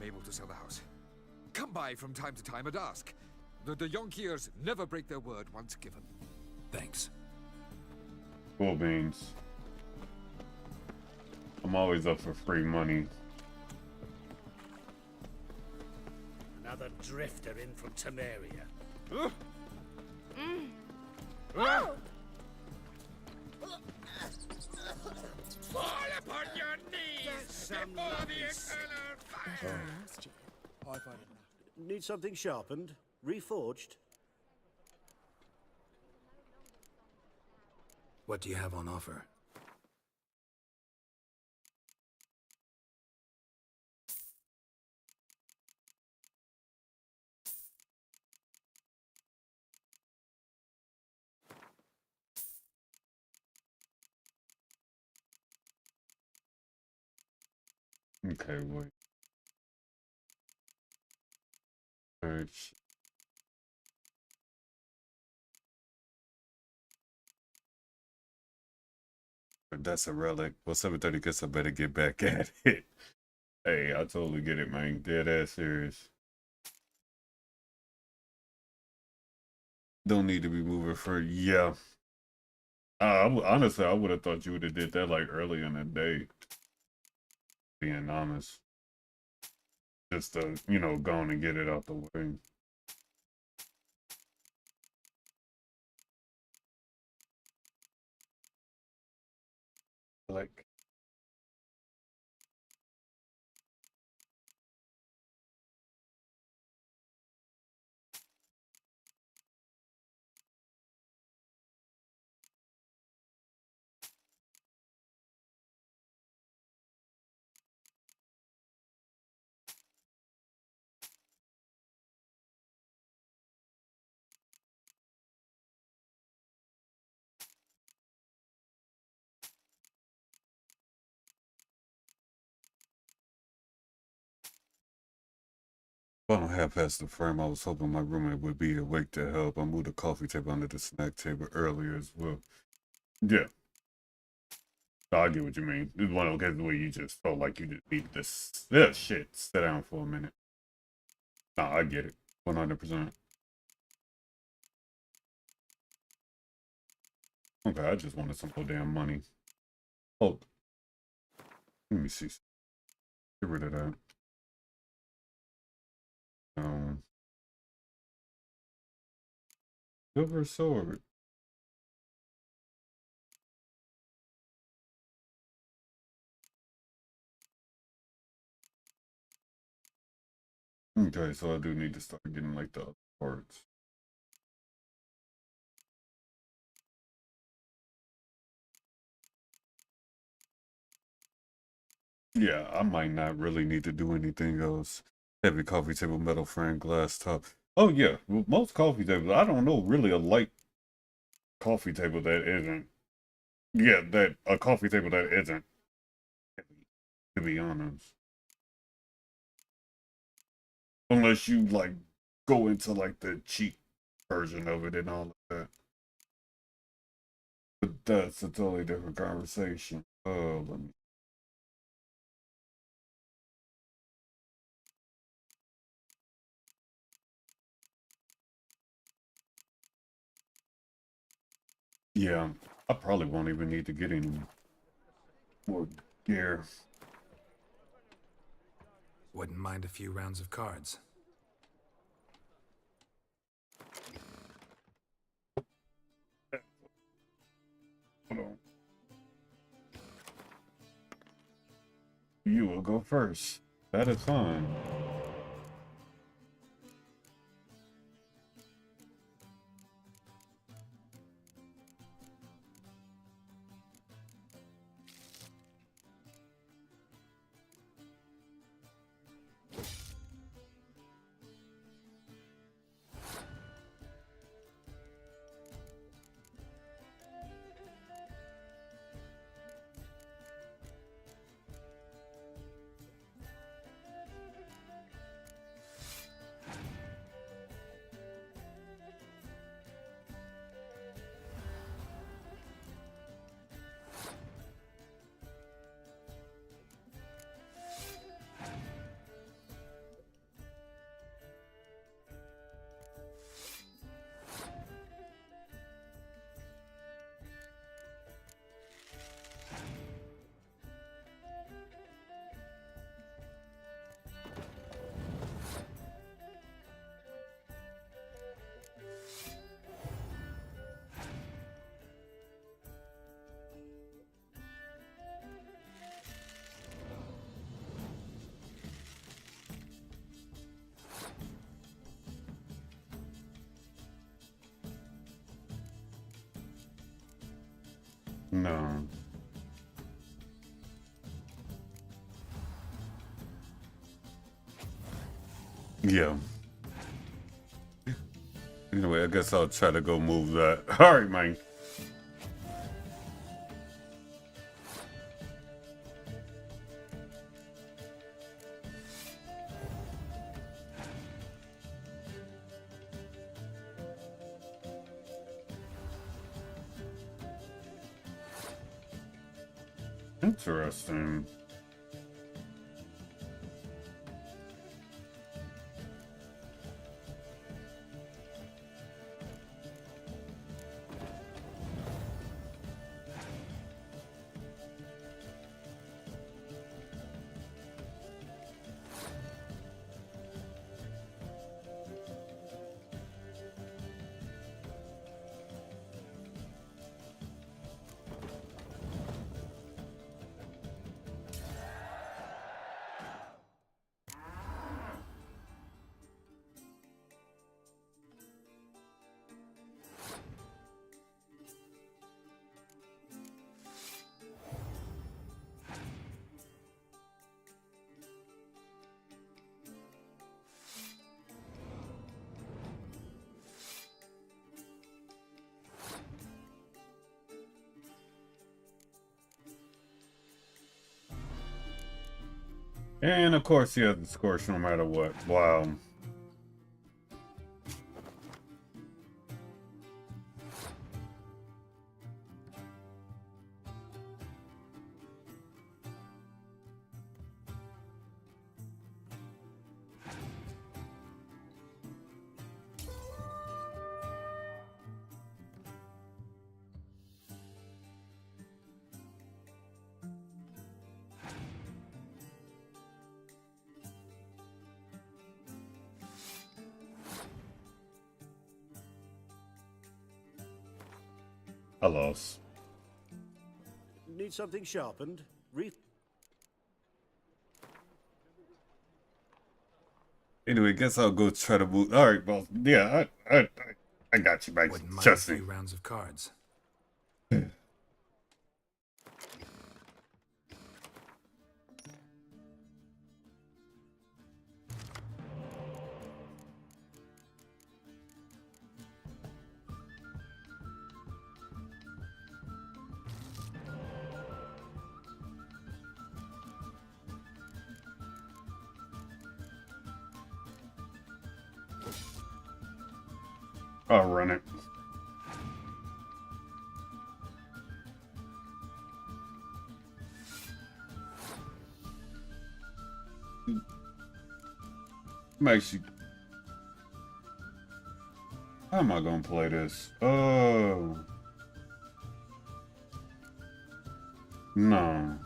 able to sell the house. Come by from time to time and ask. The Yonkiers never break their word once given. Thanks. Cool beans. I'm always up for free money. Another drifter in from Temeria. Oh! Fall upon your knees before the eternal fire! I find it. Need something sharpened? Reforged? What do you have on offer? Okay, wait. Search. That's a relic. Well, 7:30. Guess I better get back at it. Hey, I totally get it, man. Dead ass serious. Don't need to be moving for honestly, I would have thought you would have did that like early in the day. Being honest, just to go on and get it out the way. Like, about half past the frame, I was hoping my roommate would be awake to help. I moved the coffee table under the snack table earlier as well. Yeah. I get what you mean. This is one of those cases where you just felt like you just needed this. Yeah, shit. Sit down for a minute. Nah, I get it. 100%. Okay, I just wanted some more damn money. Oh. Let me see. Get rid of that. Silver sword. Okay, so I do need to start getting like the other parts. Yeah, I might not really need to do anything else. Heavy coffee table, metal frame, glass top. Oh yeah, well, most coffee tables, I don't know really a light coffee table that isn't. Yeah, that a coffee table that isn't heavy, to be honest. Unless you like go into like the cheap version of it and all of that. But that's a totally different conversation. Let me. Yeah, I probably won't even need to get any more gear. Wouldn't mind a few rounds of cards. Hold on. You will go first. That is fine. No. Yeah. Anyway, I guess I'll try to go move that. All right, man. Interesting. And of course he has the scorch no matter what. Wow. I lost. Need something sharpened? Anyway, guess I'll go try to move. All right, well, yeah, I got you, Mike. Wouldn't mind a Trust me. few rounds of cards. I'll run it. I'm actually... How am I gonna play this? Oh... No.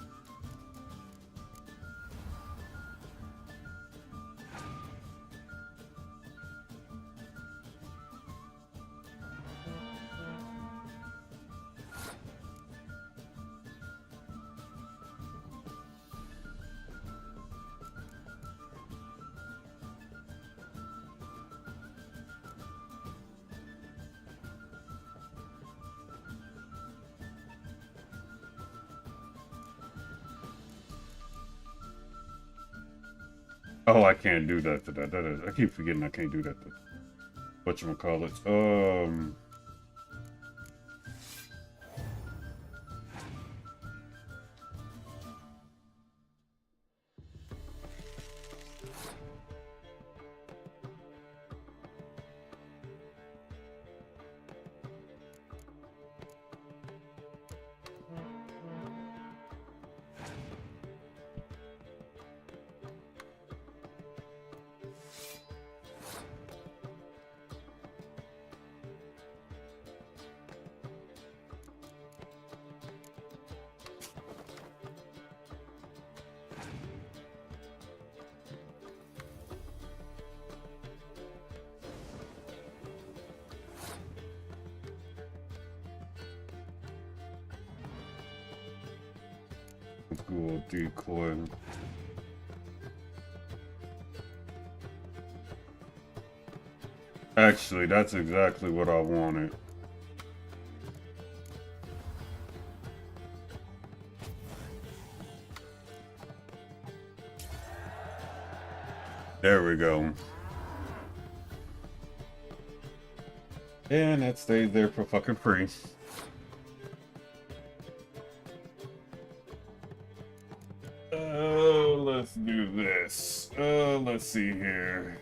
Oh, I can't do that to that. I keep forgetting I can't do that to whatchamacallit. Cool decoy. Actually, that's exactly what I wanted. There we go. And that stays there for fucking free. Let's do this. Let's see here.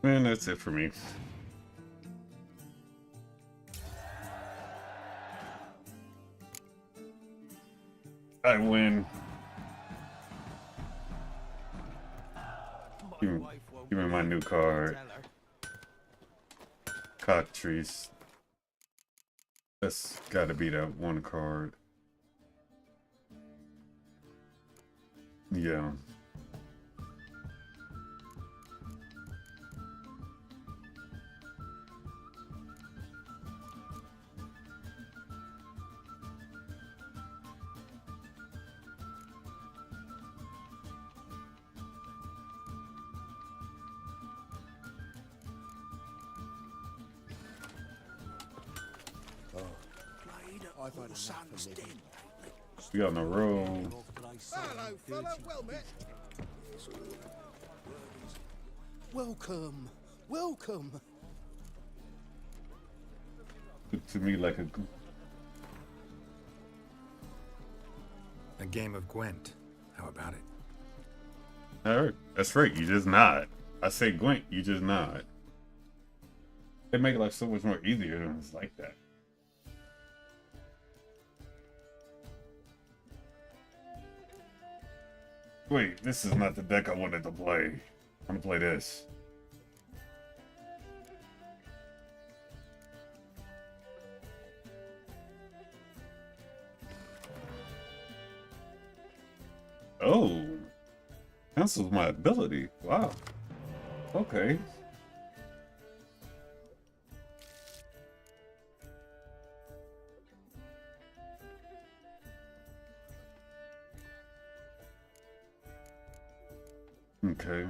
And that's it for me. I win. Give me my new card. Triss. That's gotta be that one card. Yeah. We on the road. Hello, fella. Well met. Welcome. Welcome. Look to me like a game of Gwent. How about it? Alright, that's right. You just nod. I say Gwent, you just nod. They make life so much more easier when it's like that. Wait, this is not the deck I wanted to play. I'm gonna play this. Oh, cancels my ability. Wow. Okay. Okay.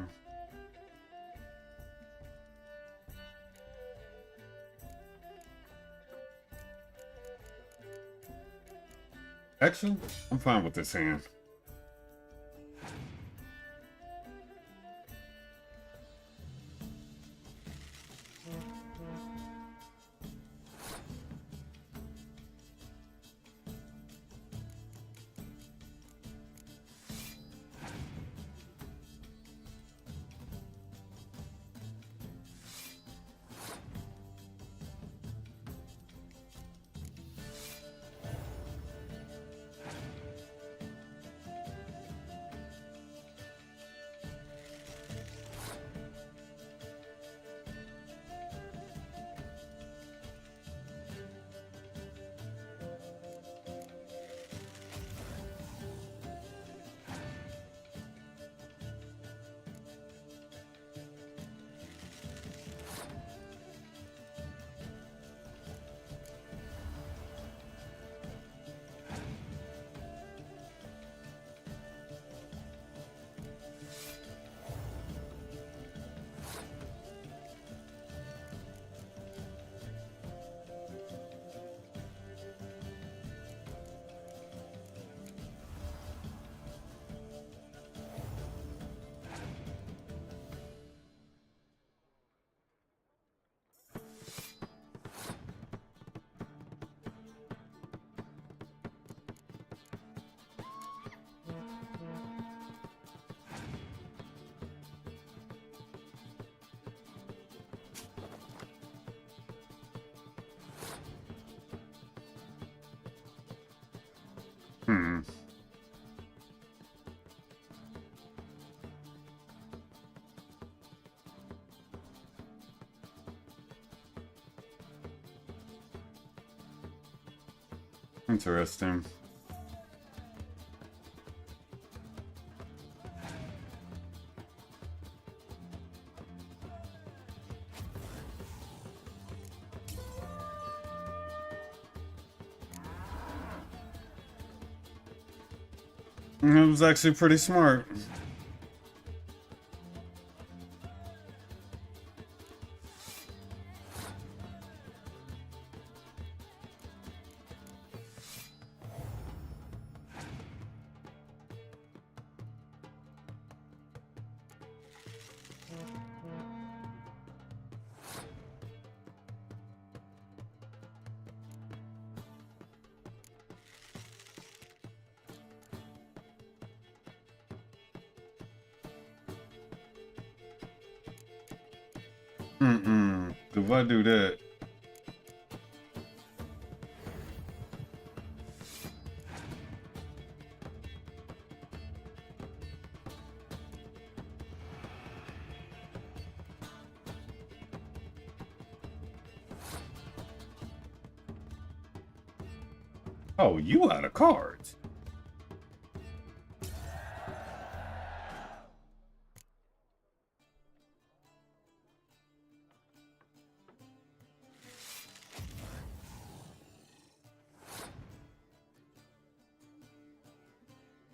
Actually, I'm fine with this hand. Interesting. It was actually pretty smart. If I do that. Oh, you out of cards.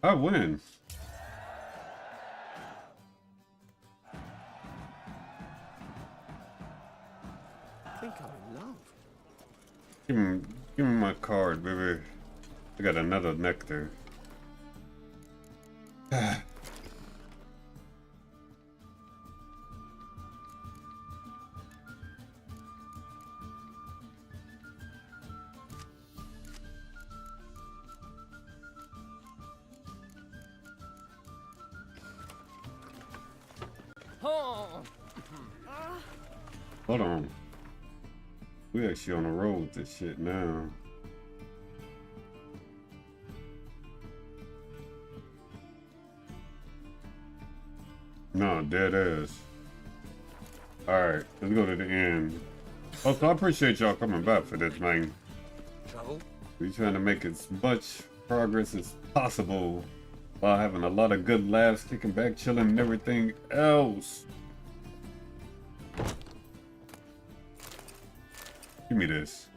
I win. I think I'm in love. Give me my card, baby. I got another nectar. Hold on. We actually on the road with this shit now. No, dead ass. Alright, let's go to the end. Also, I appreciate y'all coming back for this, man. Trouble? We trying to make as much progress as possible while having a lot of good laughs, kicking back, chilling, and everything else. Give me this.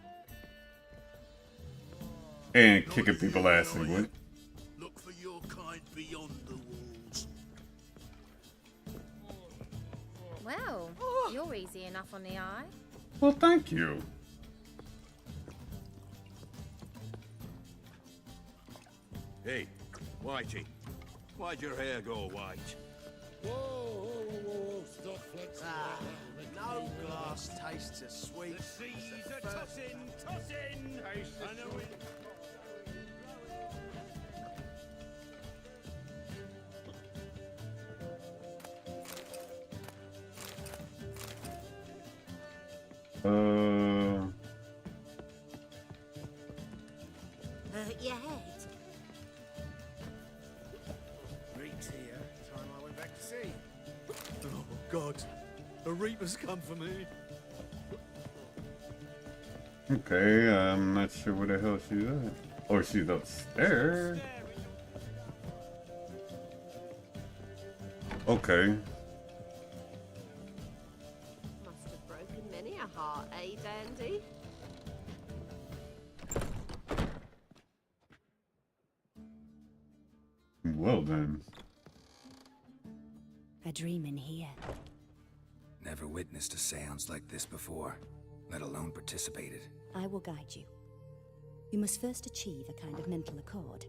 And kicking people ass and what? Look for your kind beyond the walls. Well, you're easy enough on the eye. Well, thank you. Hey, Whitey, why'd your hair go white? Whoa, whoa, whoa, whoa, stop flexing. No glass tastes as sweet. The seas are tossing, tossing. I know it. Hurt your head. Reek's here. Time I went back to sea. Oh, God. The Reaper's come for me. Okay, I'm not sure where the hell she's at. Or she's upstairs. Okay. Must have broken many a heart, eh, Dandy? Well then. A dream in here. Never witnessed a seance like this before, let alone participated. I will guide you. You must first achieve a kind of mental accord.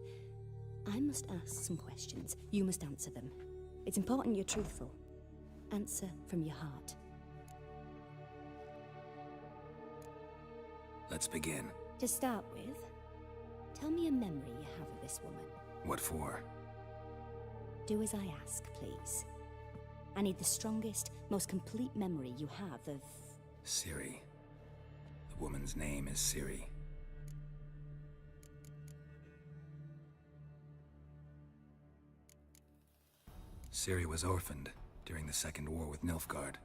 I must ask some questions. You must answer them. It's important you're truthful. Answer from your heart. Let's begin. To start with, tell me a memory you have of this woman. What for? Do as I ask, please. I need the strongest, most complete memory you have of... Ciri. The woman's name is Ciri. Ciri was orphaned during the Second War with Nilfgaard.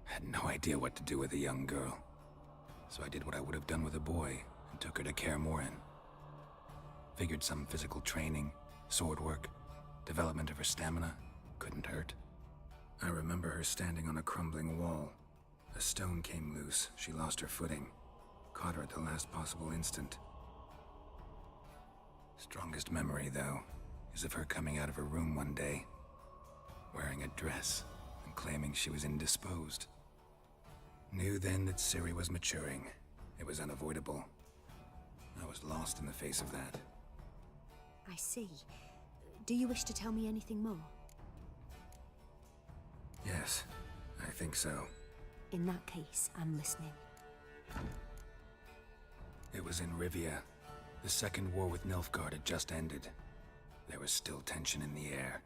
Had no idea what to do with a young girl. So I did what I would have done with a boy and took her to Kaer Morhen. Figured some physical training, sword work, development of her stamina couldn't hurt. I remember her standing on a crumbling wall. A stone came loose, she lost her footing. Caught her at the last possible instant. Strongest memory, though, is of her coming out of her room one day, wearing a dress and claiming she was indisposed. Knew then that Ciri was maturing. It was unavoidable. I was lost in the face of that. I see. Do you wish to tell me anything more? Yes, I think so. In that case, I'm listening. It was in Rivia. The Second War with Nilfgaard had just ended. There was still tension in the air.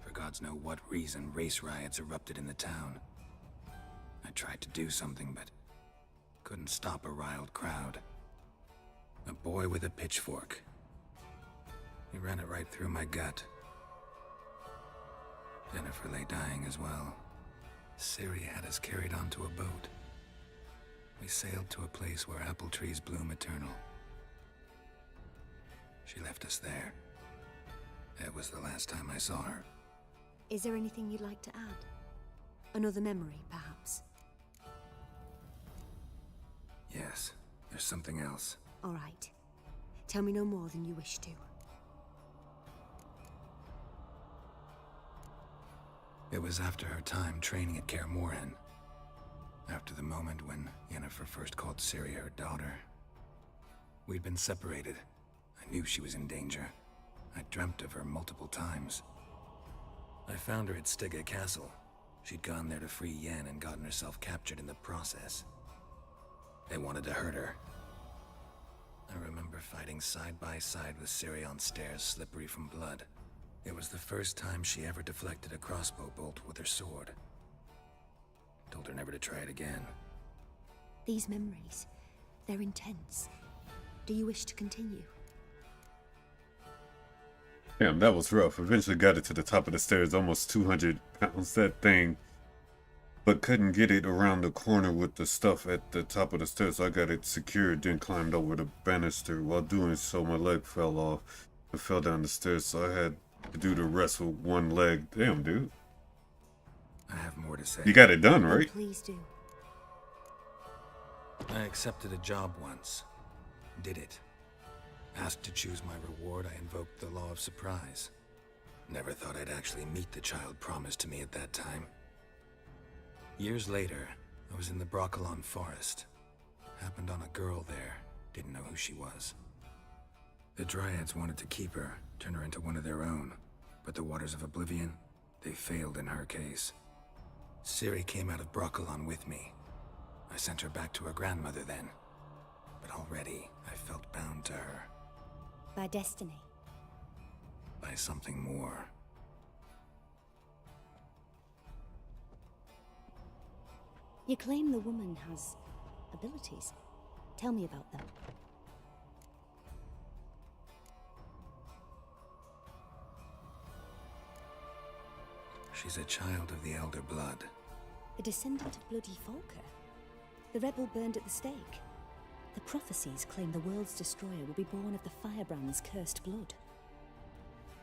For gods know what reason, race riots erupted in the town. I tried to do something, but couldn't stop a riled crowd. A boy with a pitchfork. He ran it right through my gut. Yennefer lay dying as well. Ciri had us carried onto a boat. We sailed to a place where apple trees bloom eternal. She left us there. That was the last time I saw her. Is there anything you'd like to add? Another memory, perhaps? Yes, there's something else. All right. Tell me no more than you wish to. It was after her time training at Kaer Morhen. After the moment when Yennefer first called Ciri her daughter. We'd been separated. I knew she was in danger. I dreamt of her multiple times. I found her at Skelliger Castle. She'd gone there to free Yen and gotten herself captured in the process. They wanted to hurt her. I remember fighting side by side with Ciri on stairs slippery from blood. It was the first time she ever deflected a crossbow bolt with her sword. Told her never to try it again. These memories, they're intense. Do you wish to continue? Damn, that was rough. Eventually got it to the top of the stairs, almost 200 pounds, that thing. But couldn't get it around the corner with the stuff at the top of the stairs. So I got it secured, then climbed over the banister. While doing so, my leg fell off. It fell down the stairs, so I had to do the rest with one leg. Damn, dude. I have more to say. You got it done, right? Oh, please do. I accepted a job once. Did it. Asked to choose my reward, I invoked the law of surprise. Never thought I'd actually meet the child promised to me at that time. Years later, I was in the Broccolon forest. Happened on a girl there. Didn't know who she was. The Dryads wanted to keep her, turn her into one of their own. But the Waters of Oblivion, they failed in her case. Ciri came out of Broccolon with me. I sent her back to her grandmother then. But already, I felt bound to her. By destiny? By something more. You claim the woman has abilities. Tell me about them. She's a child of the Elder Blood. A descendant of bloody Falker. The rebel burned at the stake. The prophecies claim the world's destroyer will be born of the firebrand's cursed blood.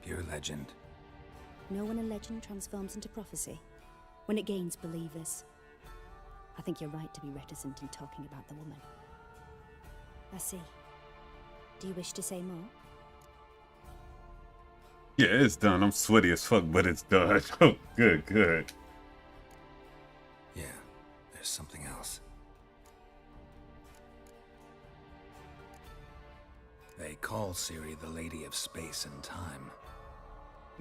Pure legend. Know when a legend transforms into prophecy? When it gains believers. I think you're right to be reticent in talking about the woman. I see. Do you wish to say more? Yeah, it's done. I'm sweaty as fuck, but it's done. Oh, good, good. Yeah, there's something else. They call Ciri the Lady of Space and Time.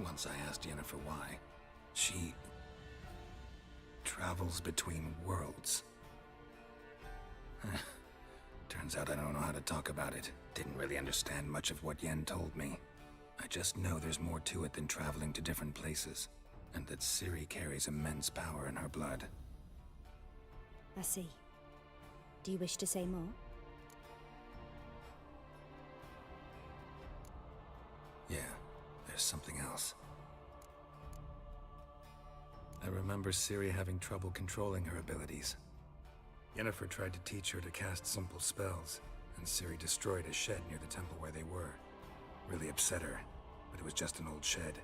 Once I asked Yennefer why. She travels between worlds. Turns out I don't know how to talk about it. Didn't really understand much of what Yen told me. I just know there's more to it than traveling to different places, and that Ciri carries immense power in her blood. I see. Do you wish to say more? Yeah, there's something else. I remember Ciri having trouble controlling her abilities. Yennefer tried to teach her to cast simple spells, and Ciri destroyed a shed near the temple where they were. Really upset her, but it was just an old shed.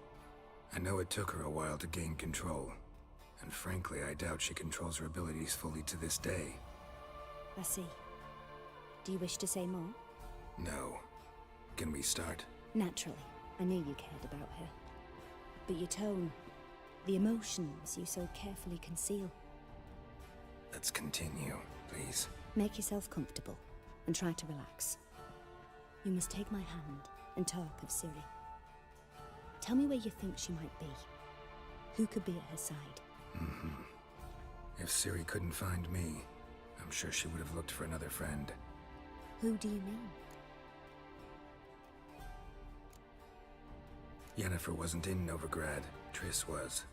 I know it took her a while to gain control, and frankly, I doubt she controls her abilities fully to this day. I see. Do you wish to say more? No. Can we start? Naturally. I knew you cared about her. But your tone, the emotions you so carefully conceal. Let's continue, please. Make yourself comfortable, and try to relax. You must take my hand and talk of Ciri. Tell me where you think she might be. Who could be at her side? If Ciri couldn't find me, I'm sure she would have looked for another friend. Who do you mean? Yennefer wasn't in Novigrad. Triss was.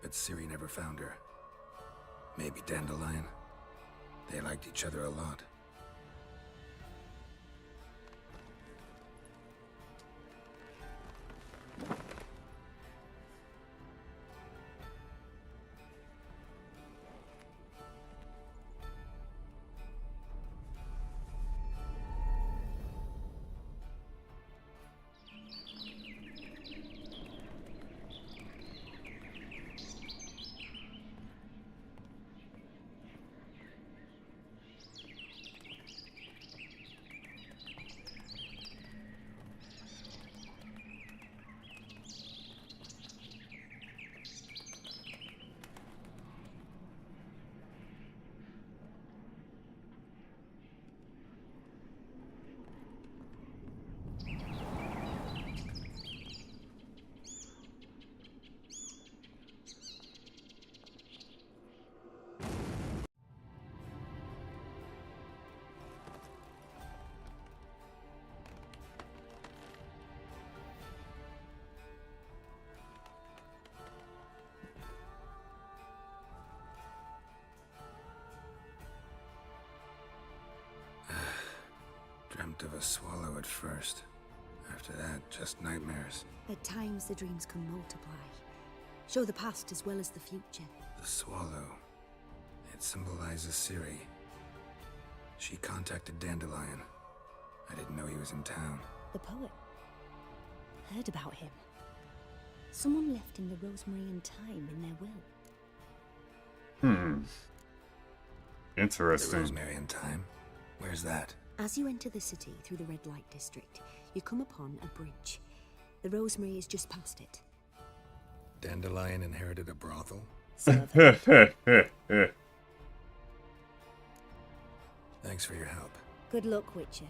But Ciri never found her. Maybe Dandelion? They liked each other a lot. Dreamt of a swallow at first. After that, just nightmares. At times, the dreams can multiply. Show the past as well as the future. The swallow. It symbolizes Ciri. She contacted Dandelion. I didn't know he was in town. The poet. Heard about him. Someone left him the rosemary and thyme in their will. Interesting. The rosemary and thyme? Where's that? As you enter the city through the red light district, you come upon a bridge. The rosemary is just past it. Dandelion inherited a brothel? Thanks for your help. Good luck, Witcher.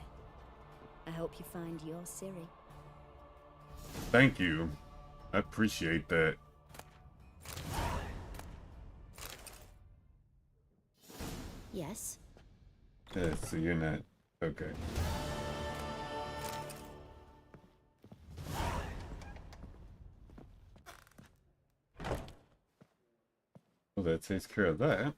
I hope you find your Ciri. Thank you. I appreciate that. Yes? Yeah, so you're not... Okay. Well, that takes care of that.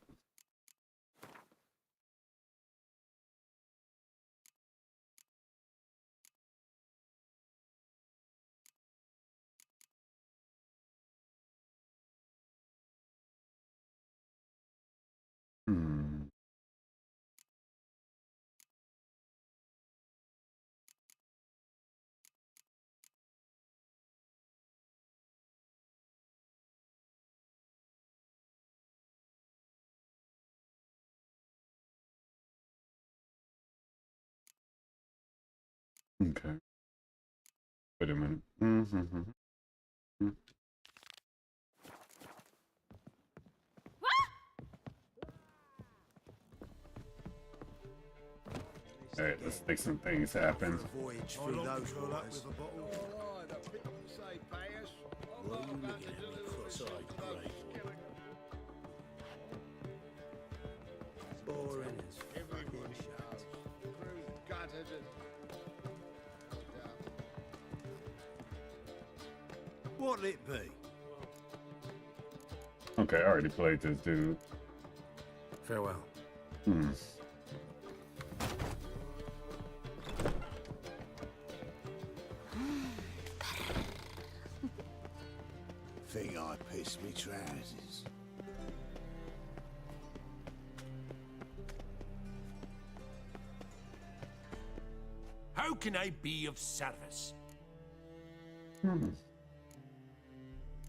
Okay. Wait a minute. Alright, let's make some things happen. Voyage through those waters. What are you looking at me cross-eyed, grey boy? Boring as fucking shit. What'll it be? Okay, I already played this dude. Farewell. Think I pissed me trousers. How can I be of service?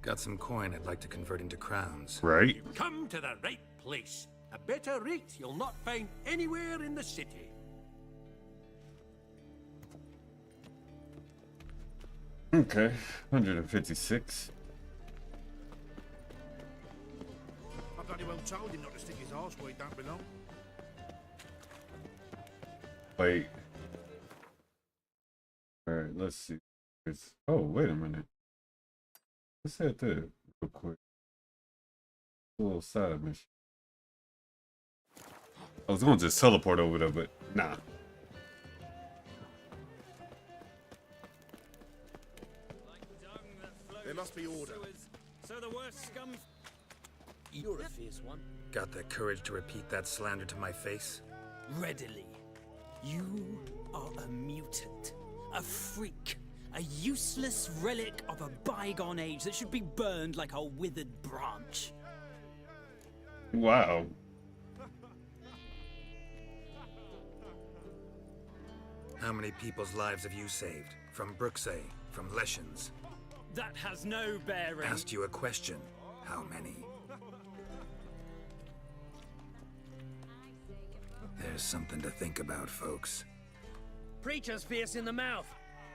Got some coin I'd like to convert into crowns. Right. You come to the right place. A better rate you'll not find anywhere in the city. Okay, 156. I bloody well told him not to stick his arse where he don't belong. Wait. Alright, let's see. Oh, wait a minute. Let's head there real quick. A little side mission. I was going to just teleport over there, but nah. There must be order. So the worst scum. You're a fierce one. Got the courage to repeat that slander to my face? Readily. You are a mutant. A freak. A useless relic of a bygone age that should be burned like a withered branch. Wow. How many people's lives have you saved? From Bruxay? From Leshens? That has no bearing. Asked you a question. How many? There's something to think about, folks. Preacher's fierce in the mouth,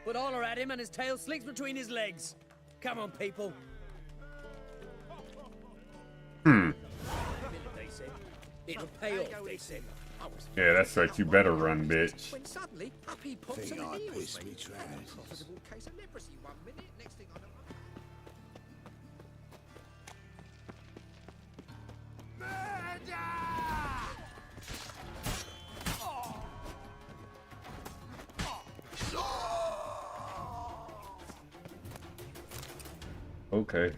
but holler at him and his tail slinks between his legs. Come on, people. Hmm. They said. It'll pay off, they said. Yeah, that's right. You better run, bitch. When suddenly, up he pops Think and I heals piss me. me trousers. Profitable case of leprosy 1 minute, next thing I know. Okay.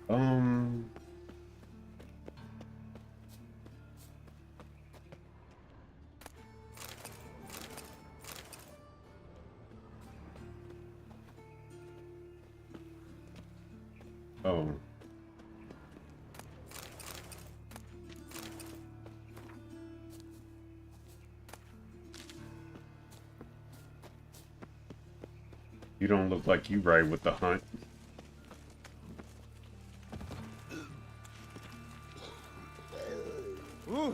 Oh. You don't look like you ride with the hunt. Ooh.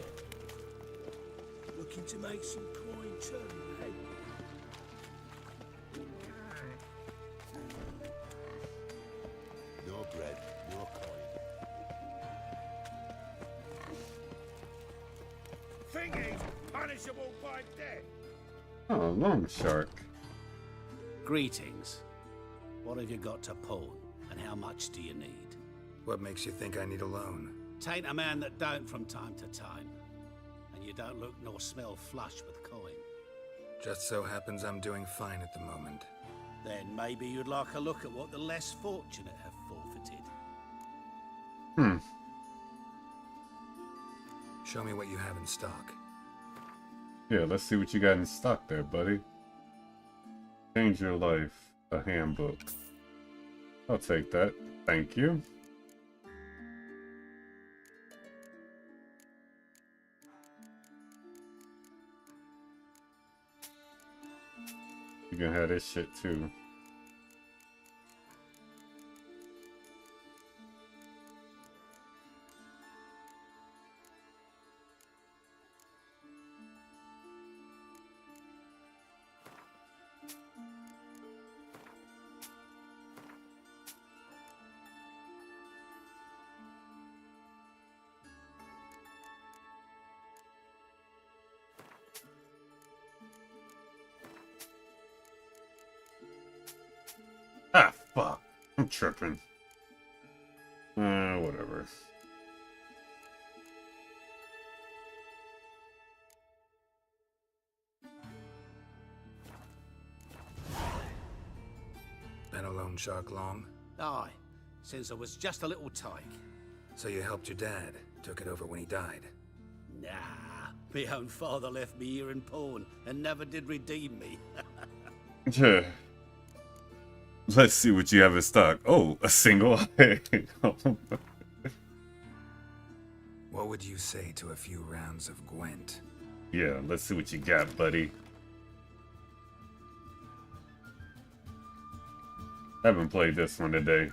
Looking to make some coin too, eh? No bread, no coin. Thingy's punishable by death. Oh, long shark. Greetings. What have you got to pawn, and how much do you need? What makes you think I need a loan? Tain't a man that don't from time to time. And you don't look nor smell flush with coin. Just so happens I'm doing fine at the moment. Then maybe you'd like a look at what the less fortunate have forfeited. Hmm. Show me what you have in stock. Yeah, let's see what you got in stock there, buddy. Change your life. A handbook. I'll take that. Thank you. You can have this shit too. Ah, fuck. I'm tripping. Whatever. Been a loan shark long? Aye, since I was just a little tyke. So you helped your dad, took it over when he died? Nah, my own father left me here in pawn and never did redeem me. Yeah. Let's see what you have in stock. Oh, a single eye. What would you say to a few rounds of Gwent? Yeah, let's see what you got, buddy. Haven't played this one today.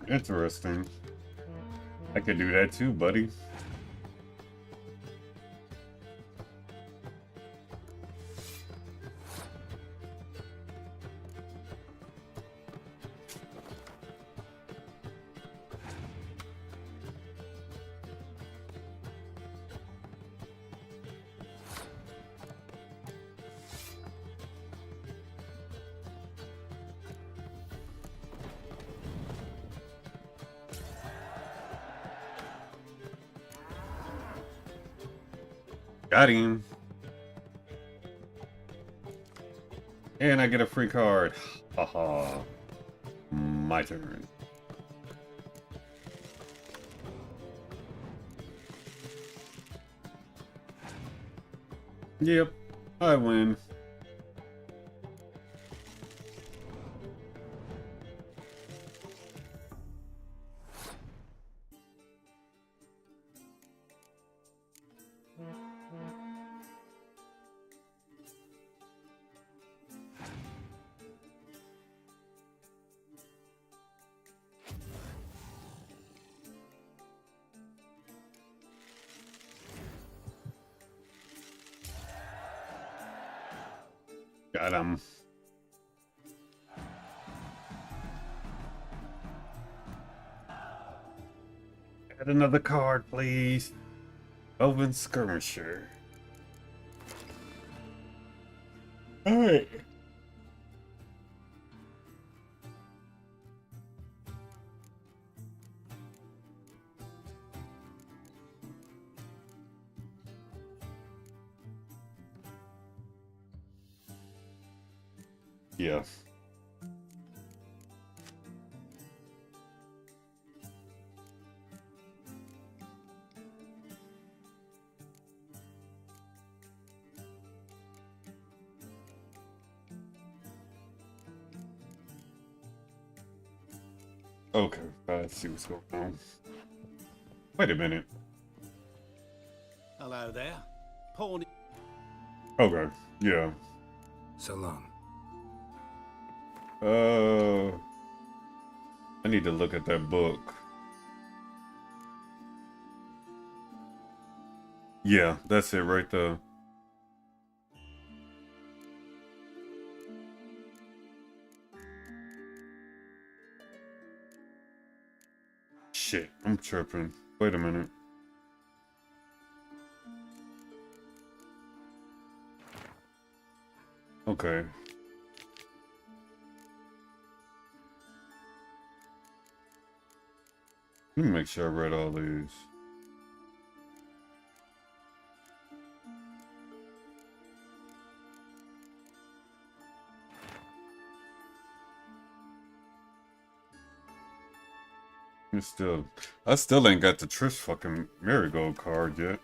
Interesting. I could do that too, buddy. Got him. And I get a free card. Haha. My turn. Yep, I win. Got him. Add another card, please. Elven Skirmisher. Alright. Yeah. Okay, let's see what's going on. Wait a minute. Hello there. Pawn. Okay, yeah. So long. I need to look at that book. Yeah, that's it right there. Shit, I'm tripping. Wait a minute. Okay. Let me make sure I read all these. I still ain't got the Triss fucking Merigold card yet.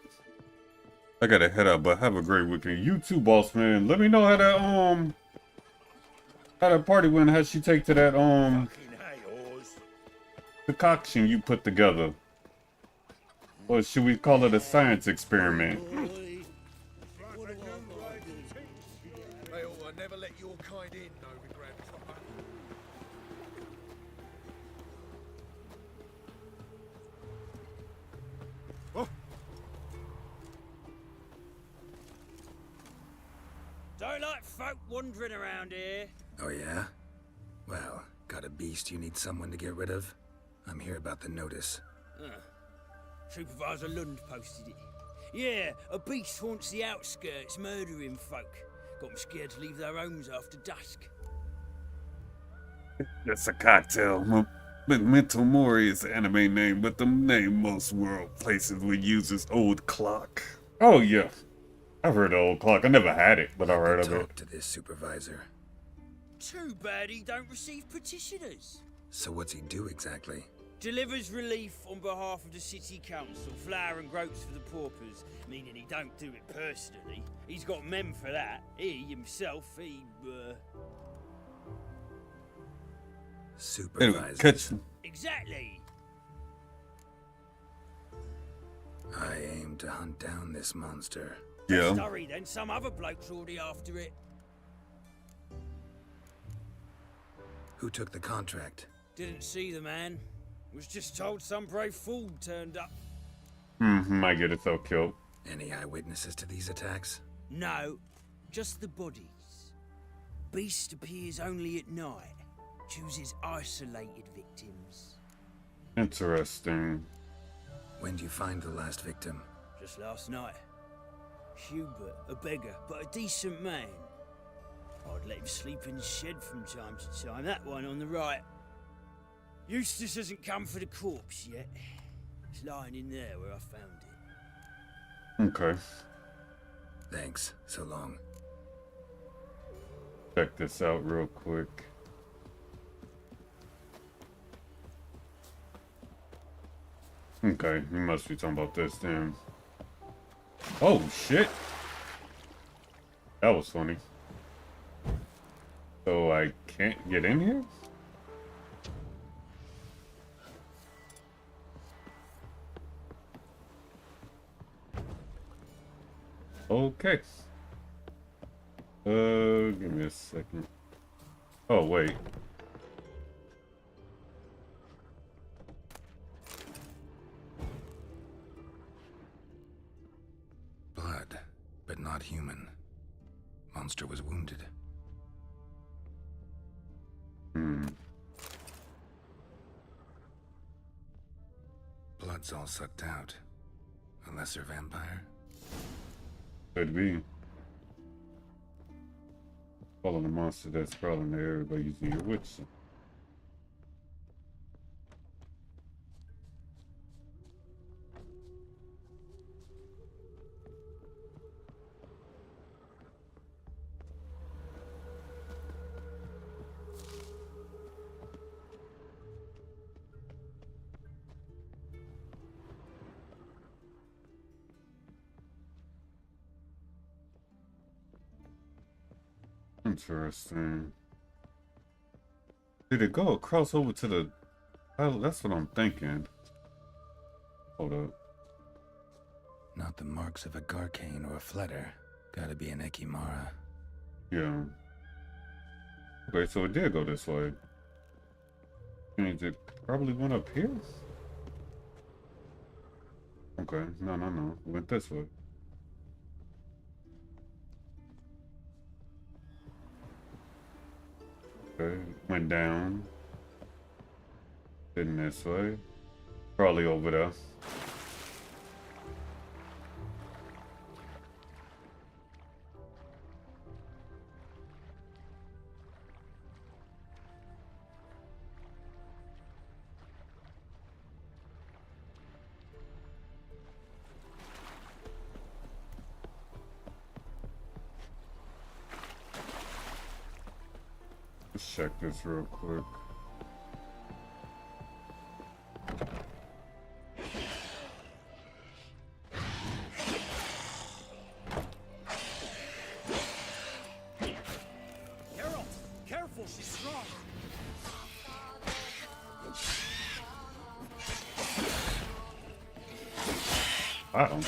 I gotta head out, but have a great weekend. You too, boss man. Let me know how that party went. How'd she take to that concoction you put together? Or should we call it a science experiment? I never let your kind in, Novigrad. Don't like folk wandering around here. Oh yeah? Well, got a beast you need someone to get rid of? I'm here about the notice. Supervisor Lund posted it. Yeah, a beast haunts the outskirts, murdering folk. Got them scared to leave their homes after dusk. That's a cocktail. Memento Mori is the anime name, but the name most world places would use is Old Clock. Oh yeah, I've heard of Old Clock. I never had it, but I heard of it. Talk to this supervisor. Too bad he don't receive petitioners. So what's he do exactly? Delivers relief on behalf of the city council, flour and groats for the paupers, meaning he don't do it personally. He's got men for that. He himself, Supervisor. Exactly. I aim to hunt down this monster. Yeah. Sorry then, some other bloke's already after it. Who took the contract? Didn't see the man. Was just told some brave fool turned up. Might get itself killed. Any eyewitnesses to these attacks? No, just the bodies. Beast appears only at night. Chooses isolated victims. Interesting. When do you find the last victim? Just last night. Hubert, a beggar, but a decent man. I'd let him sleep in the shed from time to time. That one on the right. Eustace hasn't come for the corpse yet. It's lying in there where I found it. Okay. Thanks. So long. Check this out real quick. Okay, you must be talking about this then. Oh shit! That was funny. So I can't get in here? Okay. Give me a second. Oh, wait. Blood, but not human. Monster was wounded. Blood's all sucked out. A lesser vampire? Could be. Following the monster that's crawling the area by using your wits. Interesting. Did it go across over to the... Oh, that's what I'm thinking. Hold up. Not the marks of a Garcane or a Fletter. Gotta be an Ekimara. Yeah. Okay, so it did go this way. Means it probably went up here? Okay, no. It went this way. Okay, went down. Heading this way. Probably over there. Let's check this real quick. Geralt, careful, she's strong. Wow.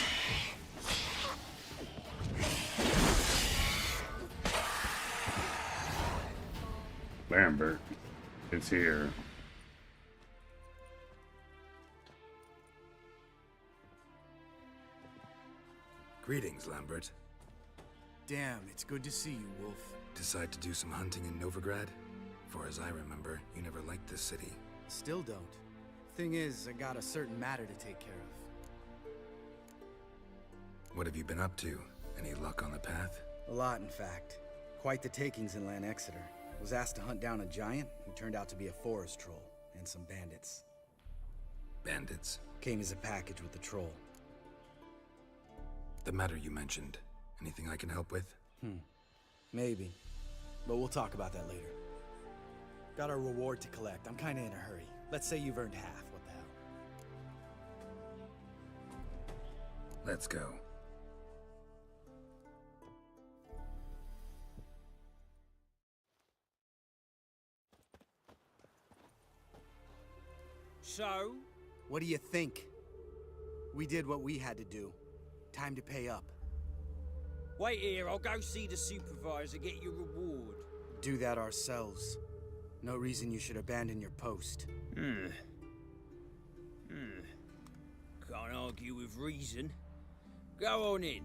Lambert is here. Greetings, Lambert. Damn, it's good to see you, Wolf. Decide to do some hunting in Novigrad? For as I remember, you never liked this city. Still don't. Thing is, I got a certain matter to take care of. What have you been up to? Any luck on the path? A lot, in fact. Quite the takings in Lan Exeter. Was asked to hunt down a giant who turned out to be a forest troll, and some bandits. Bandits? Came as a package with the troll. The matter you mentioned. Anything I can help with? Maybe. But we'll talk about that later. Got a reward to collect. I'm kinda in a hurry. Let's say you've earned half. What the hell? Let's go. So? What do you think? We did what we had to do. Time to pay up. Wait here, I'll go see the supervisor, get your reward. Do that ourselves. No reason you should abandon your post. Can't argue with reason. Go on in.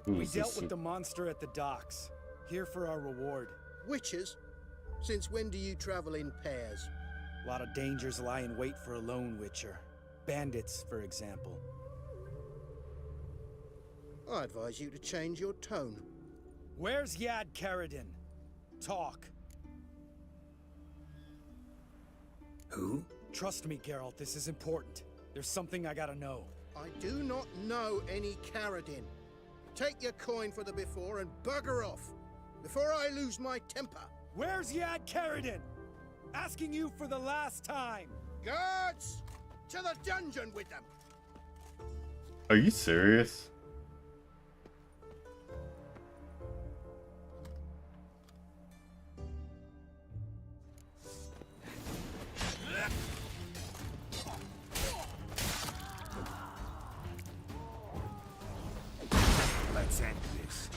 We dealt with the monster at the docks. Here for our reward. Witches? Since when do you travel in pairs? A lot of dangers lie in wait for a lone witcher. Bandits, for example. I advise you to change your tone. Where's Yad Karadin? Talk. Who? Trust me, Geralt, this is important. There's something I gotta know. I do not know any Karadin. Take your coin for the before and bugger off, before I lose my temper. Where's Yad Karadin? Asking you for the last time. Guards! To the dungeon with them! Are you serious? Let's end this.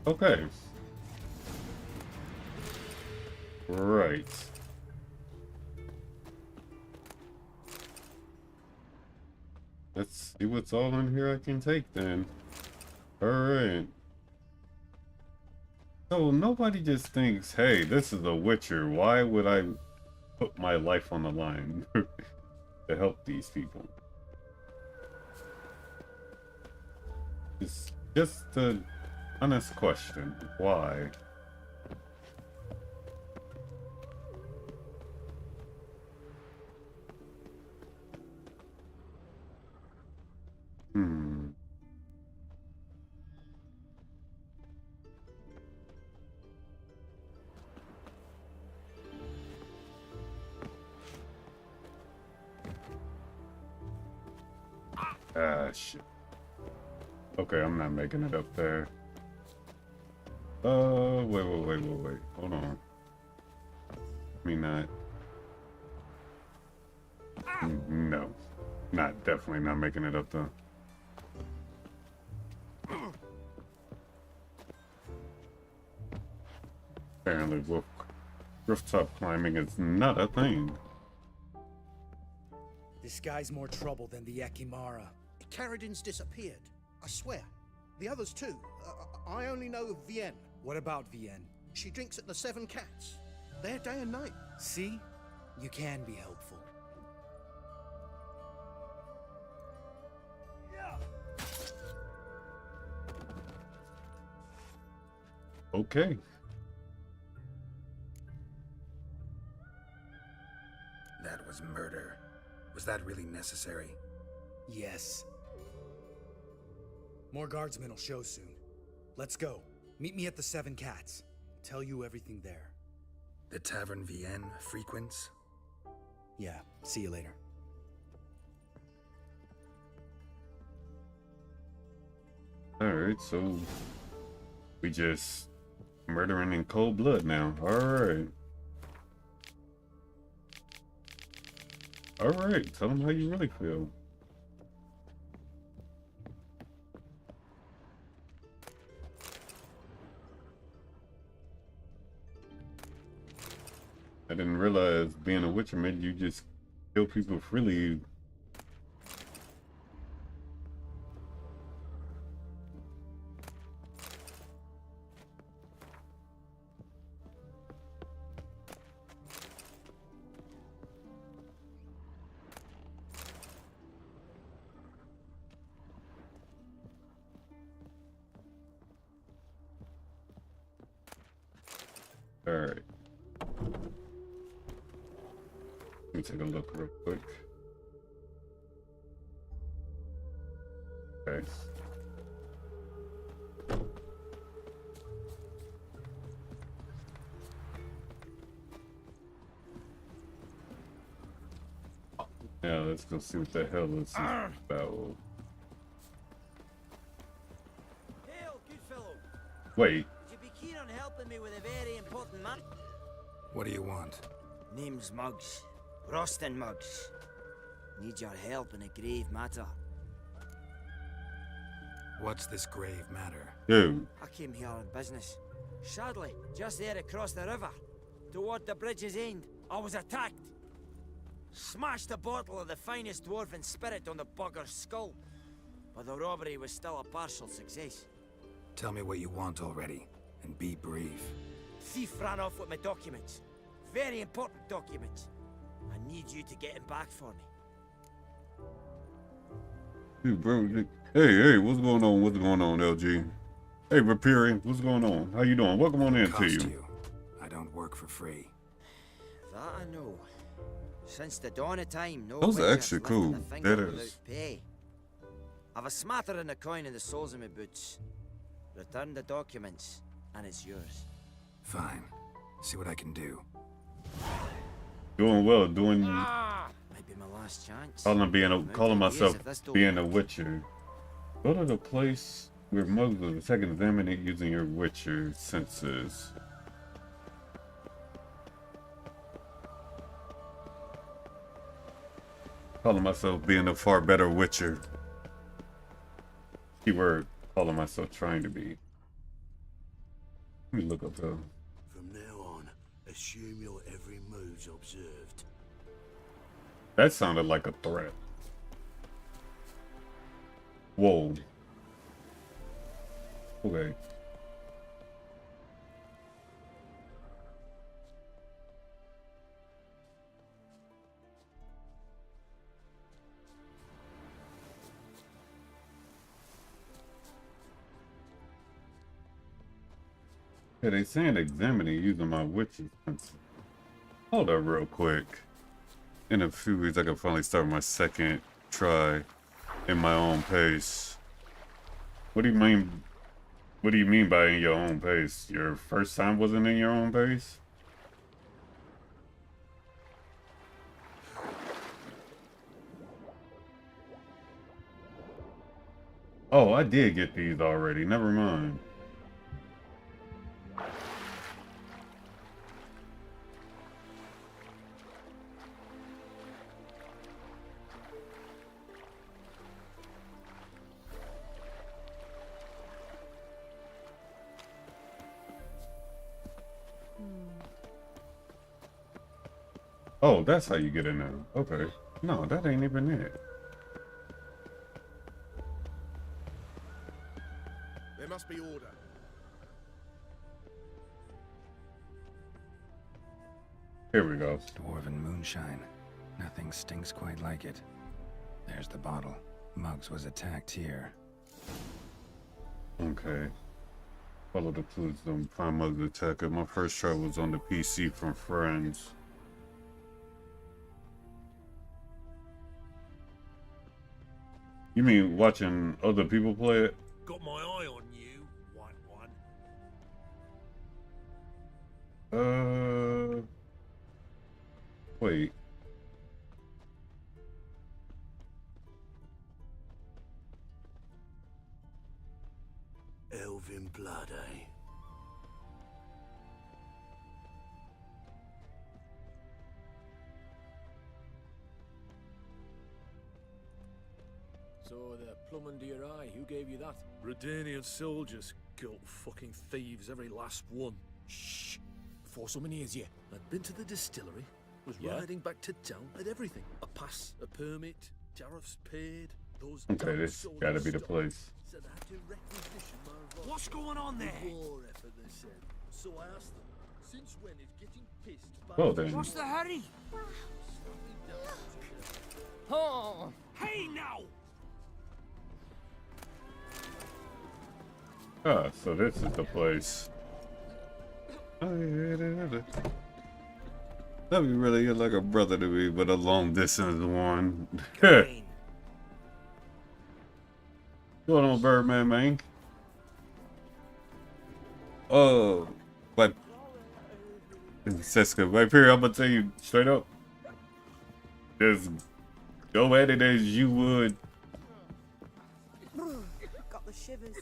Okay. Right. Let's see what's all in here I can take then. Alright. So nobody just thinks, hey, this is a Witcher. Why would I put my life on the line to help these people? It's just an honest question. Why? Ah, shit. Okay, I'm not making it up there. Wait. Hold on. Me not. No. Definitely not making it up there. Apparently, rooftop climbing is not a thing. This guy's more trouble than the Ekimara. Karadin's disappeared, I swear. The others too. I only know of Vienne. What about Vienne? She drinks at the Seven Cats. There day and night. See? You can be helpful. Okay. That was murder. Was that really necessary? Yes. More guardsmen will show soon. Let's go. Meet me at the Seven Cats. Tell you everything there. The Tavern Vienne frequents? Yeah, see you later. Alright, so we just murdering in cold blood now. Alright. Alright, tell them how you really feel. I didn't realize being a Witcher made you just kill people freely. All right. Let me take a look real quick. Okay. Yeah, let's go see what the hell this is about. Hail, good fellow. Wait. Would you be keen on helping me with a very important man? What do you want? Name's Muggs. Rostin Muggs. Need your help in a grave matter. What's this grave matter? Dude. I came here on business. Sadly, just there across the river, toward the bridge's end, I was attacked. Smashed a bottle of the finest dwarven spirit on the bugger's skull, but the robbery was still a partial success. Tell me what you want already, and be brief. Thief ran off with my documents. Very important documents. I need you to get him back for me. Dude, bro. Hey, what's going on? What's going on, LG? Hey, Rapiri, what's going on? How you doing? Welcome on in to you. I don't work for free. That I know. Since the dawn of time, no Those are witch actually has lifted cool. a finger That without is. pay. I've a smattering of coin in the soles of my boots. Return the documents, and it's yours. Fine. See what I can do. Doing well, doing. Might be my last chance. Calling myself being a witcher. Go to the place where mugs will attack and examine it using your witcher senses. Calling myself being a far better witcher. Keyword, calling myself trying to be. Let me look up though. From now on, assume your every move's observed. That sounded like a threat. Whoa. Okay. Yeah, they saying examining using my witch's pencil. Hold up real quick. In a few weeks I can finally start my second try in my own pace. What do you mean? What do you mean by in your own pace? Your first time wasn't in your own pace? Oh, I did get these already. Never mind. Oh, that's how you get in there. Okay. No, that ain't even it. There must be order. Here we go. Dwarven moonshine. Nothing stinks quite like it. There's the bottle. Muggs was attacked here. Okay. Follow the clues to find Muggs attacker. My first try was on the PC from friends. You mean watching other people play it? Got my eye on you, white one. Wait. Elven blood, eh? So the plum under your eye, who gave you that? Redanian soldiers, guilt fucking thieves, every last one. Shh! Before someone hears you. I'd been to the distillery, was riding back to town, had everything. A pass, a permit, tariffs paid, those Okay, this gotta be the place. Said I had to requisition my right. What's going on there? War effort, they said. So I asked them, since when is getting pissed by... Well then. What's the hurry? Oh! Hey now! Ah, so this is the place. That'd be really good, like a brother to me, but a long distance one. What's going on, Birdman, man? Oh, but Seska, right here, I'm gonna tell you straight up. Just go at it as you would. Got the shivers.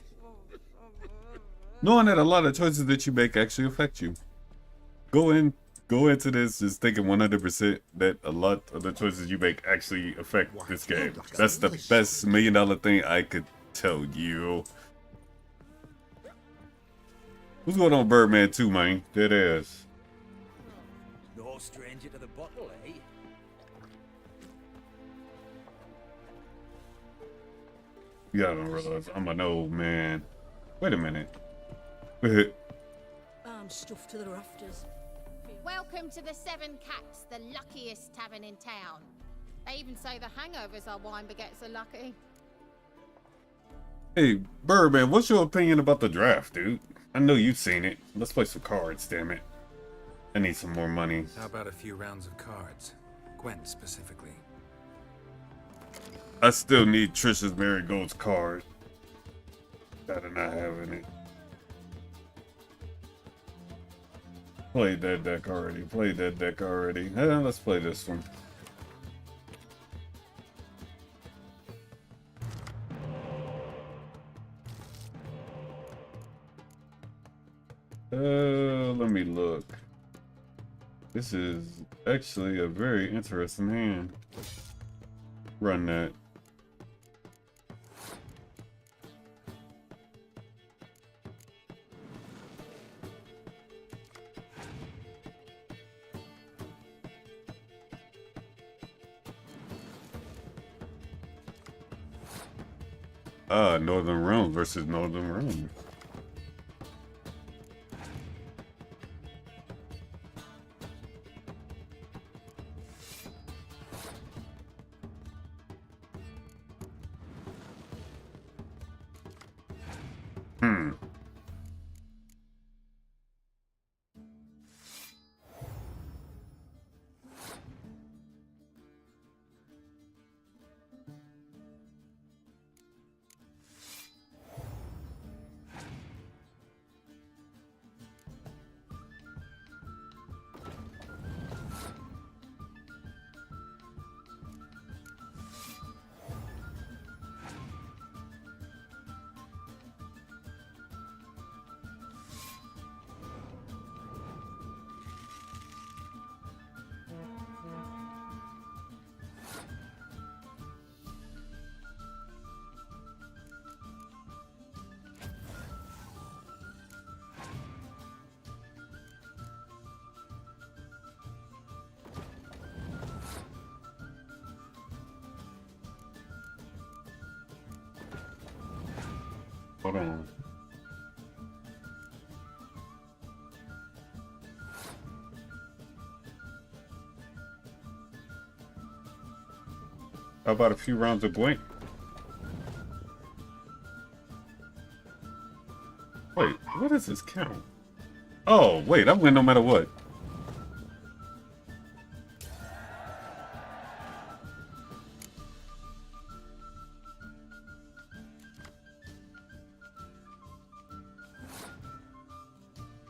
Knowing that a lot of choices that you make actually affect you. Go into this just thinking 100% that a lot of the choices you make actually affect this game. That's the best $1 million thing I could tell you. What's going on, Birdman 2, man? Dead ass. No stranger to the bottle, eh? Yeah, I don't realize I'm an old man. Wait a minute. I'm stuffed to the rafters. Welcome to the Seven Cats, the luckiest tavern in town. They even say the hangovers our wine baguettes are lucky. Hey, Birdman, what's your opinion about the draft, dude? I know you've seen it. Let's play some cards, damn it. I need some more money. How about a few rounds of cards? Gwent specifically. I still need Trish's Merigold's card. That and not having it. Played that deck already. Played that deck already. Let's play this one. Let me look. This is actually a very interesting hand. Run that. Northern Realm versus Northern Realm. Hold on. How about a few rounds of Gwent? Wait, what does this count? Oh, wait, I win no matter what.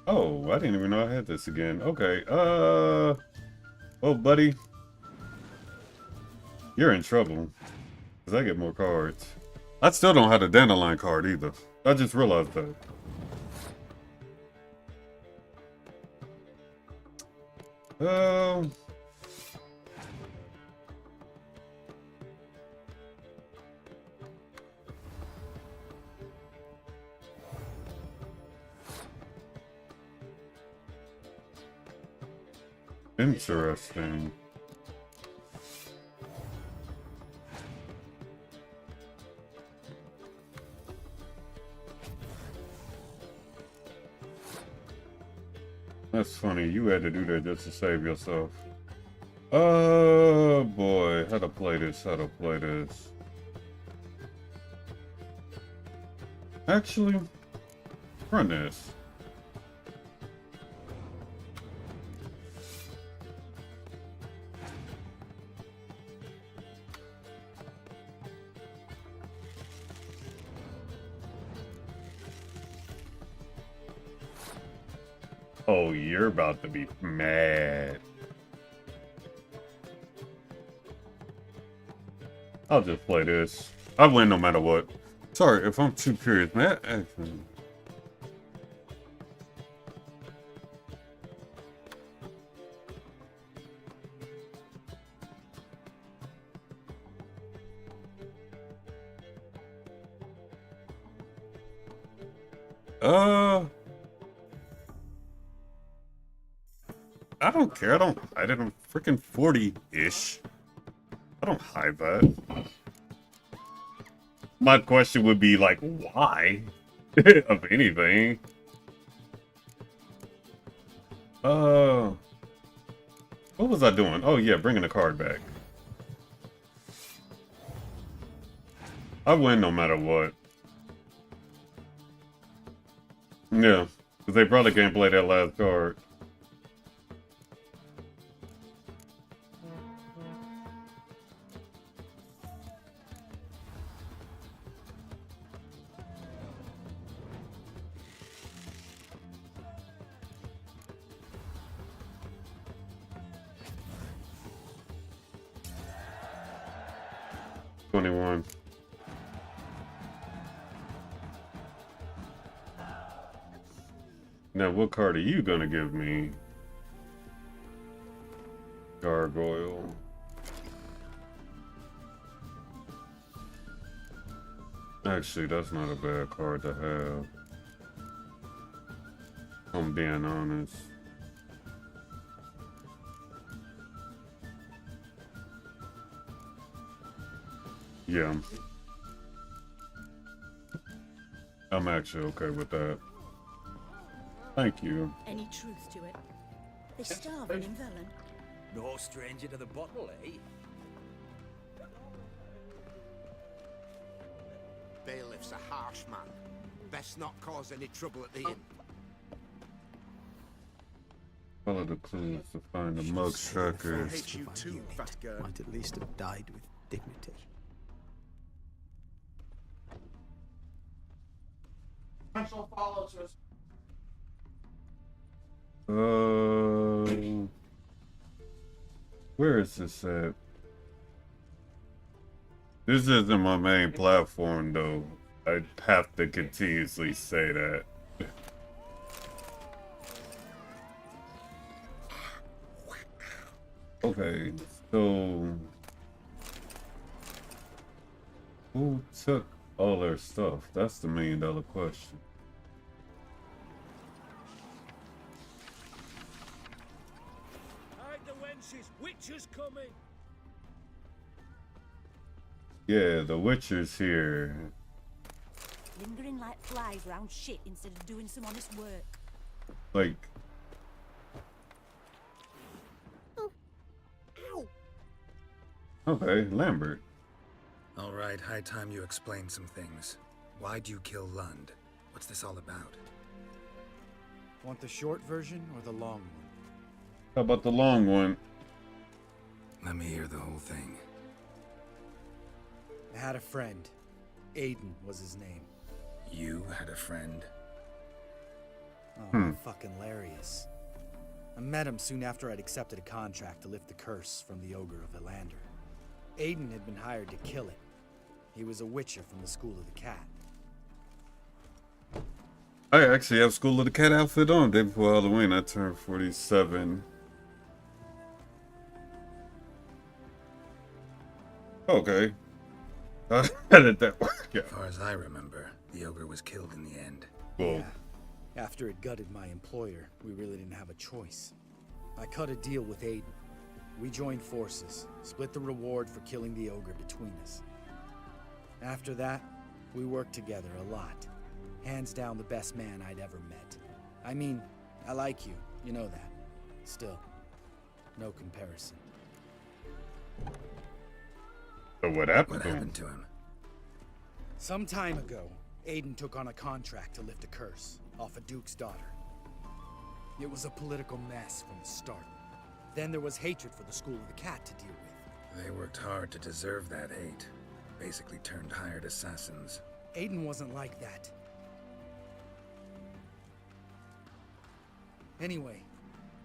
Oh, I didn't even know I had this again. Okay, oh, buddy. You're in trouble. Because I get more cards. I still don't have the Dandelion card either. I just realized that. Interesting. That's funny. You had to do that just to save yourself. Oh boy, how to play this? How to play this? Actually, run this. Oh, you're about to be mad. I'll just play this. I win no matter what. Sorry if I'm too curious, man. I don't care. I don't hide it. I'm freaking 40-ish. I don't hide that. My question would be like, why? Of anything. What was I doing? Oh yeah, bringing the card back. I win no matter what. Yeah, because they probably can't play that last card. Now, what card are you gonna give me? Gargoyle. Actually, that's not a bad card to have. I'm being honest. Yeah. I'm actually okay with that. Thank you. Any truth to it? They're starving in Velen. No stranger to the bottle, eh? Bailiff's a harsh man. Best not cause any trouble at the inn. Follow the clues to find the mug trackers. I hate you too, fat girl. Might at least have died with dignity. Follows us. Where is this at? This isn't my main platform though. I have to continuously say that. Okay, so who took all their stuff? That's the $1 million question. Witcher's coming. Yeah, the Witcher's here. Lingering like flies round shit instead of doing some honest work. Like, Ow! okay, Lambert. All right, high time you explain some things. Why'd you kill Lund? What's this all about? Want the short version or the long one? How about the long one? Let me hear the whole thing. I had a friend. Aiden was his name. You had a friend? Oh, fucking hilarious. I met him soon after I'd accepted a contract to lift the curse from the ogre of Elander. Aiden had been hired to kill it. He was a witcher from the School of the Cat. I actually have School of the Cat outfit on. Day before Halloween, I turned 47. Okay. How did that work out? As far as I remember, the ogre was killed in the end. Well, Yeah. After it gutted my employer, we really didn't have a choice. I cut a deal with Aiden. We joined forces, split the reward for killing the ogre between us. After that, we worked together a lot. Hands down the best man I'd ever met. I mean, I like you, you know that. Still, no comparison. So what happened? What happened to him? Some time ago, Aiden took on a contract to lift a curse off a duke's daughter. It was a political mess from the start. Then there was hatred for the School of the Cat to deal with. They worked hard to deserve that hate. Basically turned hired assassins. Aiden wasn't like that. Anyway,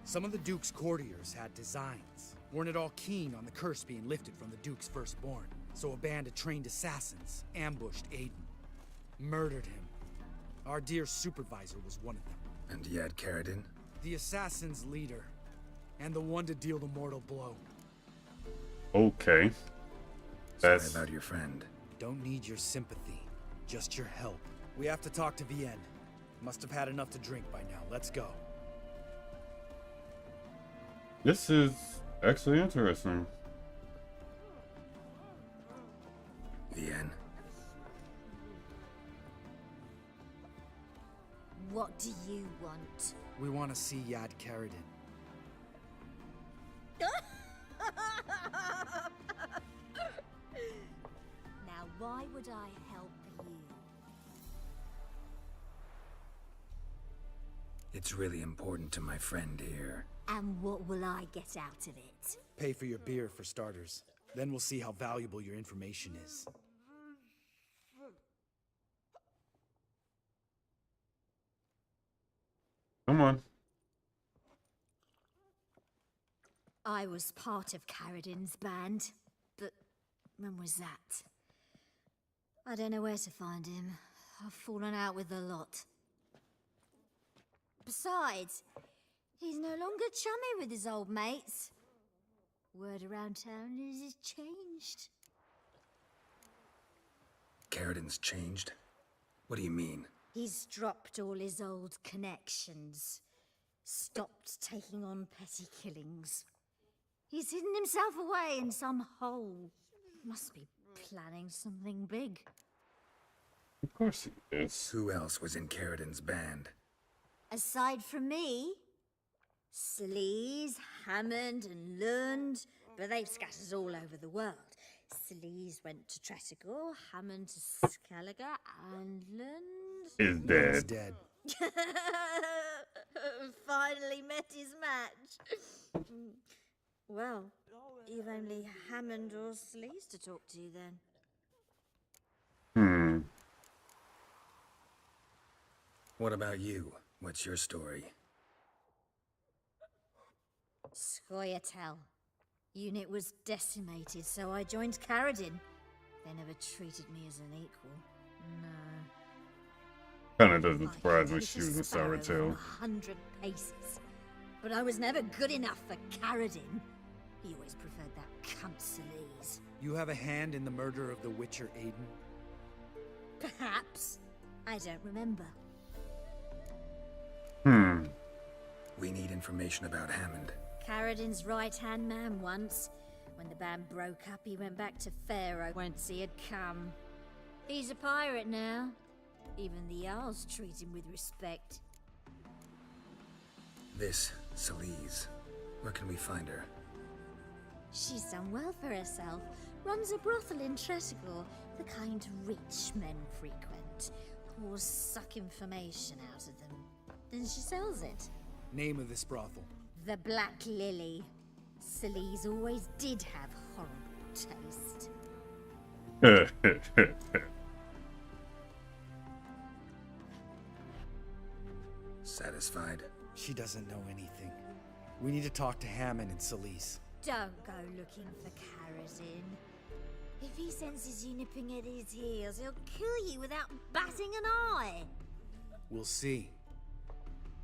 some of the Duke's courtiers had designs. Weren't at all keen on the curse being lifted from the Duke's firstborn. So a band of trained assassins ambushed Aiden. Murdered him. Our dear supervisor was one of them. And you had Karadin? The assassin's leader. And the one to deal the mortal blow. Okay. That's... Sorry about your friend. Don't need your sympathy. Just your help. We have to talk to Vienne. Must have had enough to drink by now. Let's go. This is actually interesting. Yen. What do you want? We want to see Yad Karadin. Now, why would I help you? It's really important to my friend here. And what will I get out of it? Pay for your beer for starters. Then we'll see how valuable your information is. Come on. I was part of Karadin's band, but when was that? I don't know where to find him. I've fallen out with a lot. Besides, he's no longer chummy with his old mates. Word around town is he's changed. Karadin's changed? What do you mean? He's dropped all his old connections. Stopped taking on petty killings. He's hidden himself away in some hole. Must be planning something big. Of course he is. Who else was in Karadin's band? Aside from me, Sleaze, Hammond and Lund, but they've scattered all over the world. Sleaze went to Tretogor, Hammond to Skelliger, and Lund... is Lund's dead. dead. Finally met his match. Well, you've only Hammond or Sleaze to talk to then. What about you? What's your story? Scoia'tael. Unit was decimated, so I joined Karadin. They never treated me as an equal. No. Kinda doesn't surprise me she was a sour tail. 100 paces. But I was never good enough for Karadin. He always preferred that cunt Sleaze. You have a hand in the murder of the Witcher Aiden? Perhaps. I don't remember. We need information about Hammond. Karadin's right-hand man once. When the band broke up, he went back to Pharaoh whence he had come. He's a pirate now. Even the Jarls treat him with respect. This, Sleaze. Where can we find her? She's done well for herself. Runs a brothel in Tretogor, the kind rich men frequent. Whores suck information out of them. Then she sells it. Name of this brothel? The Black Lily. Sleaze always did have horrible taste. Satisfied? She doesn't know anything. We need to talk to Hammond and Sleaze. Don't go looking for Karadin. If he senses you nipping at his heels, he'll kill you without batting an eye. We'll see.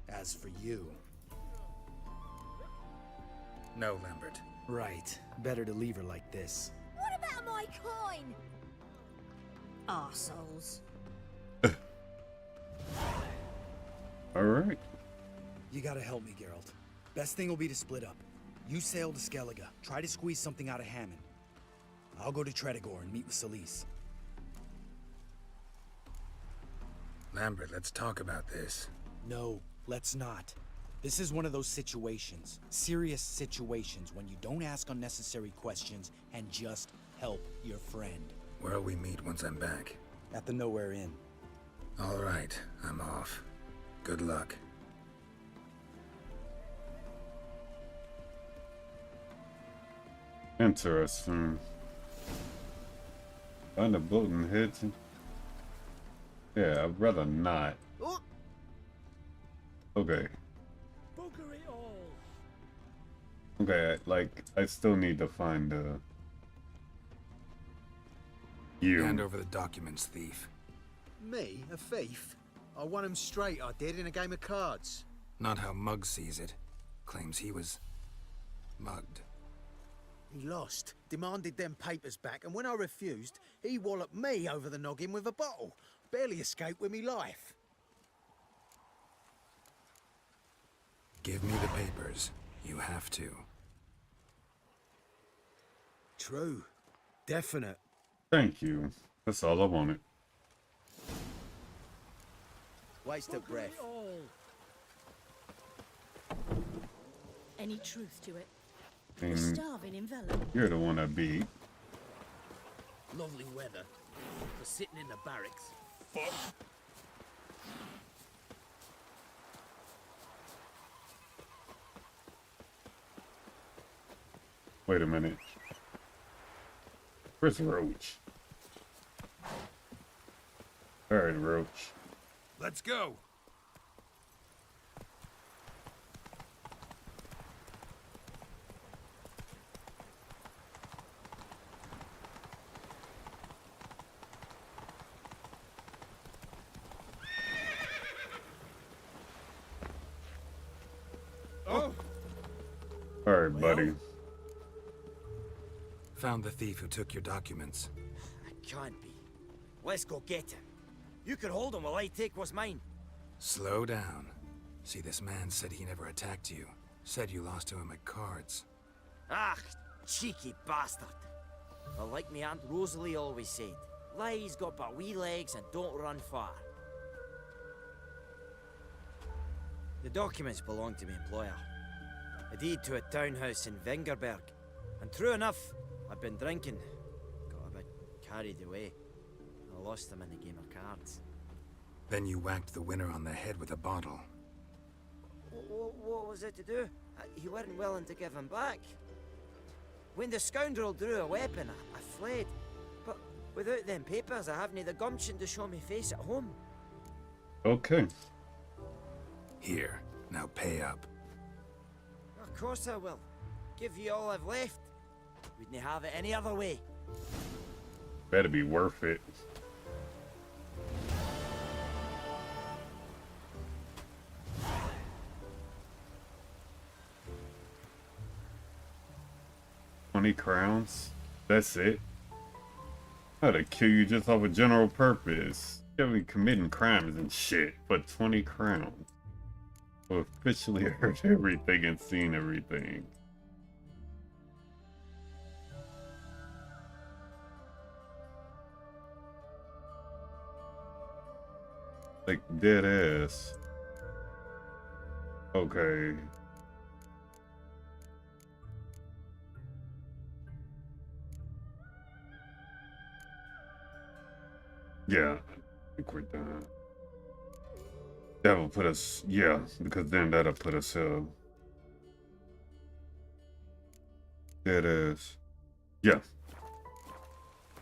As for you... No, Lambert. Right. Better to leave her like this. What about my coin? Arseholes. Alright. You gotta help me, Geralt. Best thing will be to split up. You sail to Skelliger. Try to squeeze something out of Hammond. I'll go to Tretogor and meet with Sleaze. Lambert, let's talk about this. No, let's not. This is one of those situations. Serious situations when you don't ask unnecessary questions and just help your friend. Where'll we meet once I'm back? At the Nowhere Inn. All right, I'm off. Good luck. Interesting. Find a boat and head to... Yeah, I'd rather not. Okay. Bugger it all. Okay, like, I still need to find, you. Hand over the documents, thief. Me? A thief? I won him straight, I did, in a game of cards. Not how Mugg sees it. Claims he was... mugged. He lost, demanded them papers back, and when I refused, he walloped me over the noggin with a bottle. Barely escaped with me life. Give me the papers. You have to. True. Definite. Thank you. That's all I wanted. Waste of breath. Any truth to it? And We're starving in Velen. you're the one I beat. Lovely weather for sitting in the barracks. Fuck. Wait a minute. Where's Roach? Alright, Roach. Let's go. Oh. Alright, buddy. Found the thief who took your documents. It can't be. Let's go get him. You can hold him while I take what's mine. Slow down. See, this man said he never attacked you. Said you lost to him at cards. Ah, cheeky bastard. Well, like me Aunt Rosalie always said, lies got but wee legs and don't run far. The documents belong to my employer. A deed to a townhouse in Vengerberg. And true enough, I'd been drinking. Got a bit carried away. I lost them in the game of cards. Then you whacked the winner on the head with a bottle. What was it to do? You weren't willing to give him back. When the scoundrel drew a weapon, I fled. But without them papers, I haven't the gumption to show me face at home. Okay. Here, now pay up. Of course I will. Give you all I've left. Wouldn't have it any other way. Better be worth it. £20? That's it? How to kill you just off a general purpose. You haven't been committing crimes and shit, but 20 crowns. I've officially heard everything and seen everything. Like dead ass. Okay. Yeah, I think we're done. That will put us, yeah, because then that'll put us, dead ass. Yeah.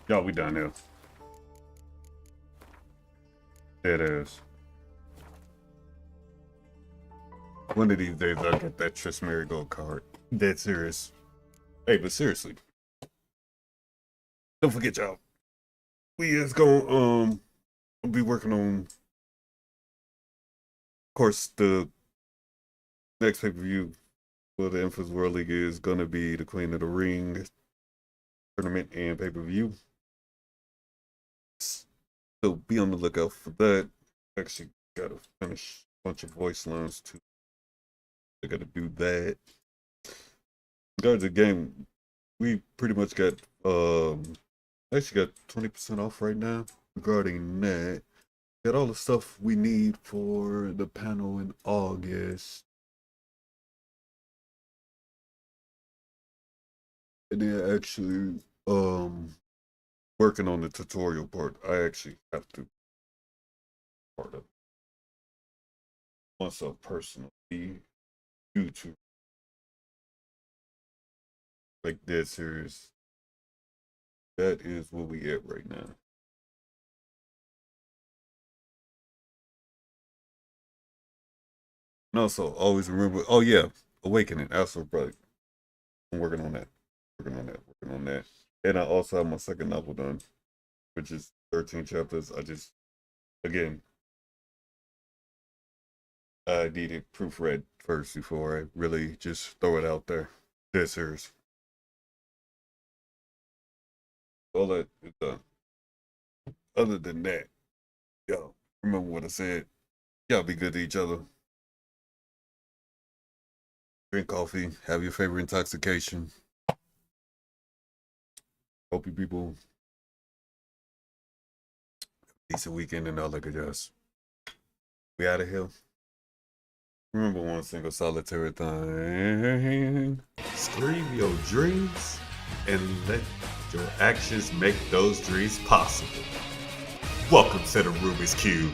Y'all, we done here. Dead ass. One of these days I'll get that Triss Merigold card. Dead serious. Hey, but seriously. Don't forget, y'all. We is gonna be working on, of course, the next pay-per-view for the Infamous World League is gonna be the Queen of the Ring tournament and pay-per-view. So be on the lookout for that. Actually gotta finish a bunch of voice lines too. I gotta do that. Regards to the game, we pretty much got actually got 20% off right now regarding that. Got all the stuff we need for the panel in August. And then actually working on the tutorial part. I actually have to part of myself personally due to like dead serious. That is where we at right now. And also, always remember, oh yeah, Awakening, Astral Bright. I'm working on that. Working on that. And I also have my second novel done, which is 13 chapters. I just, again, I needed proofread first before I really just throw it out there. Dead serious. All that is done. Other than that, y'all remember what I said. Y'all be good to each other. Drink coffee. Have your favorite intoxication. Hope you people decent weekend and all that good jazz. We out of here. Remember one single solitary thing. Scream your dreams and let your actions make those dreams possible. Welcome to the Rubik's Cube.